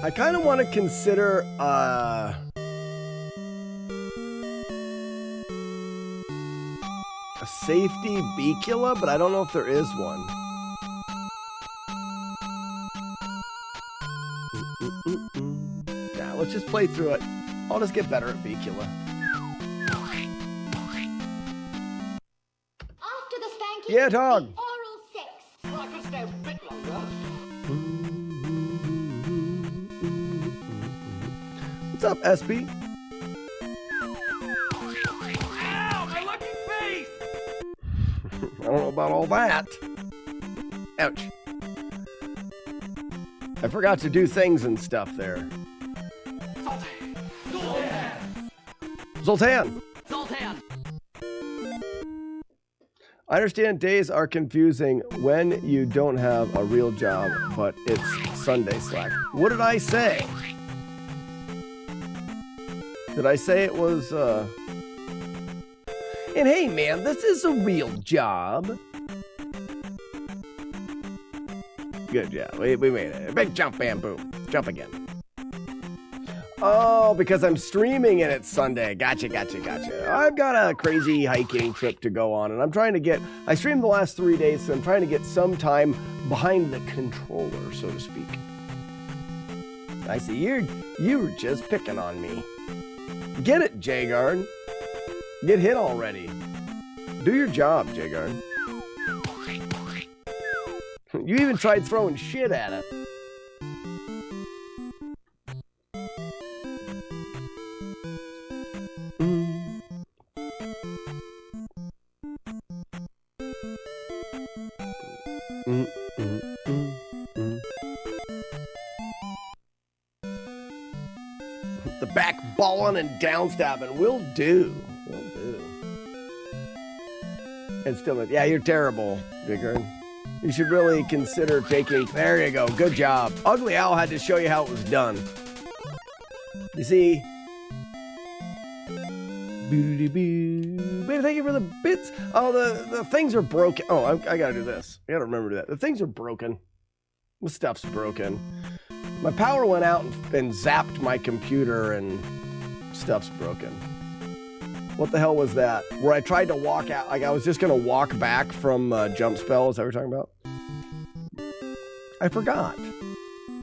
I kind of want to consider, a safety bee killer, but I don't know if there is one. Nah, let's just play through it. I'll just get better at bee killer. After the spanking, Yeah, dog. the oral sex. Well, I could stay a bit longer. What's up, SB? Ow, my lucky face! I don't know about all that. Ouch. I forgot to do things and stuff there. Zoltan! Zoltan! I understand days are confusing when you don't have a real job, but it's Sunday slack. What did I say? Did I say it was, And hey, man, this is a real job. Good job. We made it. Big jump, bam, boom. Jump again. Oh, because I'm streaming and it's Sunday. Gotcha. I've got a crazy hiking trip to go on, and I'm trying to get... I streamed the last 3 days, so I'm trying to get some time behind the controller, so to speak. I see. You're just picking on me. Get it, Jagard. Get hit already. Do your job, Jagard. You even tried throwing shit at it. The back balling and down stabbing will do. Will do. And still, yeah, you're terrible, Jagard. You should really consider taking... There you go. Good job. Ugly Owl had to show you how it was done. You see? Baby, thank you for the bits. Oh, the things are broken. Oh, I gotta do this. I gotta remember to do that. The things are broken. The stuff's broken. My power went out and zapped my computer and stuff's broken. What the hell was that? Where I tried to walk out, like I was just gonna walk back from jump spell. Is that what you're talking about? I forgot.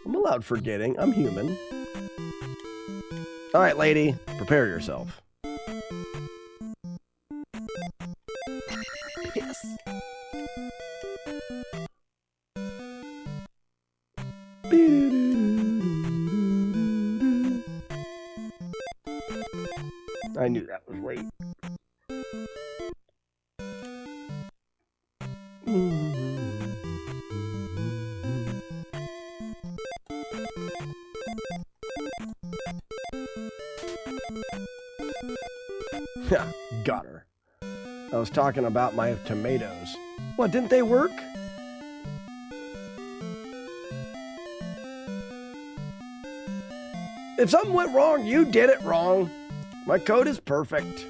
I'm allowed forgetting. I'm human. All right, lady, prepare yourself. Yes. I knew that was late. Got her. I was talking about my tomatoes. What, didn't they work? If something went wrong, you did it wrong. My code is perfect.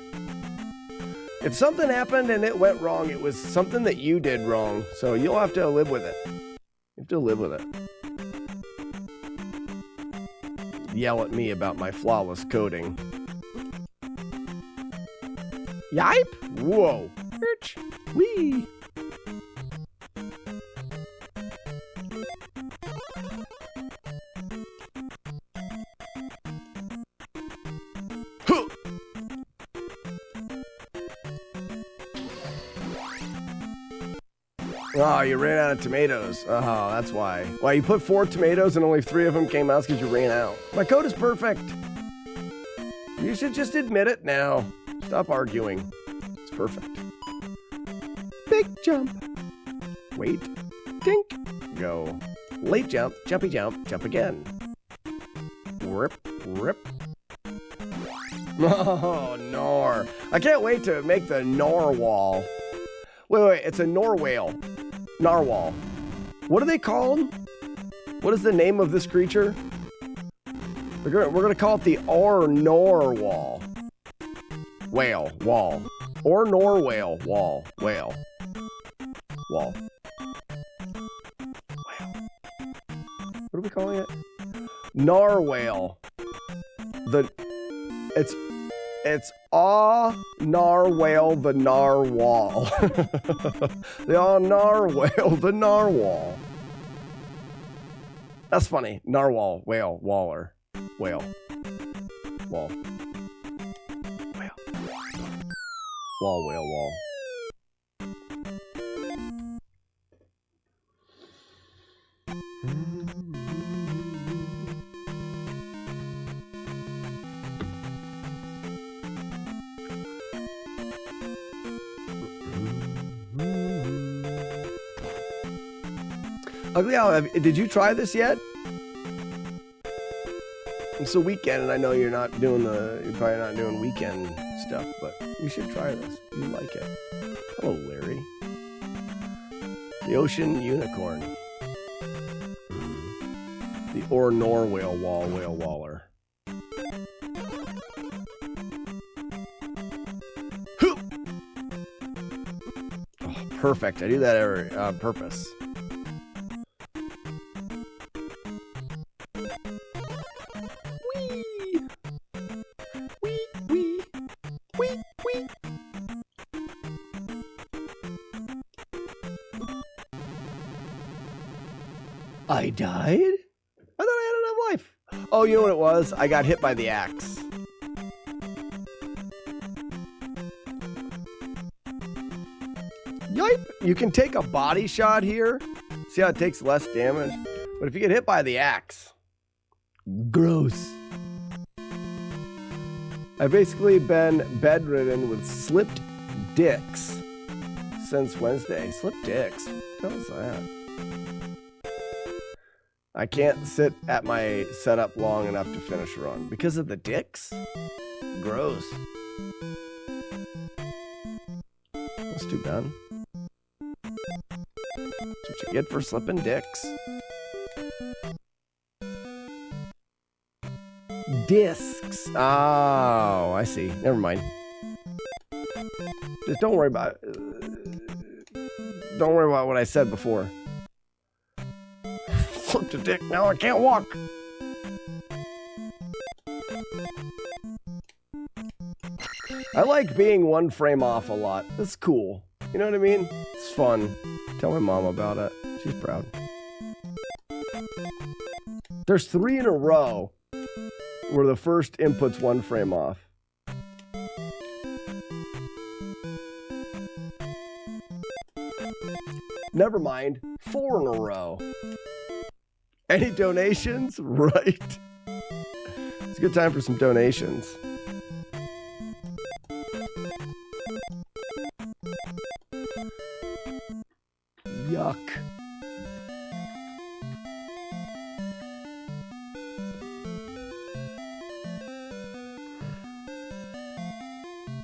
If something happened and it went wrong, it was something that you did wrong. So you'll have to live with it. You have to live with it. Yell at me about my flawless coding. Yipe! Whoa. Erch. Wee. Oh, you ran out of tomatoes. Oh, that's why. Why, you put 4 tomatoes and only 3 of them came out because you ran out. My code is perfect. You should just admit it now. Stop arguing. It's perfect. Big jump. Wait. Dink. Go. Late jump. Jumpy jump. Jump again. Rip. Rip. Oh, Nor. I can't wait to make the Narwhal. Wait. It's a Norwhale. Narwhal. What are they called? What is the name of this creature? We're gonna call it the Narwhal. Whale. Wall. Narwhale. Wall. Whale. Wall. Whale. What are we calling it? Narwhale. It's Narwhale the Narwhal. The Narwhale the Narwhal. That's funny. Narwhal, whale, waller, whale, wall, whale, wall, whale, wall. Ugly Owl, did you try this yet? It's a weekend, and I know you're probably not doing weekend stuff, but you should try this. You like it. Hello, Larry. The Ocean Unicorn. The Narwhale whale waller. Hoop! Oh, perfect. I do that on purpose. I died? I thought I had enough life. Oh, you know what it was? I got hit by the axe. Yipe! You can take a body shot here. See how it takes less damage? But if you get hit by the axe, gross. I've basically been bedridden with slipped dicks since Wednesday. Slipped dicks? What was that? I can't sit at my setup long enough to finish a run. Because of the dicks? Gross. That's too bad. That's what you get for slipping dicks. Discs. Oh, I see. Never mind. Just don't worry about what I said before. Flipped a dick, now I can't walk. I like being 1 frame off a lot. That's cool. You know what I mean? It's fun. Tell my mom about it. She's proud. There's 3 in a row where the first input's 1 frame off. Never mind. 4 in a row. Any donations? Right. It's a good time for some donations. Yuck.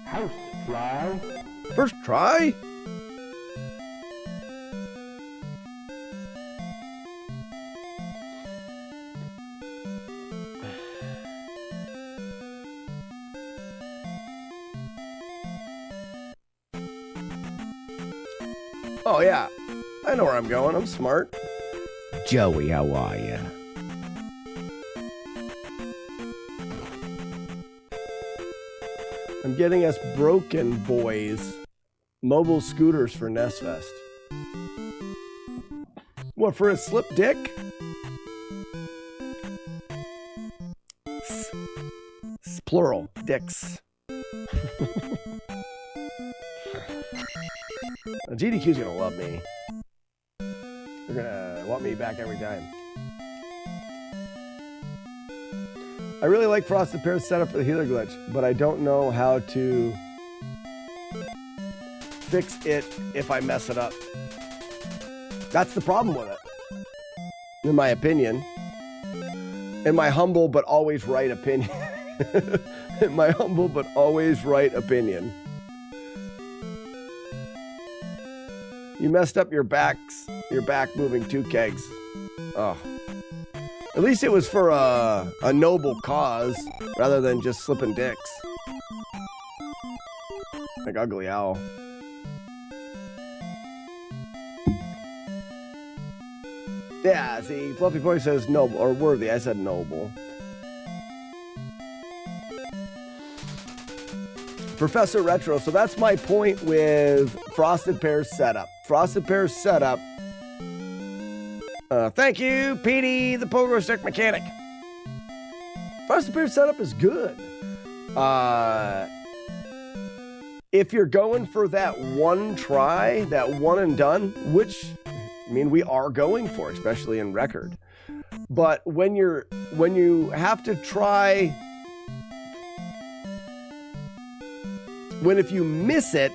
Housefly. First try? Oh, yeah. I know where I'm going. I'm smart. Joey, how are ya? I'm getting us Broken Boys mobile scooters for Nestfest. What, for a slip dick? It's plural. Dicks. GDQ's gonna love me. They're gonna want me back every time. I really like Frosted Pear's setup for the healer glitch, but I don't know how to fix it if I mess it up. That's the problem with it, in my opinion. In my humble but always right opinion. In my humble but always right opinion. You messed up your back moving 2 kegs. Oh. At least it was for a noble cause rather than just slipping dicks. Like Ugly Owl. Yeah, see, Fluffy Boy says noble, or worthy. I said noble. Professor Retro. So that's my point with Frosted Pear's setup. Frosted Pear's setup. Thank you, Petey, the pogo stick mechanic. Frosted Pear's setup is good. If you're going for that one try, that one and done, which I mean we are going for, especially in record. But when you have to try, when if you miss it,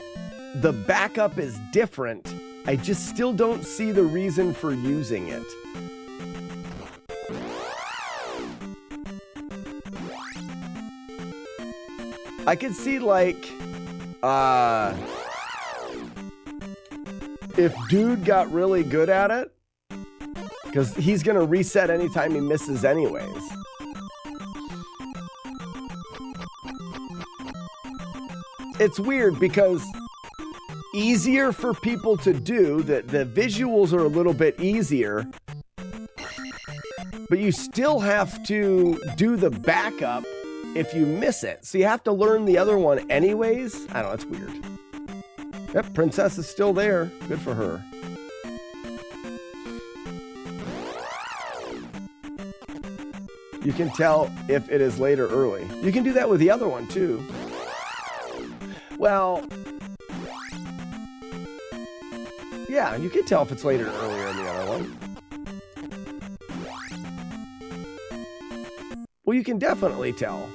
the backup is different. I just still don't see the reason for using it. I could see like, if dude got really good at it, because he's gonna reset anytime he misses anyways. It's weird because easier for people to do, the visuals are a little bit easier, but you still have to do the backup if you miss it. So you have to learn the other one anyways. I don't know, it's weird. Yep, Princess is still there. Good for her. You can tell if it is late or early. You can do that with the other one too. Well, yeah, you can tell if it's later or earlier in the other one. Well, you can definitely tell.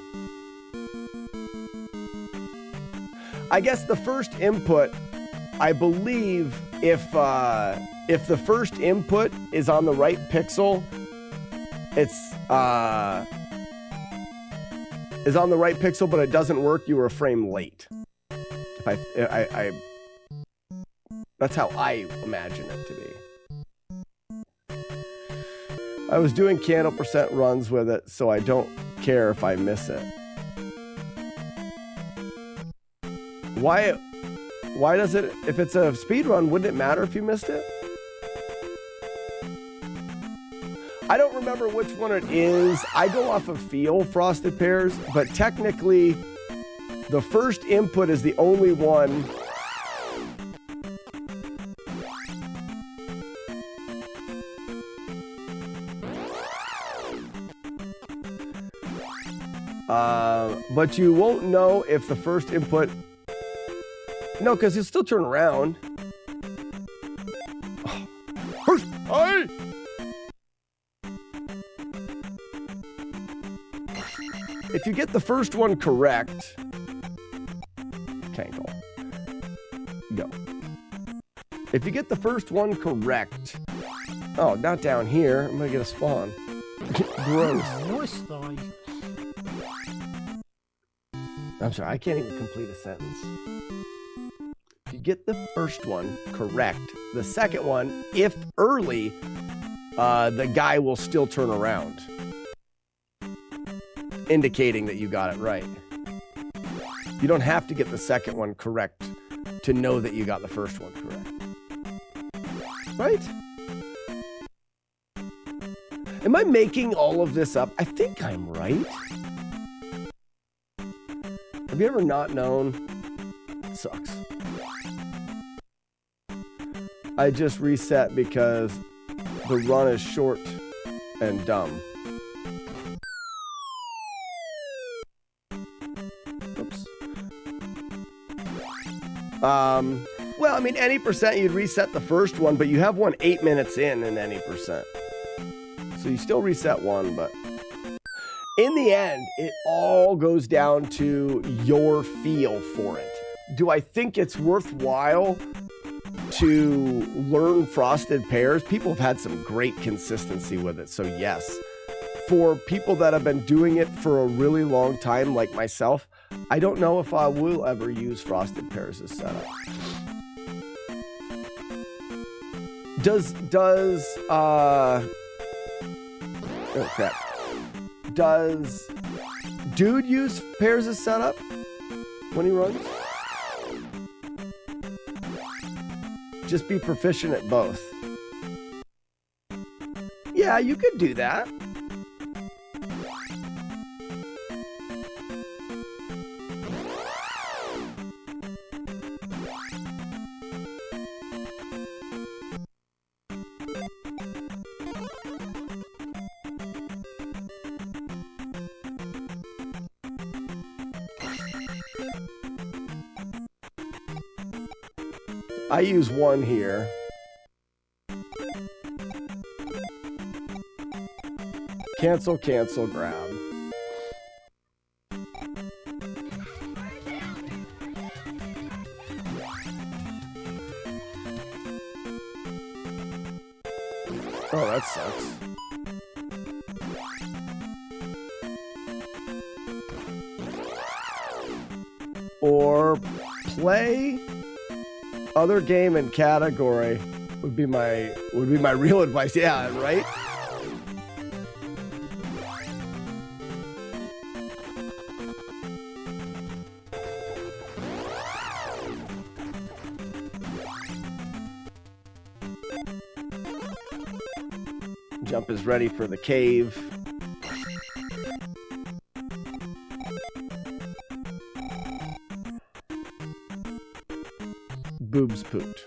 I guess the first input, I believe if the first input is on the right pixel, it's is on the right pixel, but it doesn't work, you were a frame late. I that's how I imagine it to be. I was doing candle percent runs with it, so I don't care if I miss it. Why does it, if it's a speed run, wouldn't it matter if you missed it? I don't remember which one it is. I go off of feel, Frosted Pears, but technically the first input is the only one. But you won't know if the first input... No, because you'll still turn around. Hey! If you get the first one correct... Tankle. Go. If you get the first one correct... Oh, not down here. I'm gonna get a spawn. Gross. Nice though. I'm sorry, I can't even complete a sentence. If you get the first one correct, the second one, if early, the guy will still turn around, indicating that you got it right. You don't have to get the second one correct to know that you got the first one correct. Right? Am I making all of this up? I think I'm right. Have you ever not known? It sucks. I just reset because the run is short and dumb. Oops. Well, I mean, any percent, you'd reset the first one, but you have one 8 minutes in any percent. So you still reset one, but in the end, it all goes down to your feel for it. Do I think it's worthwhile to learn frosted pears? People have had some great consistency with it, so yes. For people that have been doing it for a really long time, like myself, I don't know if I will ever use frosted pears as setup. Oh crap. Does Dude use pears as setup when he runs? Just be proficient at both. Yeah, you could do that. I use one here. Cancel, cancel, grab. Oh, that sucks. Or play other game and category would be my real advice. Yeah, right? Jump is ready for the cave. Boobs poot.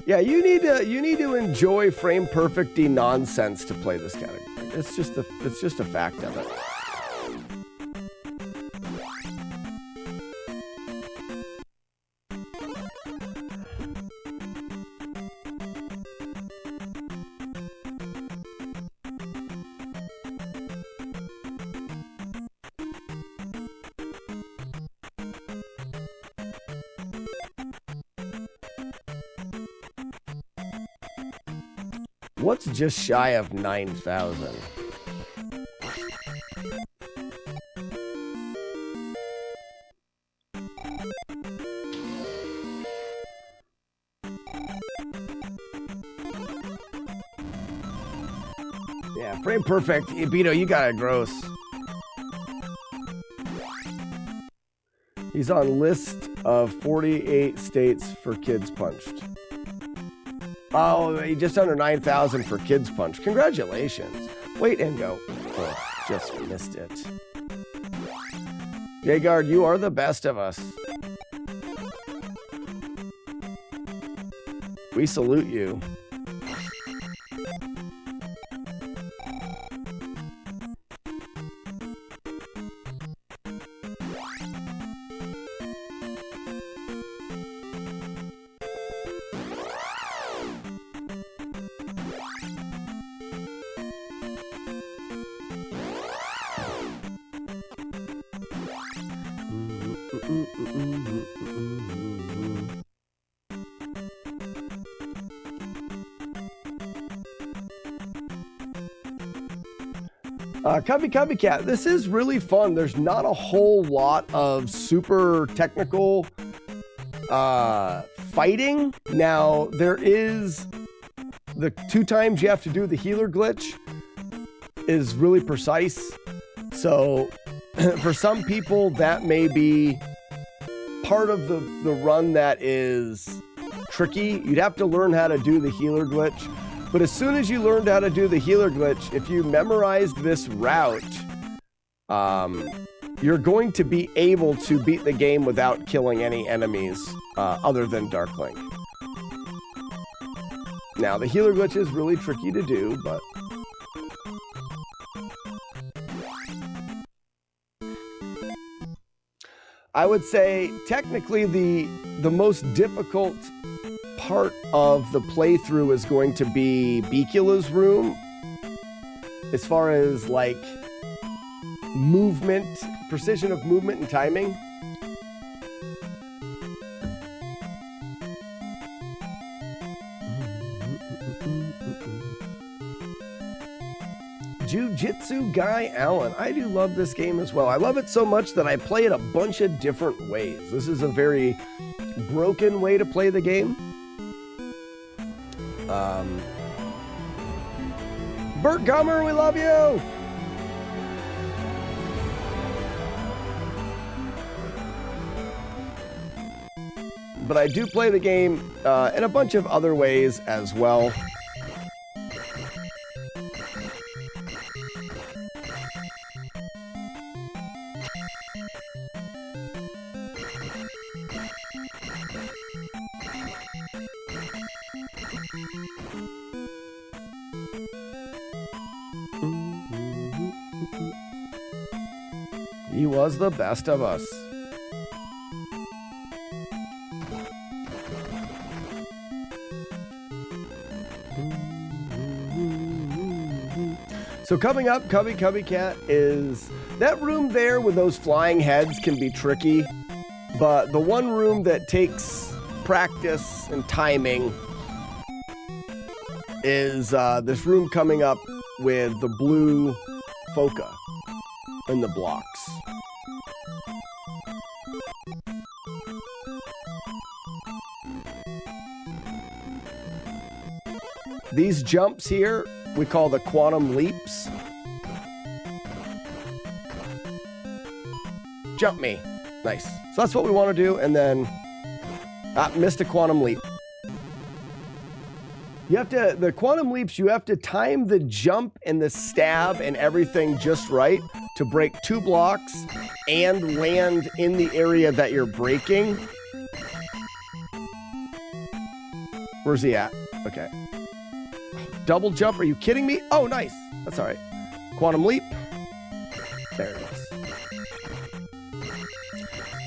Yeah, you need to enjoy frame perfecty nonsense to play this category. It's just a fact of it. What's just shy of 9,000? Yeah, frame perfect. Ibito, you got it gross. He's on list of 48 states for kids punched. Oh, just under 9,000 for Kids Punch. Congratulations. Wait and go. Oh, just missed it. Jagard, you are the best of us. We salute you. Copycat, this is really fun. There's not a whole lot of super technical fighting. Now, there is the 2 times you have to do the healer glitch is really precise. So for some people, that may be part of the run that is tricky. You'd have to learn how to do the healer glitch. But as soon as you learned how to do the healer glitch, if you memorized this route, you're going to be able to beat the game without killing any enemies other than Darklink. Now, the healer glitch is really tricky to do, but... I would say technically the most difficult part of the playthrough is going to be Bicula's room, as far as like movement, precision of movement and timing. Jiu-Jitsu Guy Allen. I do love this game as well. I love it so much that I play it a bunch of different ways. This is a very broken way to play the game. Bert Gummer, we love you! But I do play the game in a bunch of other ways as well. He was the best of us. So coming up, Cubby Cat, is that room there with those flying heads can be tricky, but the one room that takes practice and timing is this room coming up with the blue foca in the blocks. These jumps here, we call the quantum leaps. Jump me. Nice. So that's what we want to do, and then missed a quantum leap. You have to, the quantum leaps, you have to time the jump and the stab and everything just right to break 2 blocks and land in the area that you're breaking. Where's he at? Okay. Double jump, are you kidding me? Oh, nice. That's all right. Quantum leap. There it is.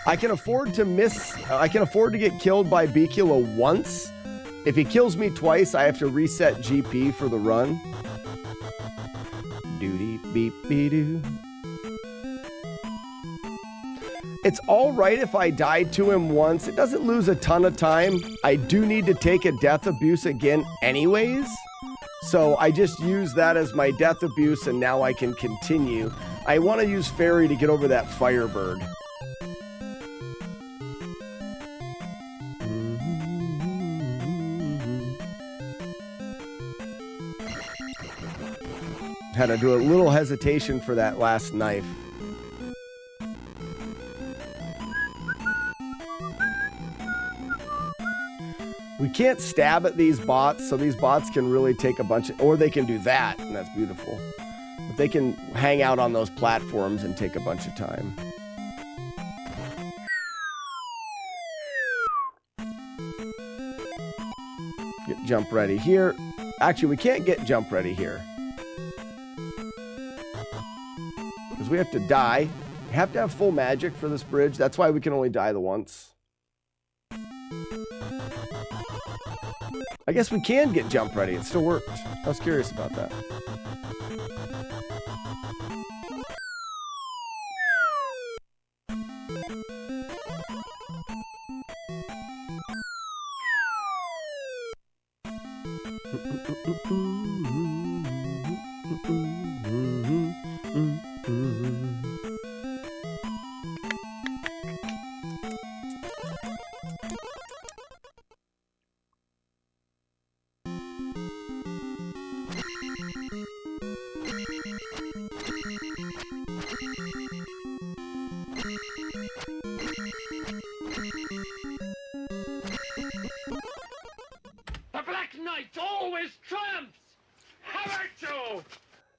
I can afford to miss, I can afford to get killed by Bicula once. If he kills me twice, I have to reset GP for the run. Doody beep be doo. It's all right if I die to him once. It doesn't lose a ton of time. I do need to take a death abuse again anyways. So I just use that as my death abuse, and now I can continue. I want to use Fairy to get over that Firebird. Had to do a little hesitation for that last knife. We can't stab at these bots, so these bots can really take a bunch of, or they can do that, and that's beautiful. But they can hang out on those platforms and take a bunch of time. Get jump ready here. Actually, we can't get jump ready here, because we have to die. We have to have full magic for this bridge. That's why we can only die the once. I guess we can get jump ready. It still worked. I was curious about that.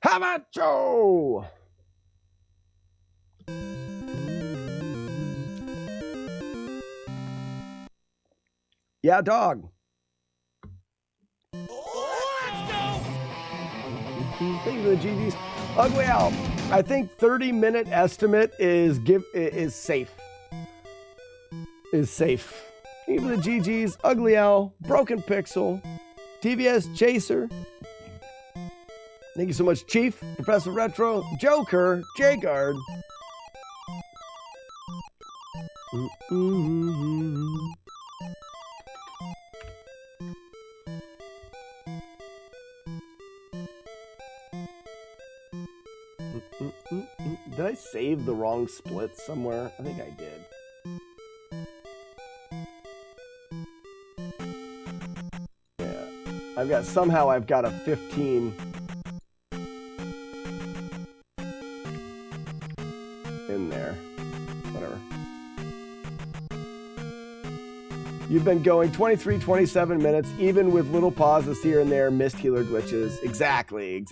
Hamacho! Yeah, dog. Let's go! Thank you for the GGs. Ugly Al, I think 30-minute estimate is safe. is safe. Even the GGs, Ugly Owl, Broken Pixel, TVS Chaser. Thank you so much, Chief, Professor Retro, Joker, J-Guard. Did I save the wrong split somewhere? I think I did. Yeah. Somehow I've got a 15 in there. Whatever. You've been going 23, 27 minutes, even with little pauses here and there, missed healer glitches. Exactly.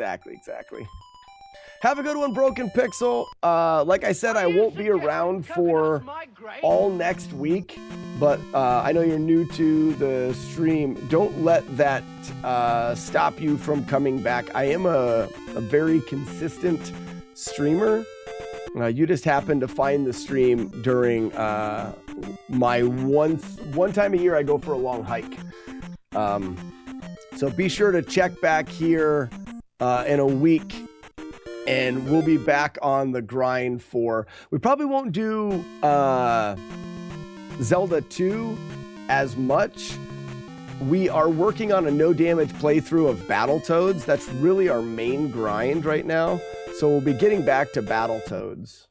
Have a good one, Broken Pixel. Like I said, I won't be around for all next week, but I know you're new to the stream. Don't let that stop you from coming back. I am a very consistent streamer. You just happen to find the stream during my one time a year I go for a long hike. So be sure to check back here in a week. And we'll be back on the grind for... We probably won't do Zelda 2 as much. We are working on a no-damage playthrough of Battletoads. That's really our main grind right now. So we'll be getting back to Battletoads.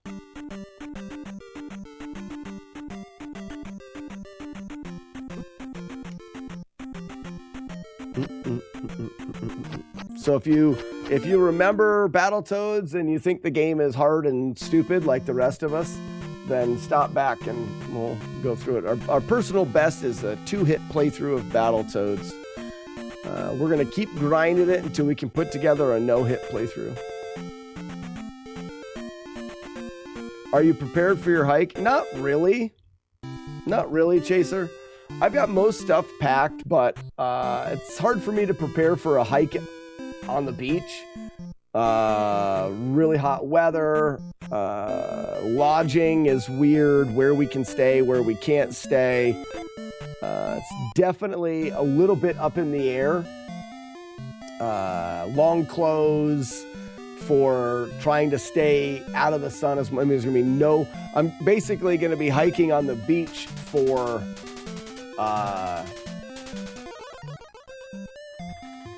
So if you remember Battletoads and you think the game is hard and stupid like the rest of us, then stop back and we'll go through it. Our personal best is a 2-hit playthrough of Battletoads. We're going to keep grinding it until we can put together a no-hit playthrough. Are you prepared for your hike? Not really. Not really, Chaser. I've got most stuff packed, but it's hard for me to prepare for a hike on the beach. Really hot weather. Lodging is weird. Where we can stay, where we can't stay. It's definitely a little bit up in the air. Long clothes for trying to stay out of the sun as much. I mean, there's gonna be no. I'm basically gonna be hiking on the beach for.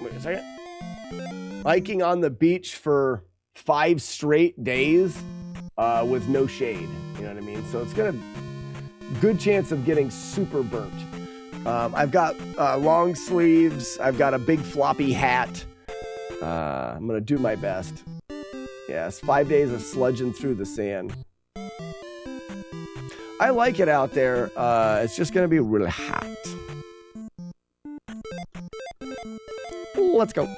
Wait a second. Hiking on the beach for 5 straight days with no shade. You know what I mean? So it's gonna good chance of getting super burnt. I've got long sleeves. I've got a big floppy hat. I'm gonna do my best. Yes, 5 days of sludging through the sand. I like it out there. It's just gonna be really hot. Let's go.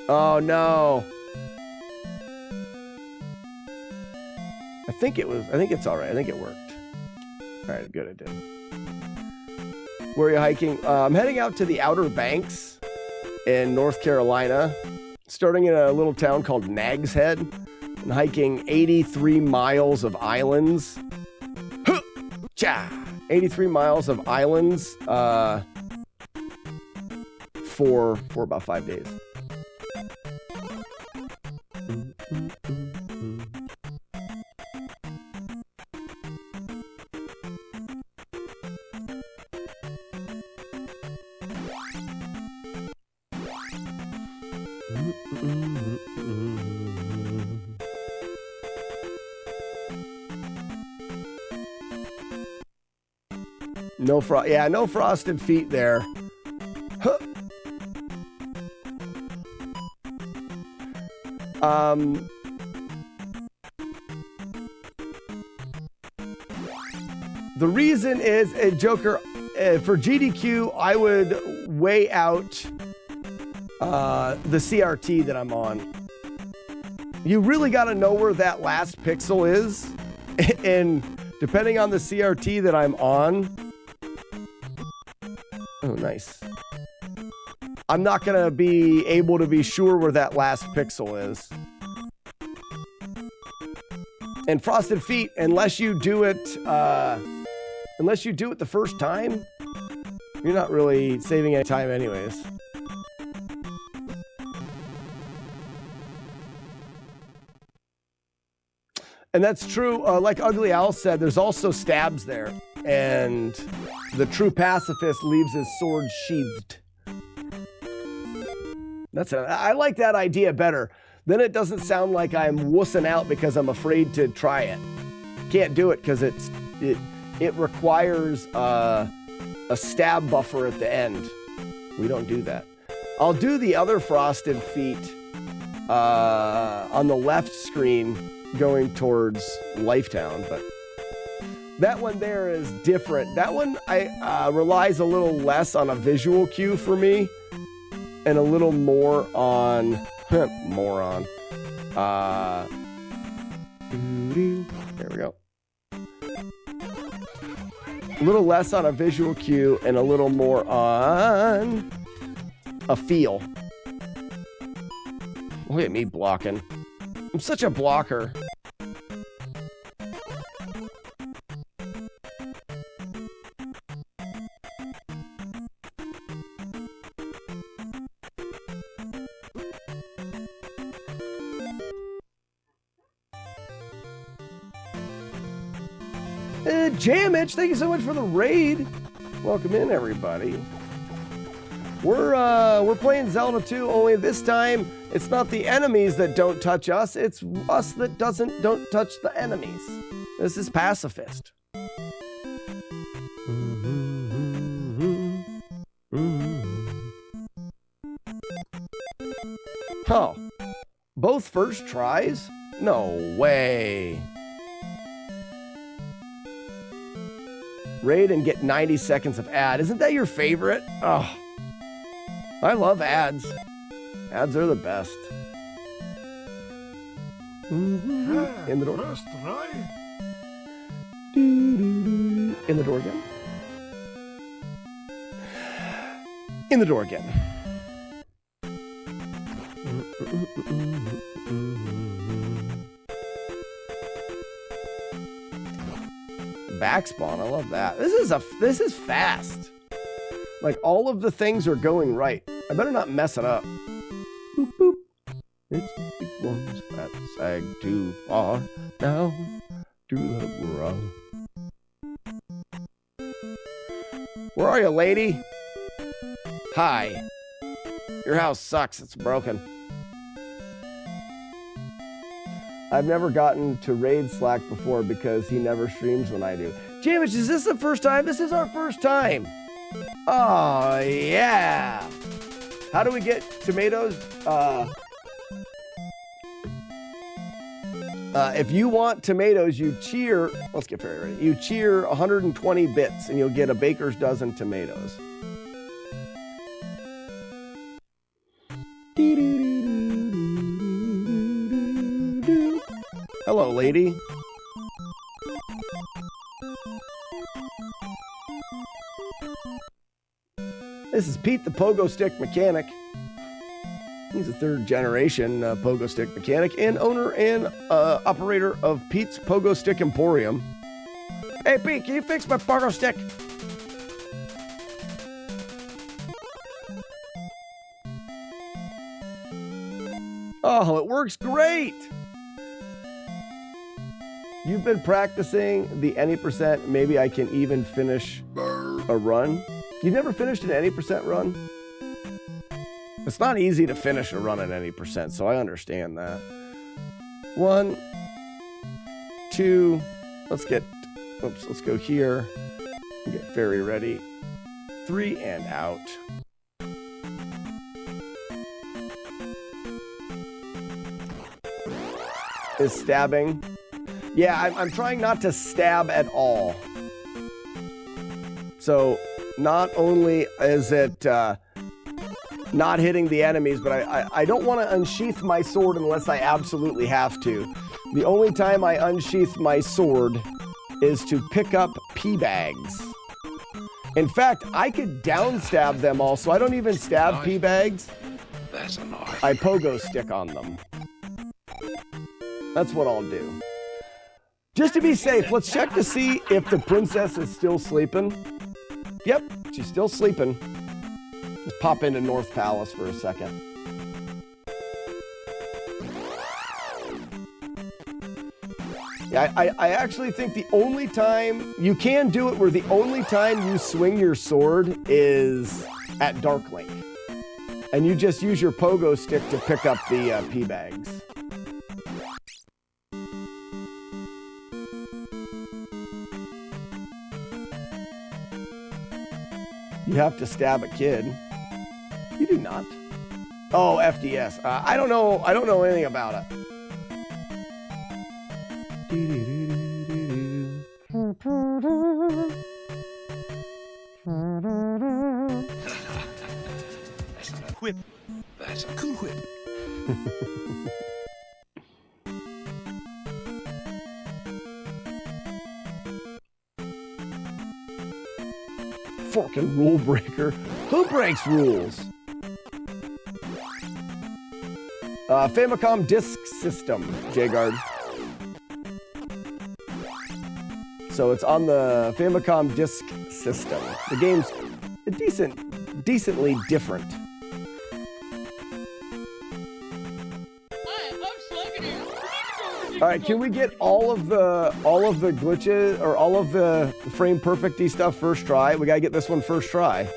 Oh no. I think it's all right. I think it worked. All right, good, it did. Where are you hiking? I'm heading out to the Outer Banks in North Carolina, starting in a little town called Nags Head, and hiking 83 miles of islands. 83 miles of islands for about 5 days. No no frosted feet there. Huh. The reason is, Joker, for GDQ, I would weigh out the CRT that I'm on. You really got to know where that last pixel is, and depending on the CRT that I'm on. Oh, nice. I'm not going to be able to be sure where that last pixel is. And Frosted Feet, unless you do it the first time, you're not really saving any time anyways. And that's true. Like Ugly Owl said, there's also stabs there. And the true pacifist leaves his sword sheathed. I like that idea better. Then it doesn't sound like I'm wussing out because I'm afraid to try it. Can't do it because it requires a stab buffer at the end. We don't do that. I'll do the other Frosted Feet on the left screen going towards Lifetown, but that one there is different. That one relies a little less on a visual cue for me and a little more on there we go. A little less on a visual cue and a little more on a feel. Look at me blocking. I'm such a blocker. Jamich, thank you so much for the raid. Welcome in, everybody. We're playing Zelda 2, only this time it's not the enemies that don't touch us, it's us that don't touch the enemies. This is Pacifist. Oh, both first tries? No way. Raid and get 90 seconds of ad. Isn't that your favorite? Oh, I love ads. Ads are the best. In the door. First try. In the door again. In the door again. Backspawn, I love that. This is fast. Like all of the things are going right. I better not mess it up. Boop boop. It's the big ones that sag too far down to the ground. Where are you, lady? Hi. Your house sucks. It's broken. I've never gotten to raid Slack before because he never streams when I do. Jamich, is this the first time? This is our first time. Oh, yeah. How do we get tomatoes? If you want tomatoes, you cheer. Let's get very ready. You cheer 120 bits and you'll get a baker's dozen tomatoes. Hello, lady. This is Pete, the pogo stick mechanic. He's a third generation pogo stick mechanic and owner and operator of Pete's Pogo Stick Emporium. Hey, Pete, can you fix my pogo stick? Oh, it works great. You've been practicing the any percent. Maybe I can even finish a run. You've never finished an any percent run? It's not easy to finish a run at any percent, so I understand that. 1, 2, let's go here. Get fairy ready. 3 and out. Is stabbing. Yeah, I'm trying not to stab at all. So not only is it not hitting the enemies, but I don't want to unsheath my sword unless I absolutely have to. The only time I unsheath my sword is to pick up pea bags. In fact, I could down stab them all, so I don't even stab pea bags. That's an art. I pogo stick on them. That's what I'll do. Just to be safe, let's check to see if the princess is still sleeping. Yep, she's still sleeping. Let's pop into North Palace for a second. Yeah, I actually think the only time you can do it where the only time you swing your sword is at Darklink. And you just use your pogo stick to pick up the pea bags. You have to stab a kid. You do not. Oh, FDS. I don't know anything about it. Whip. That's a cool whip. Fucking rule breaker. Who breaks rules? Famicom Disk System, J-Guard. So it's on the Famicom Disk System. The game's decently different. All right, can we get all of the glitches or all of the frame perfecty stuff first try? We gotta get this one first try.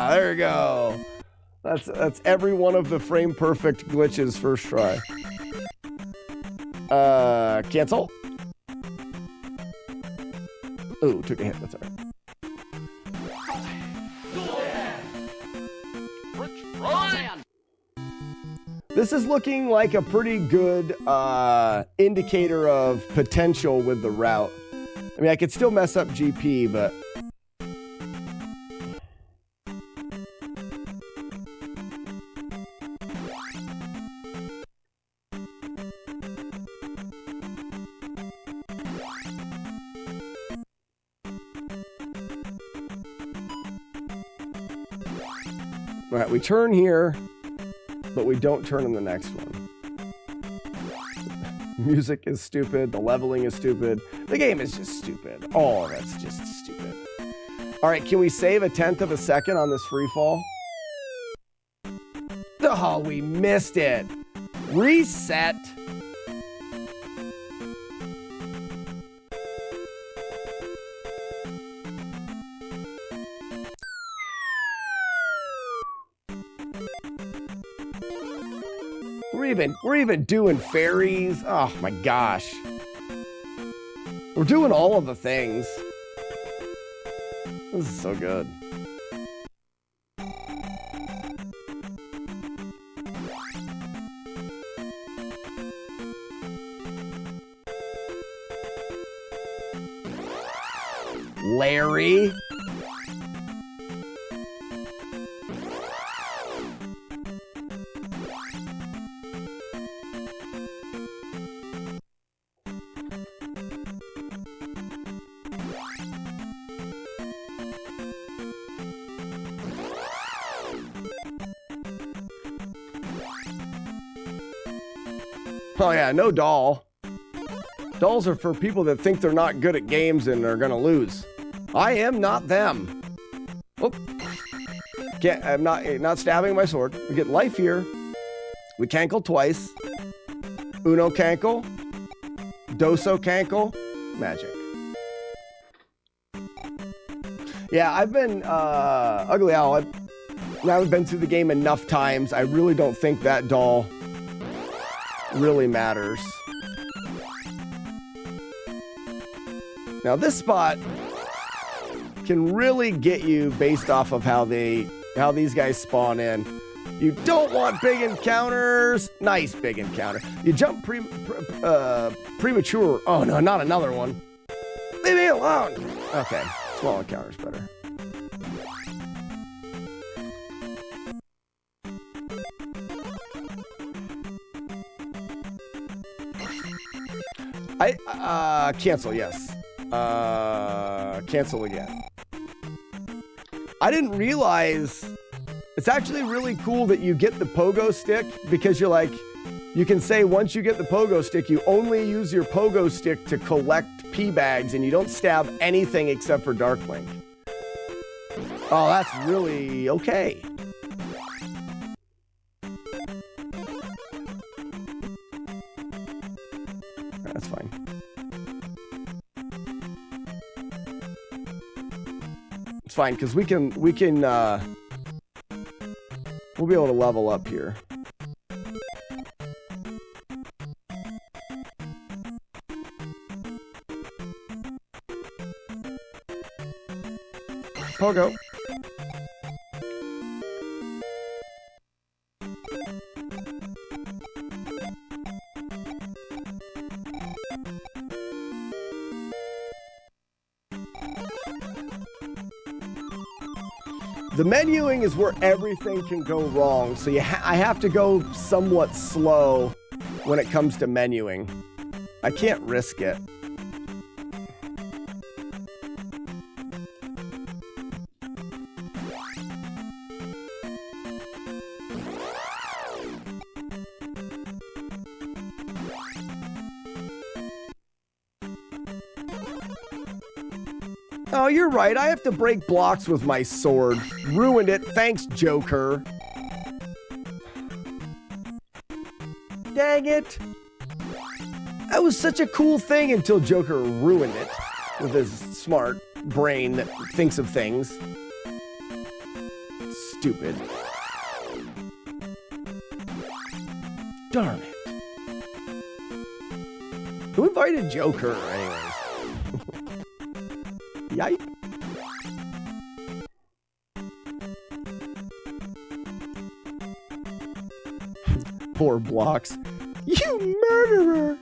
There we go. That's every one of the frame perfect glitches first try. Cancel. Ooh, took a hit. That's all right. This is looking like a pretty good indicator of potential with the route. I mean, I could still mess up GP, but... All right, we turn here, but we don't turn in the next one. Music is stupid. The leveling is stupid. The game is just stupid. All of it's just stupid. All right, can we save 1/10 of a second on this free fall? Oh, we missed it. Reset. We're even doing fairies. Oh my gosh. We're doing all of the things. This is so good. Larry. Oh yeah, no doll. Dolls are for people that think they're not good at games and are gonna lose. I am not them. Oh, I'm not stabbing my sword. We get life here. We cankle twice. Uno cankle. Doso cankle. Magic. Yeah, I've been Ugly Owl. Now I've been through the game enough times. I really don't think that doll really matters. Now this spot can really get you based off of how these guys spawn in. You don't want big encounters. Nice big encounter. You jump premature. Oh no, not another one. Leave me alone. Okay, small encounters better. Cancel, yes. Cancel again. I didn't realize it's actually really cool that you get the pogo stick because you're like, You can say once you get the pogo stick, you only use your pogo stick to collect pea bags and you don't stab anything except for Dark Link. Oh, that's really okay. That's fine. It's fine, because we'll be able to level up here. Pogo. The menuing is where everything can go wrong, so I have to go somewhat slow when it comes to menuing. I can't risk it. Oh, you're right. I have to break blocks with my sword. Ruined it. Thanks, Joker. Dang it. That was such a cool thing until Joker ruined it with his smart brain that thinks of things. Stupid. Darn it. Who invited Joker, anyways? Yipe. Poor blocks. You murderer!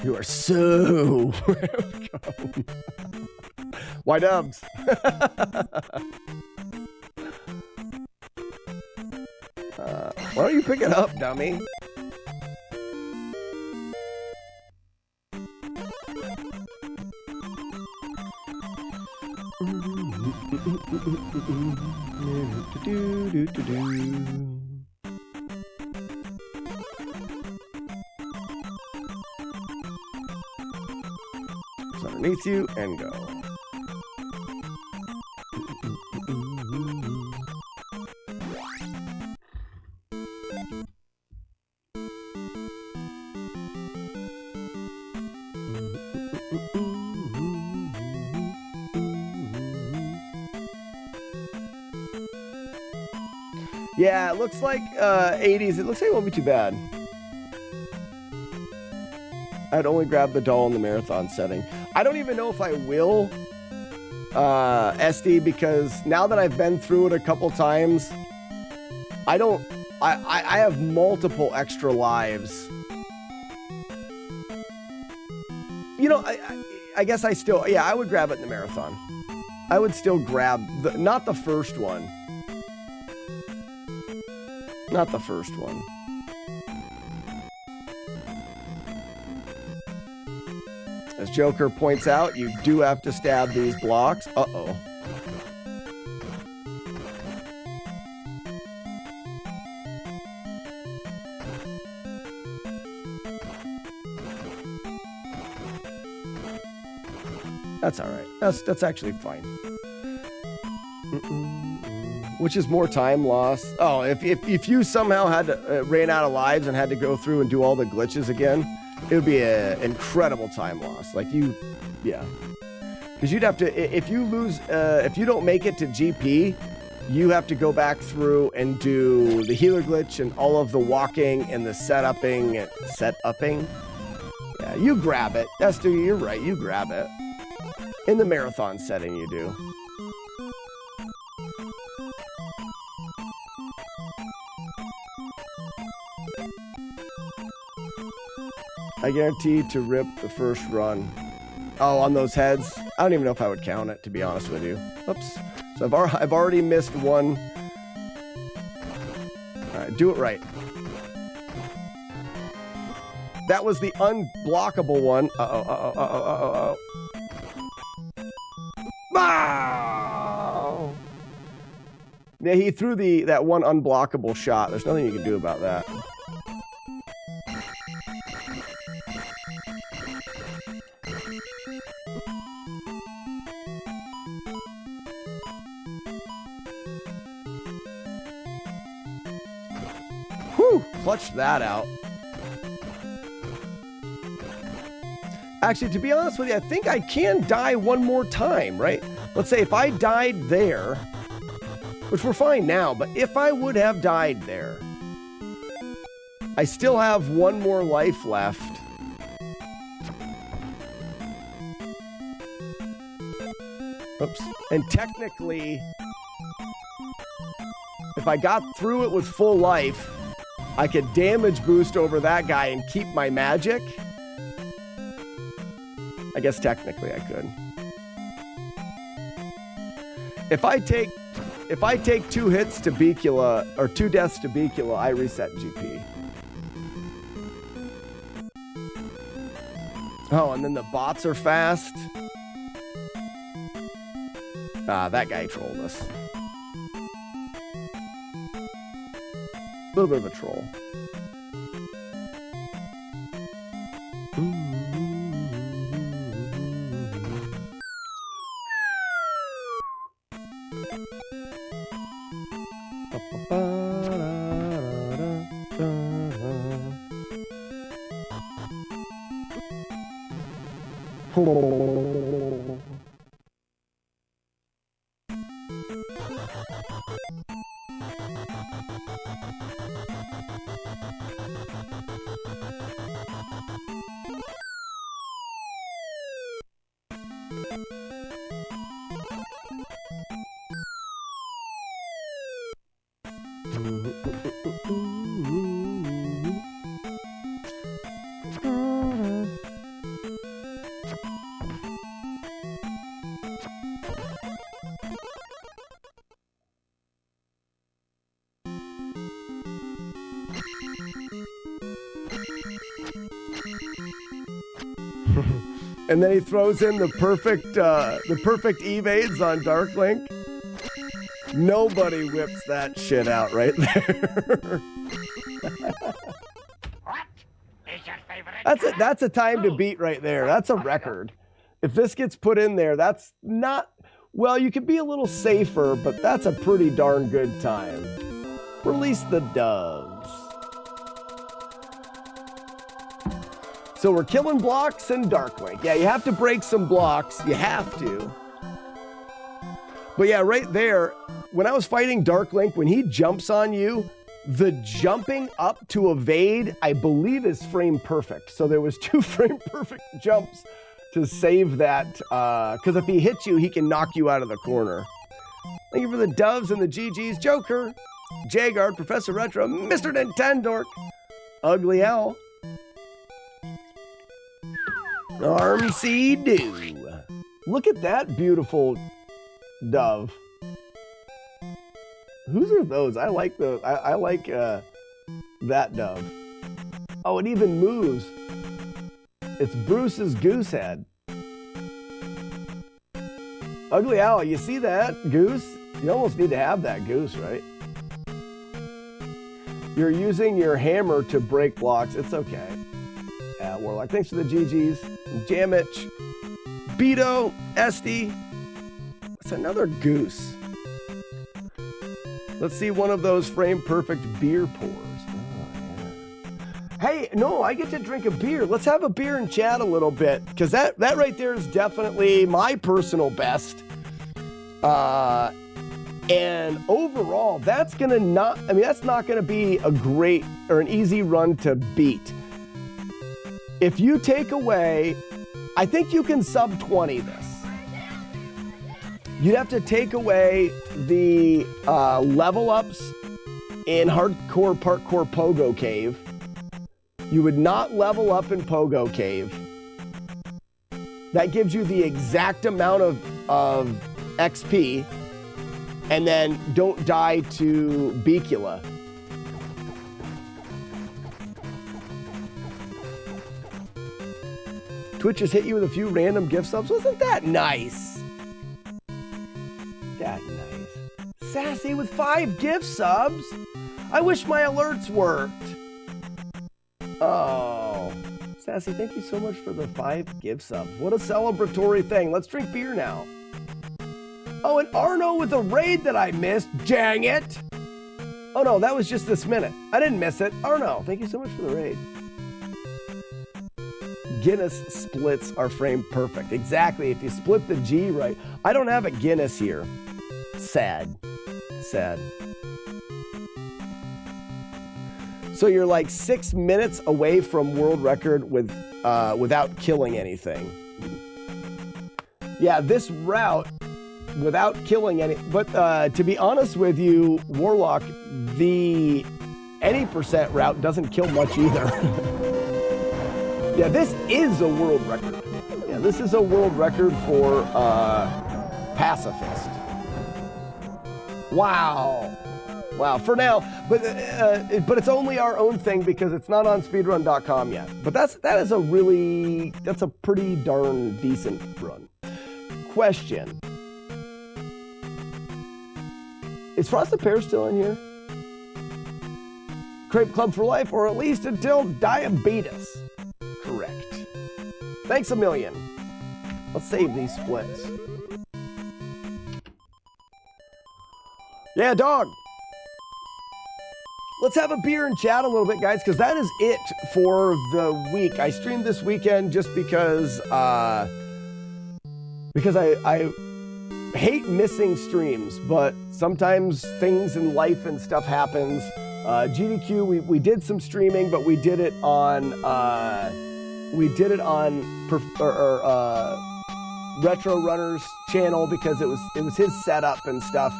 You are so welcome. Why dubs? Why don't you pick it up, dummy? It's underneath you and go. Yeah, it looks like 80s. It looks like it won't be too bad. I'd only grab the doll in the marathon setting. I don't even know if I will, SD, because now that I've been through it a couple times, I have multiple extra lives. You know, I guess I still, yeah, I would grab it in the marathon. I would still grab, not the first one. Not the first one. As Joker points out, you do have to stab these blocks. Uh-oh. That's all right. That's actually fine. Which is more time lost. Oh, if you somehow had to ran out of lives and had to go through and do all the glitches again, it would be an incredible time loss. Like yeah. Because you'd have to, if you lose, if you don't make it to GP, you have to go back through and do the healer glitch and all of the walking and the setuping. Yeah, you grab it. You're right. You grab it. In the marathon setting, you do. I guarantee to rip the first run. Oh, on those heads? I don't even know if I would count it, to be honest with you. Oops. So I've already missed one. All right, do it right. That was the unblockable one. Wow! Yeah, he threw that one unblockable shot. There's nothing you can do about that. Whew, clutched that out. Actually, to be honest with you, I think I can die one more time, right? Let's say if I died there, which we're fine now, but if I would have died there, I still have one more life left. Oops. And technically, if I got through it with full life, I could damage boost over that guy and keep my magic. I guess technically I could. If I take 2 hits to Bicula, or 2 deaths to Bicula, I reset GP. Oh, and then the bots are fast. Ah, that guy trolled us. A little bit of a troll. And then he throws in the perfect evades on Dark Link. Nobody whips that shit out right there. What is your favorite? That's a time to beat right there. That's a record. If this gets put in there, that's not, well, you could be a little safer, but that's a pretty darn good time. Release the doves. So we're killing blocks and Dark Link. Yeah, you have to break some blocks. You have to. But yeah, right there, when I was fighting Dark Link, when he jumps on you, the jumping up to evade, I believe, is frame perfect. So there was 2 frame perfect jumps to save that, because if he hits you, he can knock you out of the corner. Thank you for the doves and the GGs. Joker, Jagard, Professor Retro, Mr. Nintendork, Ugly Owl, Armsy Doo. Look at that beautiful dove. Whose are those? I like that dove. Oh, it even moves. It's Bruce's goose head. Ugly Owl, you see that goose? You almost need to have that goose, right? You're using your hammer to break blocks. It's okay. Yeah, Warlock, thanks for the GGs. Jamich, Beto, Esty. It's another goose. Let's see one of those frame perfect beer pours. Oh, yeah. Hey, no, I get to drink a beer. Let's have a beer and chat a little bit, because that right there is definitely my personal best. And overall, that's not gonna be a great or an easy run to beat. If you take away, I think you can sub 20 this. You'd have to take away the level ups in Hardcore Parkour Pogo Cave. You would not level up in Pogo Cave. That gives you the exact amount of XP. And then don't die to Bicula. Twitch has hit you with a few random gift subs. Wasn't that nice? That nice. Sassy with 5 gift subs. I wish my alerts worked. Oh, Sassy, thank you so much for the 5 gift subs. What a celebratory thing. Let's drink beer now. Oh, and Arno with a raid that I missed. Dang it. Oh no, that was just this minute. I didn't miss it. Arno, thank you so much for the raid. Guinness splits are framed perfect. Exactly, if you split the G right. I don't have a Guinness here. Sad. Sad. So you're like 6 minutes away from world record with without killing anything. Yeah, this route without killing any, but to be honest with you, Warlock, the any % route doesn't kill much either. Yeah, this is a world record. Yeah, this is a world record for Pacifist. Wow. Wow, for now, but it's only our own thing because it's not on speedrun.com yet. But that's a pretty darn decent run. Question. Is Frosted Pear still in here? Crepe Club for life, or at least until diabetes. Correct. Thanks a million. Let's save these splits. Yeah, dog. Let's have a beer and chat a little bit, guys, because that is it for the week. I streamed this weekend just because I hate missing streams, but sometimes things in life and stuff happens. GDQ, we did some streaming, but we did it on Retro Runner's channel because it was his setup and stuff.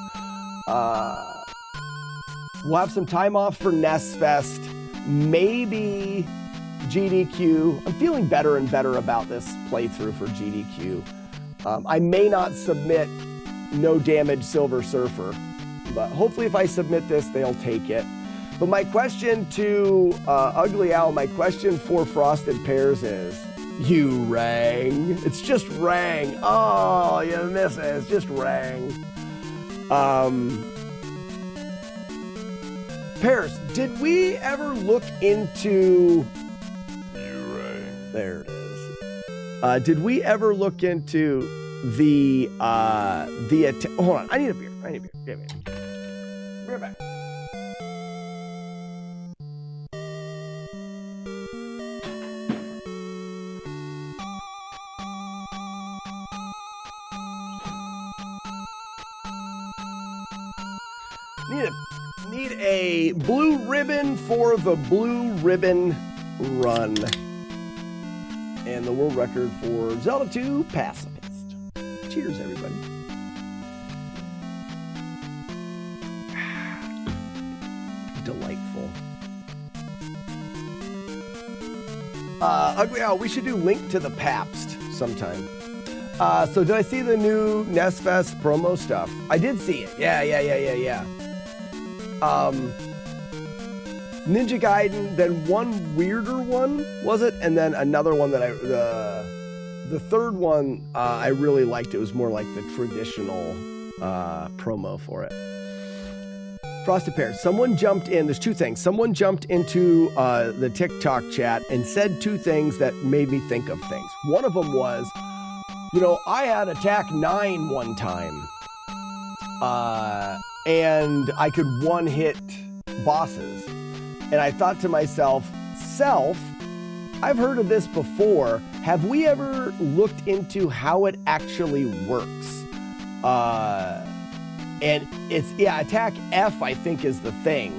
We'll have some time off for Nest Fest, maybe GDQ. I'm feeling better and better about this playthrough for GDQ. I may not submit No Damage Silver Surfer, but hopefully if I submit this, they'll take it. But my question to Ugly Owl, my question for Frosted Pears is, you rang. It's just rang. Oh, you miss it. It's just rang. Pears, did we ever look into... You rang. There it is. Did we ever look into the hold on, I need a beer. Give me a beer. Beer back. Need a blue ribbon for the blue ribbon run. And the world record for Zelda 2 Pacifist. Cheers, everybody. Delightful. Ugly Owl, we should do Link to the Pabst sometime. So did I see the new Nest Fest promo stuff? I did see it. Yeah. Ninja Gaiden, then one weirder one, was it? And then another one that the third one I really liked. It was more like the traditional promo for it. Frosted Pear, someone jumped in, there's 2 things. Someone jumped into the TikTok chat and said 2 things that made me think of things. One of them was, I had attack 9 one time. And I could one-hit bosses. And I thought to myself, I've heard of this before. Have we ever looked into how it actually works? And it's, attack F, I think, is the thing,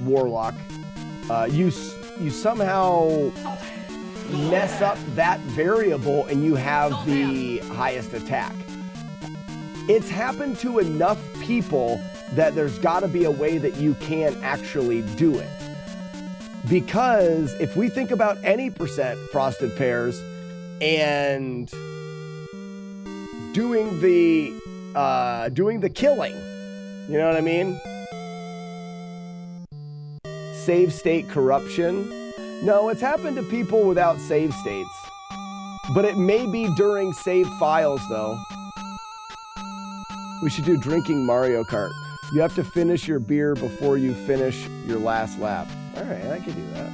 Warlock. You somehow mess up that variable and you have the highest attack. It's happened to enough people that there's got to be a way that you can actually do it. Because if we think about any % Frosted Pears and doing the killing, you know what I mean? Save state corruption. No, it's happened to people without save states. But it may be during save files, though. We should do drinking Mario Kart. You have to finish your beer before you finish your last lap. All right, I can do that.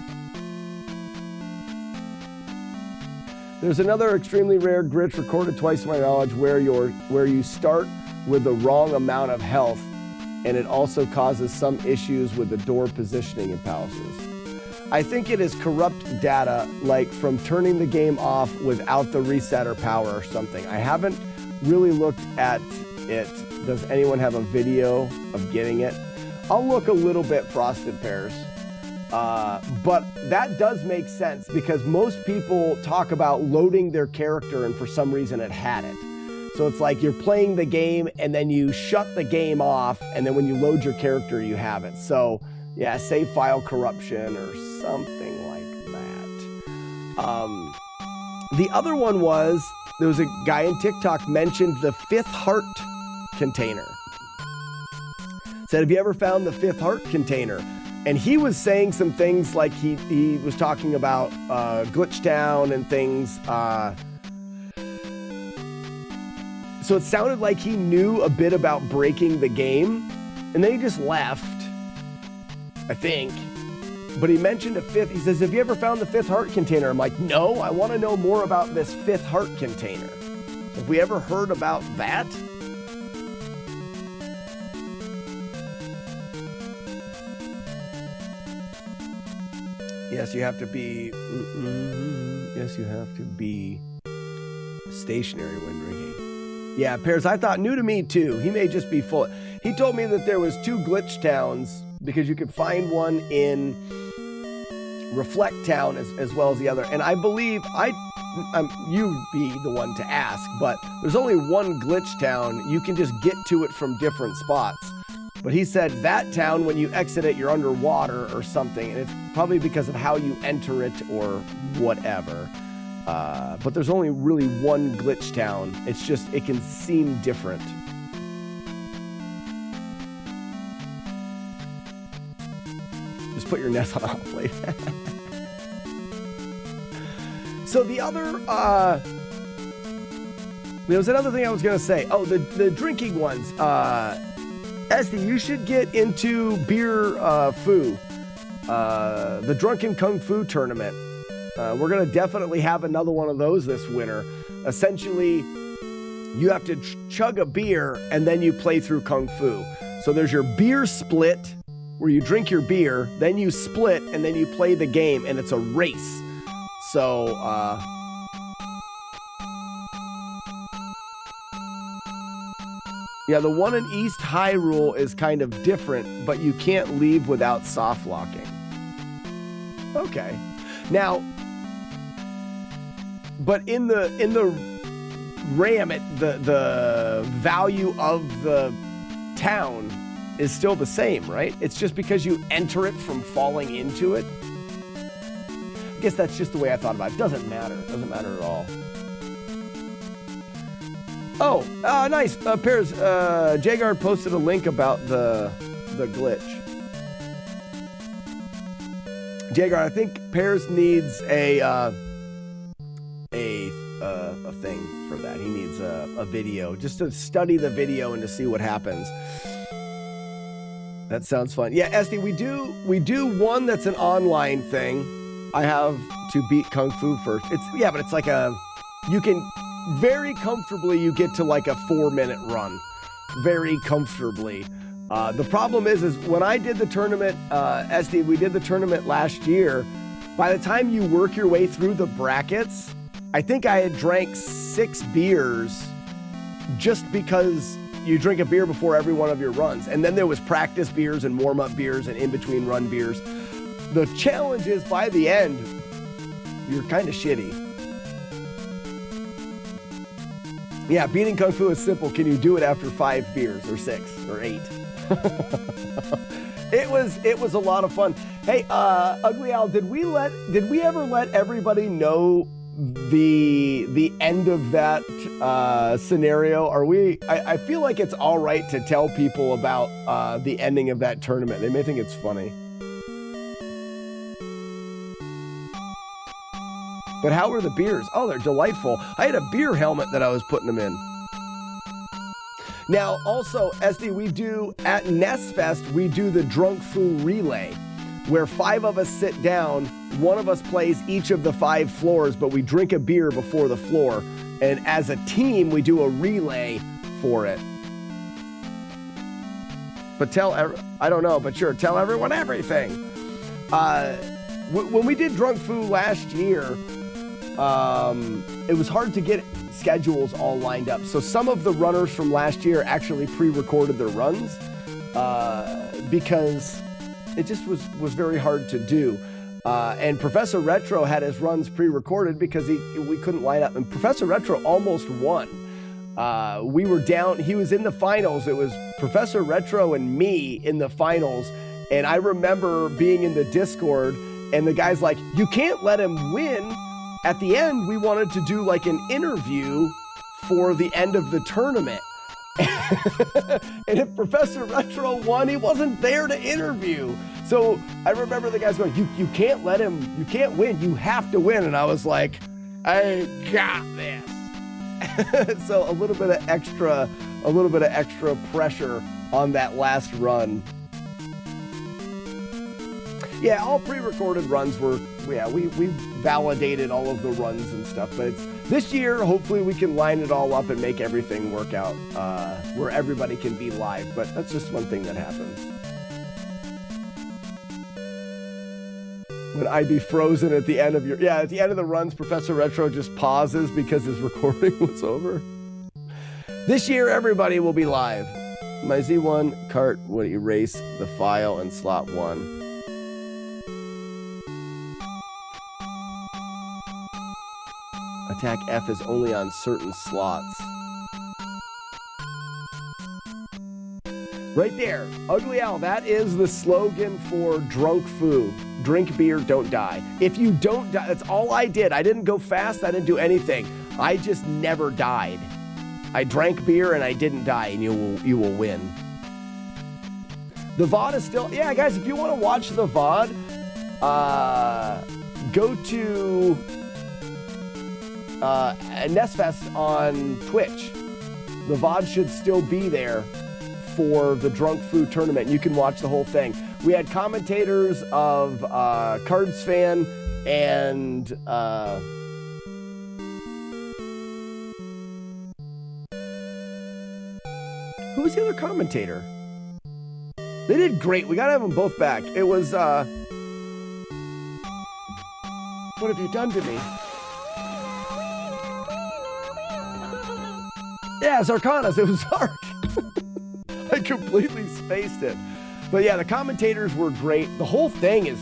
There's another extremely rare glitch recorded twice to my knowledge where you start with the wrong amount of health, and it also causes some issues with the door positioning in palaces. I think it is corrupt data, like from turning the game off without the resetter power or something. I haven't really looked at it. Does anyone have a video of getting it? I'll look a little bit, Frosted Pears. But that does make sense because most people talk about loading their character and for some reason it hadn't. So it's like you're playing the game and then you shut the game off and then when you load your character, you have it. So yeah, save file corruption or something like that. The other one was, there was a guy in TikTok mentioned the 5th heart container. Said, have you ever found the 5th heart container? And he was saying some things like he was talking about Glitch Town and things. So it sounded like he knew a bit about breaking the game, and then he just left, I think. But he mentioned a 5th. He says, have you ever found the 5th heart container? I'm like, no, I want to know more about this 5th heart container. Have we ever heard about that? Yes, you have to be. Yes, you have to be stationary when drinking. Yeah, Pears, I thought new to me too. He may just be full. He told me that there was 2 glitch towns because you could find one in Reflect Town as well as the other. And I believe you'd be the one to ask, but there's only one glitch town. You can just get to it from different spots. But he said that town, when you exit it, you're underwater or something. And it's probably because of how you enter it or whatever. But there's only really one glitch town. It's just, it can seem different. Just put your nest on a hot plate. So the other, there was another thing I was going to say. Oh, the drinking ones. Esty, you should get into beer foo. The Drunken Kung Fu tournament. We're going to definitely have another one of those this winter. Essentially, you have to chug a beer and then you play through Kung Fu. So there's your beer split where you drink your beer, then you split, and then you play the game, and it's a race. So, yeah, the one in East Hyrule is kind of different, but you can't leave without soft locking. Okay. Now, but in the RAM, the value of the town is still the same, right? It's just because you enter it from falling into it. I guess that's just the way I thought about it. Doesn't matter. It doesn't matter at all. Oh, nice. Pears, Jagard posted a link about the glitch. Jagard, I think Pears needs a thing for that. He needs a video just to study the video and to see what happens. That sounds fun. Yeah, Esty, we do one that's an online thing. I have to beat Kung Fu first. But it's like you can very comfortably, you get to like a 4-minute run. Very comfortably. The problem is when I did the tournament, Esty, we did the tournament last year. By the time you work your way through the brackets, I think I had drank 6 beers just because you drink a beer before every one of your runs. And then there was practice beers and warm-up beers and in-between run beers. The challenge is by the end, you're kind of shitty. Yeah, beating Kung Fu is simple. Can you do it after 5 beers or 6 or 8? It was a lot of fun. Hey, Ugly Al, did we ever let everybody know the end of that scenario? I feel like it's all right to tell people about the ending of that tournament. They may think it's funny. But how were the beers? Oh, they're delightful. I had a beer helmet that I was putting them in. Now, also, SD, we do, at Nest Fest, we do the Drunk Foo Relay, where 5 of us sit down, 1 of us plays each of the 5 floors, but we drink a beer before the floor, and as a team, we do a relay for it. But I don't know, but sure, tell everyone everything. When we did Drunk Foo last year, it was hard to get schedules all lined up. So some of the runners from last year actually pre-recorded their runs because it just was very hard to do. And Professor Retro had his runs pre-recorded because we couldn't line up. And Professor Retro almost won. We were down. He was in the finals. It was Professor Retro and me in the finals. And I remember being in the Discord and the guy's like, you can't let him win. At the end, we wanted to do like an interview for the end of the tournament. And if Professor Retro won, he wasn't there to interview. So I remember the guys going, you can't let him, you can't win, you have to win. And I was like, I got this. So a little bit of extra pressure on that last run. Yeah, all pre-recorded runs were, we validated all of the runs and stuff, but this year, hopefully we can line it all up and make everything work out where everybody can be live, but that's just one thing that happens. When I'd be frozen at the end of at the end of the runs, Professor Retro just pauses because his recording was over. This year, everybody will be live. My Z1 cart would erase the file in slot 1. Attack F is only on certain slots. Right there, Ugly Owl, that is the slogan for Drunk Foo. Drink beer, don't die. If you don't die, that's all I did. I didn't go fast, I didn't do anything. I just never died. I drank beer and I didn't die, and you will win. The VOD is still, yeah, guys, if you want to watch the VOD, go to Nestfest on Twitch. The VOD should still be there for the Drunk Foo tournament. You can watch the whole thing. We had commentators of Cards Fan and who was the other commentator? They did great. We gotta have them both back. It was what have you done to me? Yeah, Zarkanas. It was Zark. I completely spaced it. But yeah, the commentators were great. The whole thing is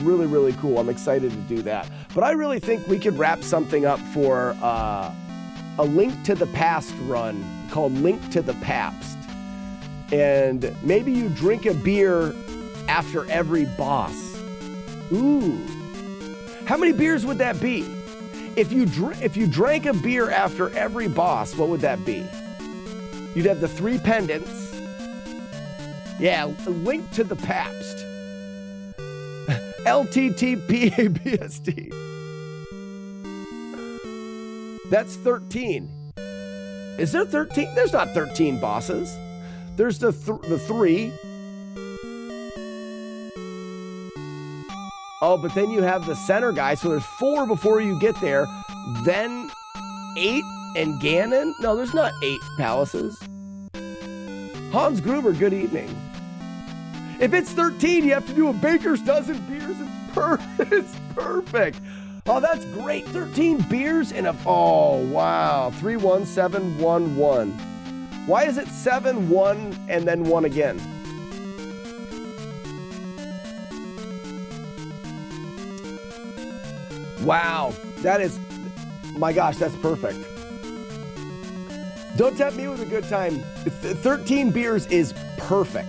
really, really cool. I'm excited to do that. But I really think we could wrap something up for a Link to the Past run called Link to the Pabst. And maybe you drink a beer after every boss. Ooh. How many beers would that be? If you drank a beer after every boss, what would that be? You'd have the 3 pendants. Yeah, Link to the Pabst. LTTPABSD. That's 13. Is there 13? There's not 13 bosses. There's the 3. Oh, but then you have the center guy, so there's 4 before you get there. Then 8 and Ganon? No, there's not 8 palaces. Hans Gruber, good evening. If it's 13, you have to do a baker's dozen beers. It's perfect. Oh, that's great. 13 beers in a... Oh, wow. 31711. Why is it 7, 1, and then 1 again? Wow. That is... My gosh, that's perfect. Don't tempt me with a good time. 13 beers is perfect.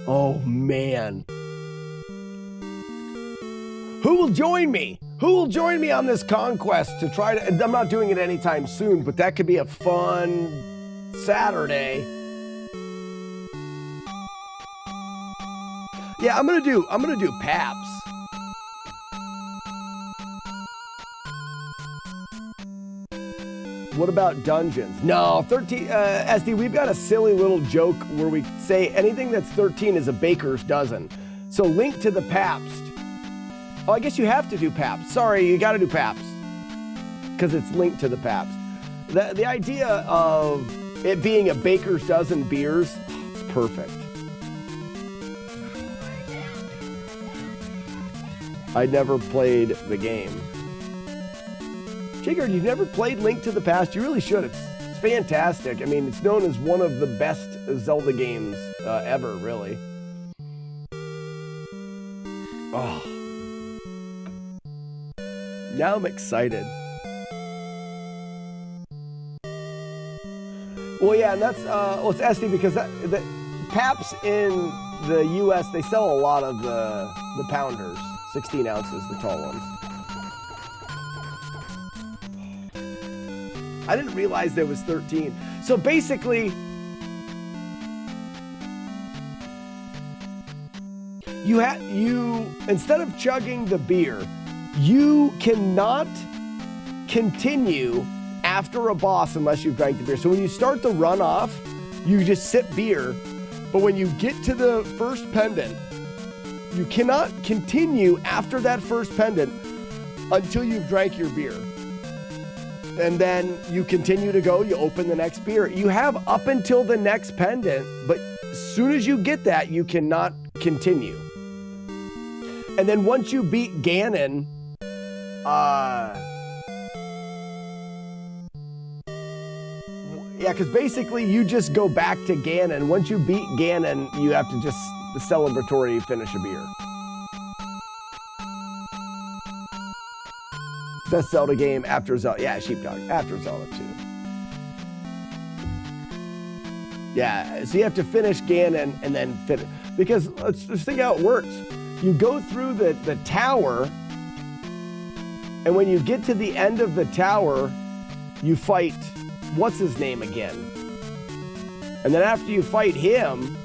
Oh, man. Who will join me? Who will join me on this conquest to try to... I'm not doing it anytime soon, but that could be a fun Saturday. Yeah, I'm gonna do Pabst. What about dungeons? No, 13, SD, we've got a silly little joke where we say anything that's 13 is a baker's dozen. So Link to the Pabst. Oh, I guess you have to do Pabst. Sorry, you got to do Pabst. Because it's Link to the Pabst. The idea of it being a baker's dozen beers, it's perfect. I never played the game. Jigger, you've never played Link to the Past? You really should. It's fantastic. I mean, it's known as one of the best Zelda games ever, really. Oh. Now I'm excited. Well, yeah, and that's, well, it's SD because the Paps in the U.S., they sell a lot of the pounders, 16 ounces, the tall ones. I didn't realize there was 13. So basically, you instead of chugging the beer, you cannot continue after a boss unless you've drank the beer. So when you start the run off, you just sip beer, but when you get to the first pendant, you cannot continue after that first pendant until you've drank your beer. And then you continue to go, you open the next beer. You have up until the next pendant, but as soon as you get that, you cannot continue. And then once you beat Ganon, yeah, because basically you just go back to Ganon. Once you beat Ganon, you have to just celebratory finish a beer. Best Zelda game after Zelda. Yeah, Sheepdog. After Zelda 2. Yeah, so you have to finish Ganon and then finish. Because let's think how it works. You go through the tower, and when you get to the end of the tower, you fight, what's his name again? And then after you fight him,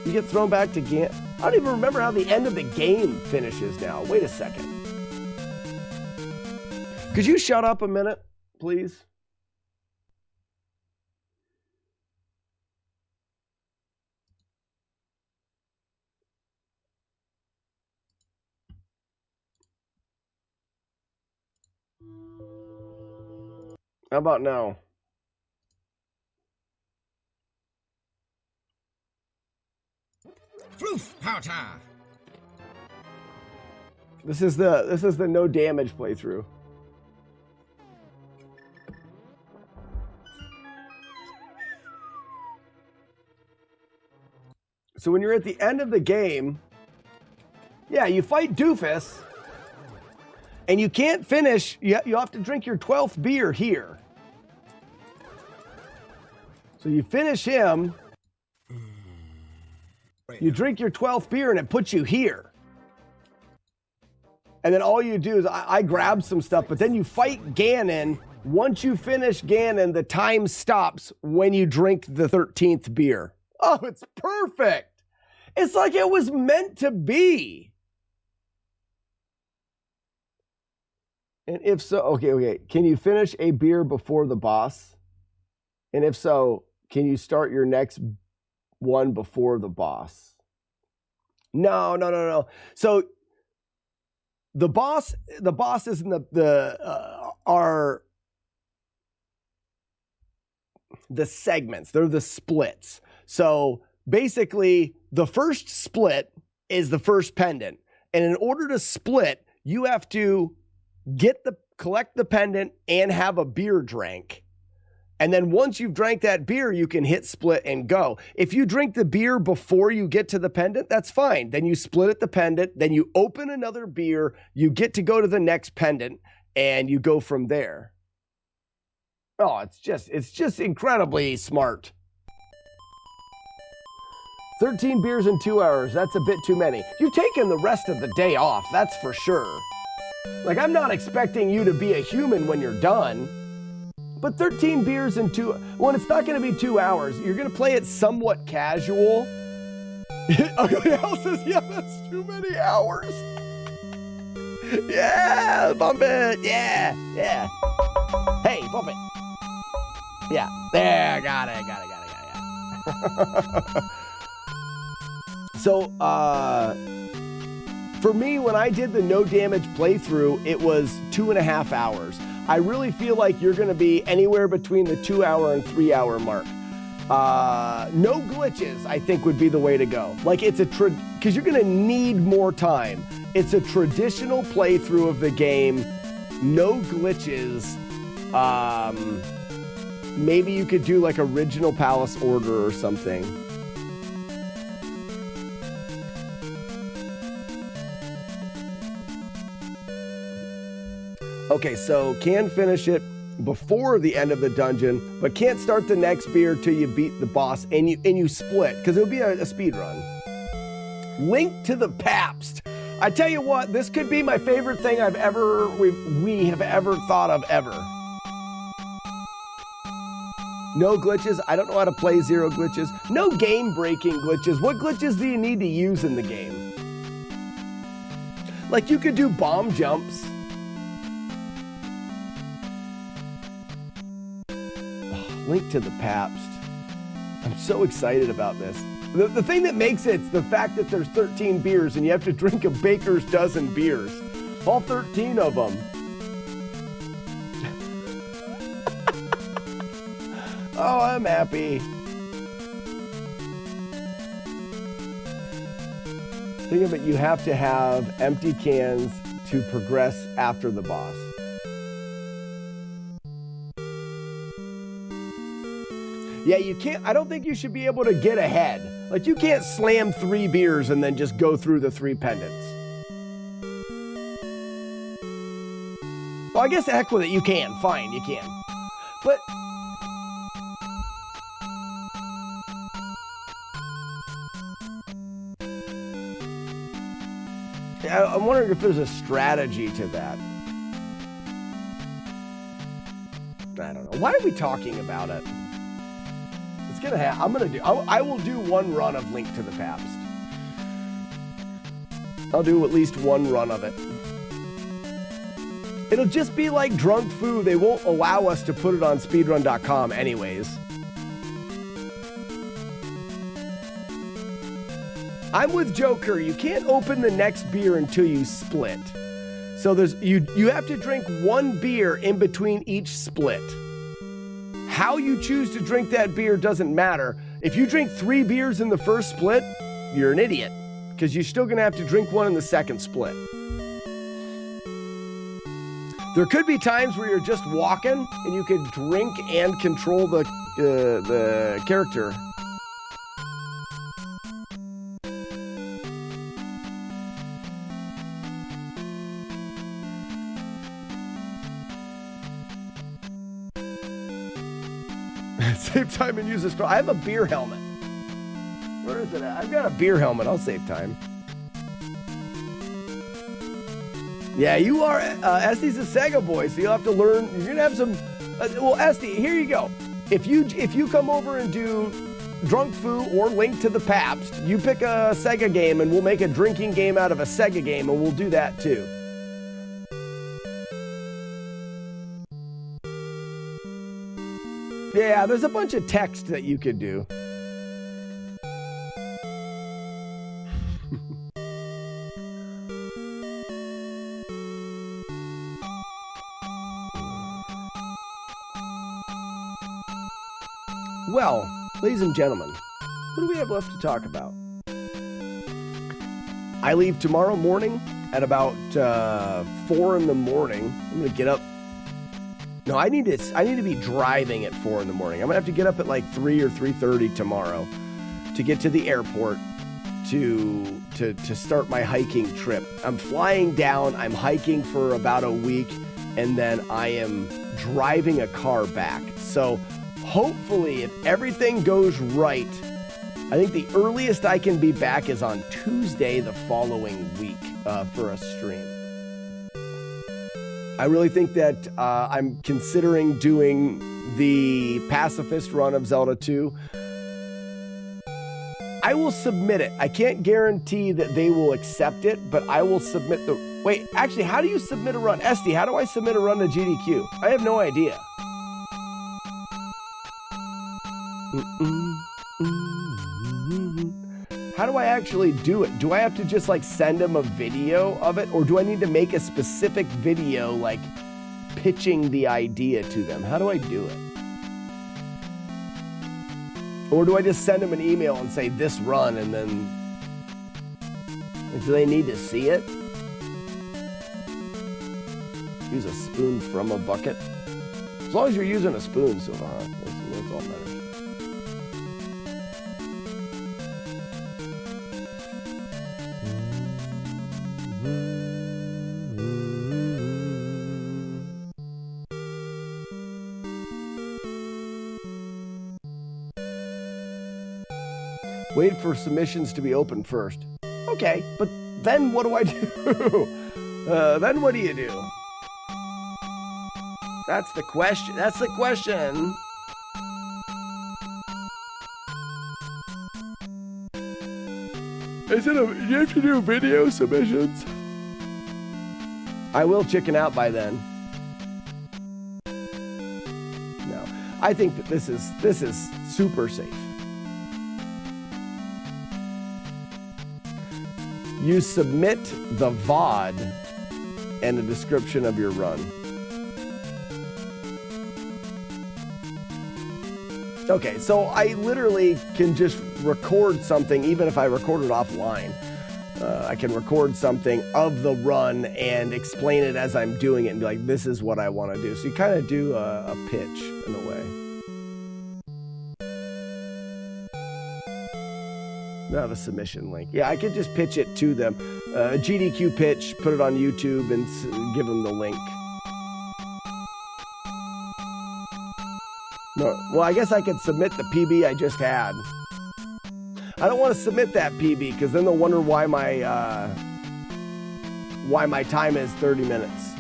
you get thrown back to Ganon. I don't even remember how the end of the game finishes now. Wait a second. Could you shut up a minute, please? How about now? Proof powder. This is the no damage playthrough. So when you're at the end of the game, yeah, you fight Doofus, and you can't finish. You have to drink your 12th beer here. So you finish him. You drink your 12th beer, and it puts you here. And then all you do is I grab some stuff, but then you fight Ganon. Once you finish Ganon, the time stops when you drink the 13th beer. Oh, it's perfect. It's like it was meant to be. And if so, okay. Can you finish a beer before the boss? And if so, can you start your next one before the boss? No. So the boss is in are the segments. They're the splits. So basically, the first split is the first pendant. And in order to split, you have to collect the pendant and have a beer drank. And then once you've drank that beer, you can hit split and go. If you drink the beer before you get to the pendant, that's fine. Then you split at the pendant, then you open another beer, you get to go to the next pendant, and you go from there. Oh, it's just incredibly smart. 13 beers in 2 hours, that's a bit too many. You've taken the rest of the day off, that's for sure. Like, I'm not expecting you to be a human when you're done. But 13 beers in well, it's not going to be 2 hours. You're going to play it somewhat casual. Ugly Al says, yeah, that's too many hours. Yeah, bump it. Yeah, yeah. Hey, bump it. Yeah, there, got it. So, for me, when I did the no damage playthrough, it was 2.5 hours. I really feel like you're going to be anywhere between the 2 hour and 3 hour mark. No glitches, I think, would be the way to go. Like, it's because you're going to need more time. It's a traditional playthrough of the game, no glitches. Maybe you could do like original Palace Order or something. Okay, so can finish it before the end of the dungeon, but can't start the next beer till you beat the boss and you split, because it'll be a speed run. Link to the Pabst. I tell you what, this could be my favorite thing we have ever thought of ever. No glitches. I don't know how to play zero glitches. No game-breaking glitches. What glitches do you need to use in the game? Like, you could do bomb jumps. Link to the Pabst. I'm so excited about this. The thing that makes it's the fact that there's 13 beers and you have to drink a baker's dozen beers. All 13 of them. Oh, I'm happy. Think of it, you have to have empty cans to progress after the boss. Yeah, you can't, I don't think you should be able to get ahead. Like, you can't slam 3 beers and then just go through the 3 pendants. Well, I guess heck with it, you can. Fine, you can. But I'm wondering if there's a strategy to that. I don't know. Why are we talking about it? It's gonna happen. I will do one run of Link to the Pabst. I'll do at least one run of it. It'll just be like Drunk Foo. They won't allow us to put it on speedrun.com anyways. I'm with Joker. You can't open the next beer until you split. So you have to drink 1 beer in between each split. How you choose to drink that beer doesn't matter. If you drink 3 beers in the first split, you're an idiot, because you're still gonna have to drink 1 in the second split. There could be times where you're just walking and you could drink and control the character. Save time and use a straw. I have a beer helmet. Where is it at? I've got a beer helmet. I'll save time. Yeah, you are. Esti's a Sega boy, so you'll have to learn. You're gonna have some. Well, Esti, here you go. If you come over and do Drunk Foo or Link to the Pabst, you pick a Sega game, and we'll make a drinking game out of a Sega game, and we'll do that too. Yeah, there's a bunch of text that you could do. Well, ladies and gentlemen, what do we have left to talk about? I leave tomorrow morning at about 4 in the morning. I'm gonna get up. No, I need to be driving at 4 in the morning. I'm gonna have to get up at like 3 or 3:30 tomorrow to get to the airport to start my hiking trip. I'm flying down, I'm hiking for about a week, and then I am driving a car back. So hopefully, if everything goes right, I think the earliest I can be back is on Tuesday the following week for a stream. I really think that I'm considering doing the pacifist run of Zelda 2. I will submit it. I can't guarantee that they will accept it, but I will submit Wait, actually, how do you submit a run? Esty, how do I submit a run to GDQ? I have no idea. How do I actually do it? Do I have to just like send them a video of it? Or do I need to make a specific video like pitching the idea to them? How do I do it? Or do I just send them an email and say this run and then like, do they need to see it? Use a spoon from a bucket. As long as you're using a spoon, Sylvana, that's all that matters. Wait for submissions to be open first. Okay, but then what do I do? Then what do you do? That's the question. That's the question. You have to do video submissions? I will chicken out by then. No, I think that this is super safe. You submit the VOD and a description of your run. Okay, so I literally can just record something, even if I record it offline. I can record something of the run and explain it as I'm doing it and be like, this is what I want to do. So you kind of do a pitch in a way. I have a submission link. Yeah, I could just pitch it to them. A GDQ pitch, put it on YouTube and give them the link. No, well, I guess I could submit the PB I just had. I don't want to submit that PB because then they'll wonder why my time is 30 minutes.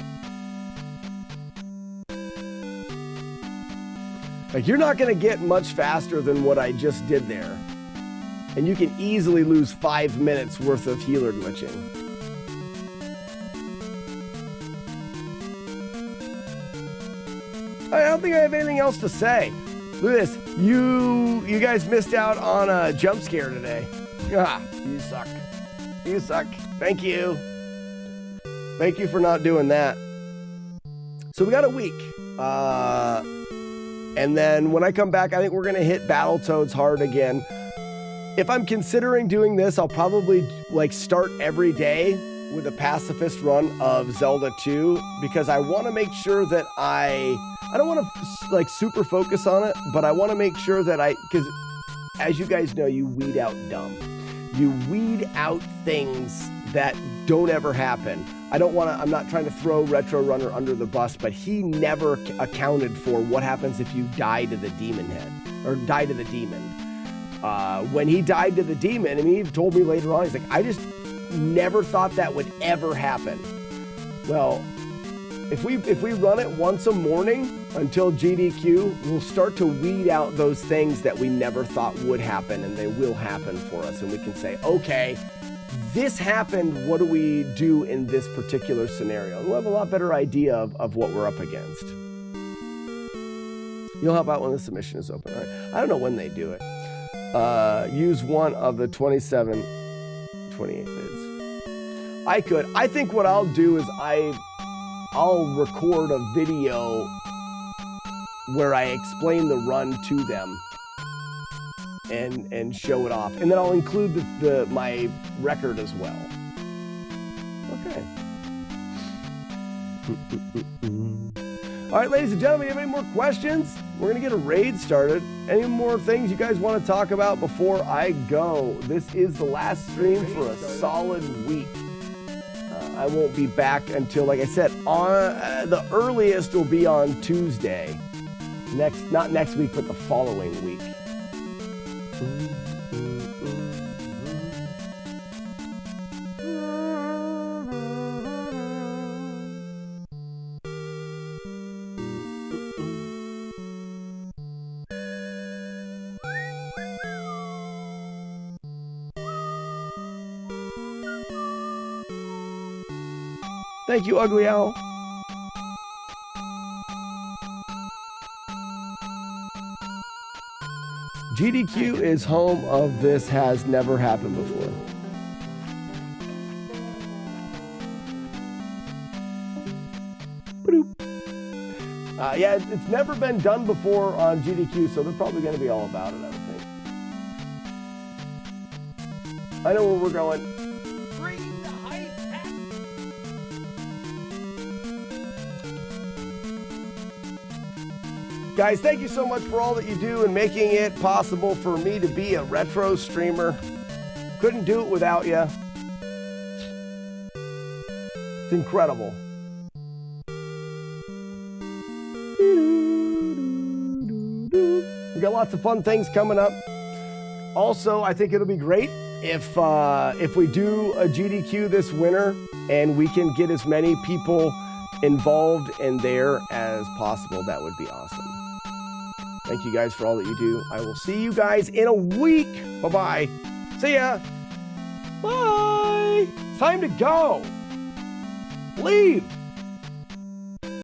Like, you're not going to get much faster than what I just did there. And you can easily lose 5 minutes worth of healer glitching. I don't think I have anything else to say. Look at this. You guys missed out on a jump scare today. Ah, you suck. You suck. Thank you. Thank you for not doing that. So we got a week. And then when I come back, I think we're going to hit Battletoads hard again. If I'm considering doing this, I'll probably like start every day with a pacifist run of Zelda 2 because I want to make sure that I don't want to like super focus on it, but I want to make sure that because as you guys know, you weed out dumb. You weed out things that don't ever happen. I'm not trying to throw Retro Runner under the bus, but he never accounted for what happens if you die to the demon head or die to the demon. When he died to the demon, I mean, he told me later on, he's like, I just never thought that would ever happen. Well, if we run it once a morning until GDQ, we'll start to weed out those things that we never thought would happen, and they will happen for us. And we can say, okay, this happened. What do we do in this particular scenario? And we'll have a lot better idea of what we're up against. You'll help out when the submission is open. All right. I don't know when they do it. Use one of the 28 vids. I think what I'll do is I'll record a video where I explain the run to them and show it off. And then I'll include my record as well. Okay. All right, ladies and gentlemen, you have any more questions? We're going to get a raid started. Any more things you guys want to talk about before I go? This is the last stream for a solid week. I won't be back until, like I said, on the earliest will be on Tuesday. Not next week, but the following week. Thank you, Ugly Owl. GDQ is home of This Has Never Happened Before. Yeah, it's never been done before on GDQ, so they're probably going to be all about it, I would think. I know where we're going. Guys, thank you so much for all that you do and making it possible for me to be a retro streamer. Couldn't do it without you. It's incredible. We got lots of fun things coming up. Also, I think it'll be great if we do a GDQ this winter and we can get as many people involved in there as possible. That would be awesome. Thank you guys for all that you do. I will see you guys in a week. Bye-bye. See ya. Bye. Time to go. Leave.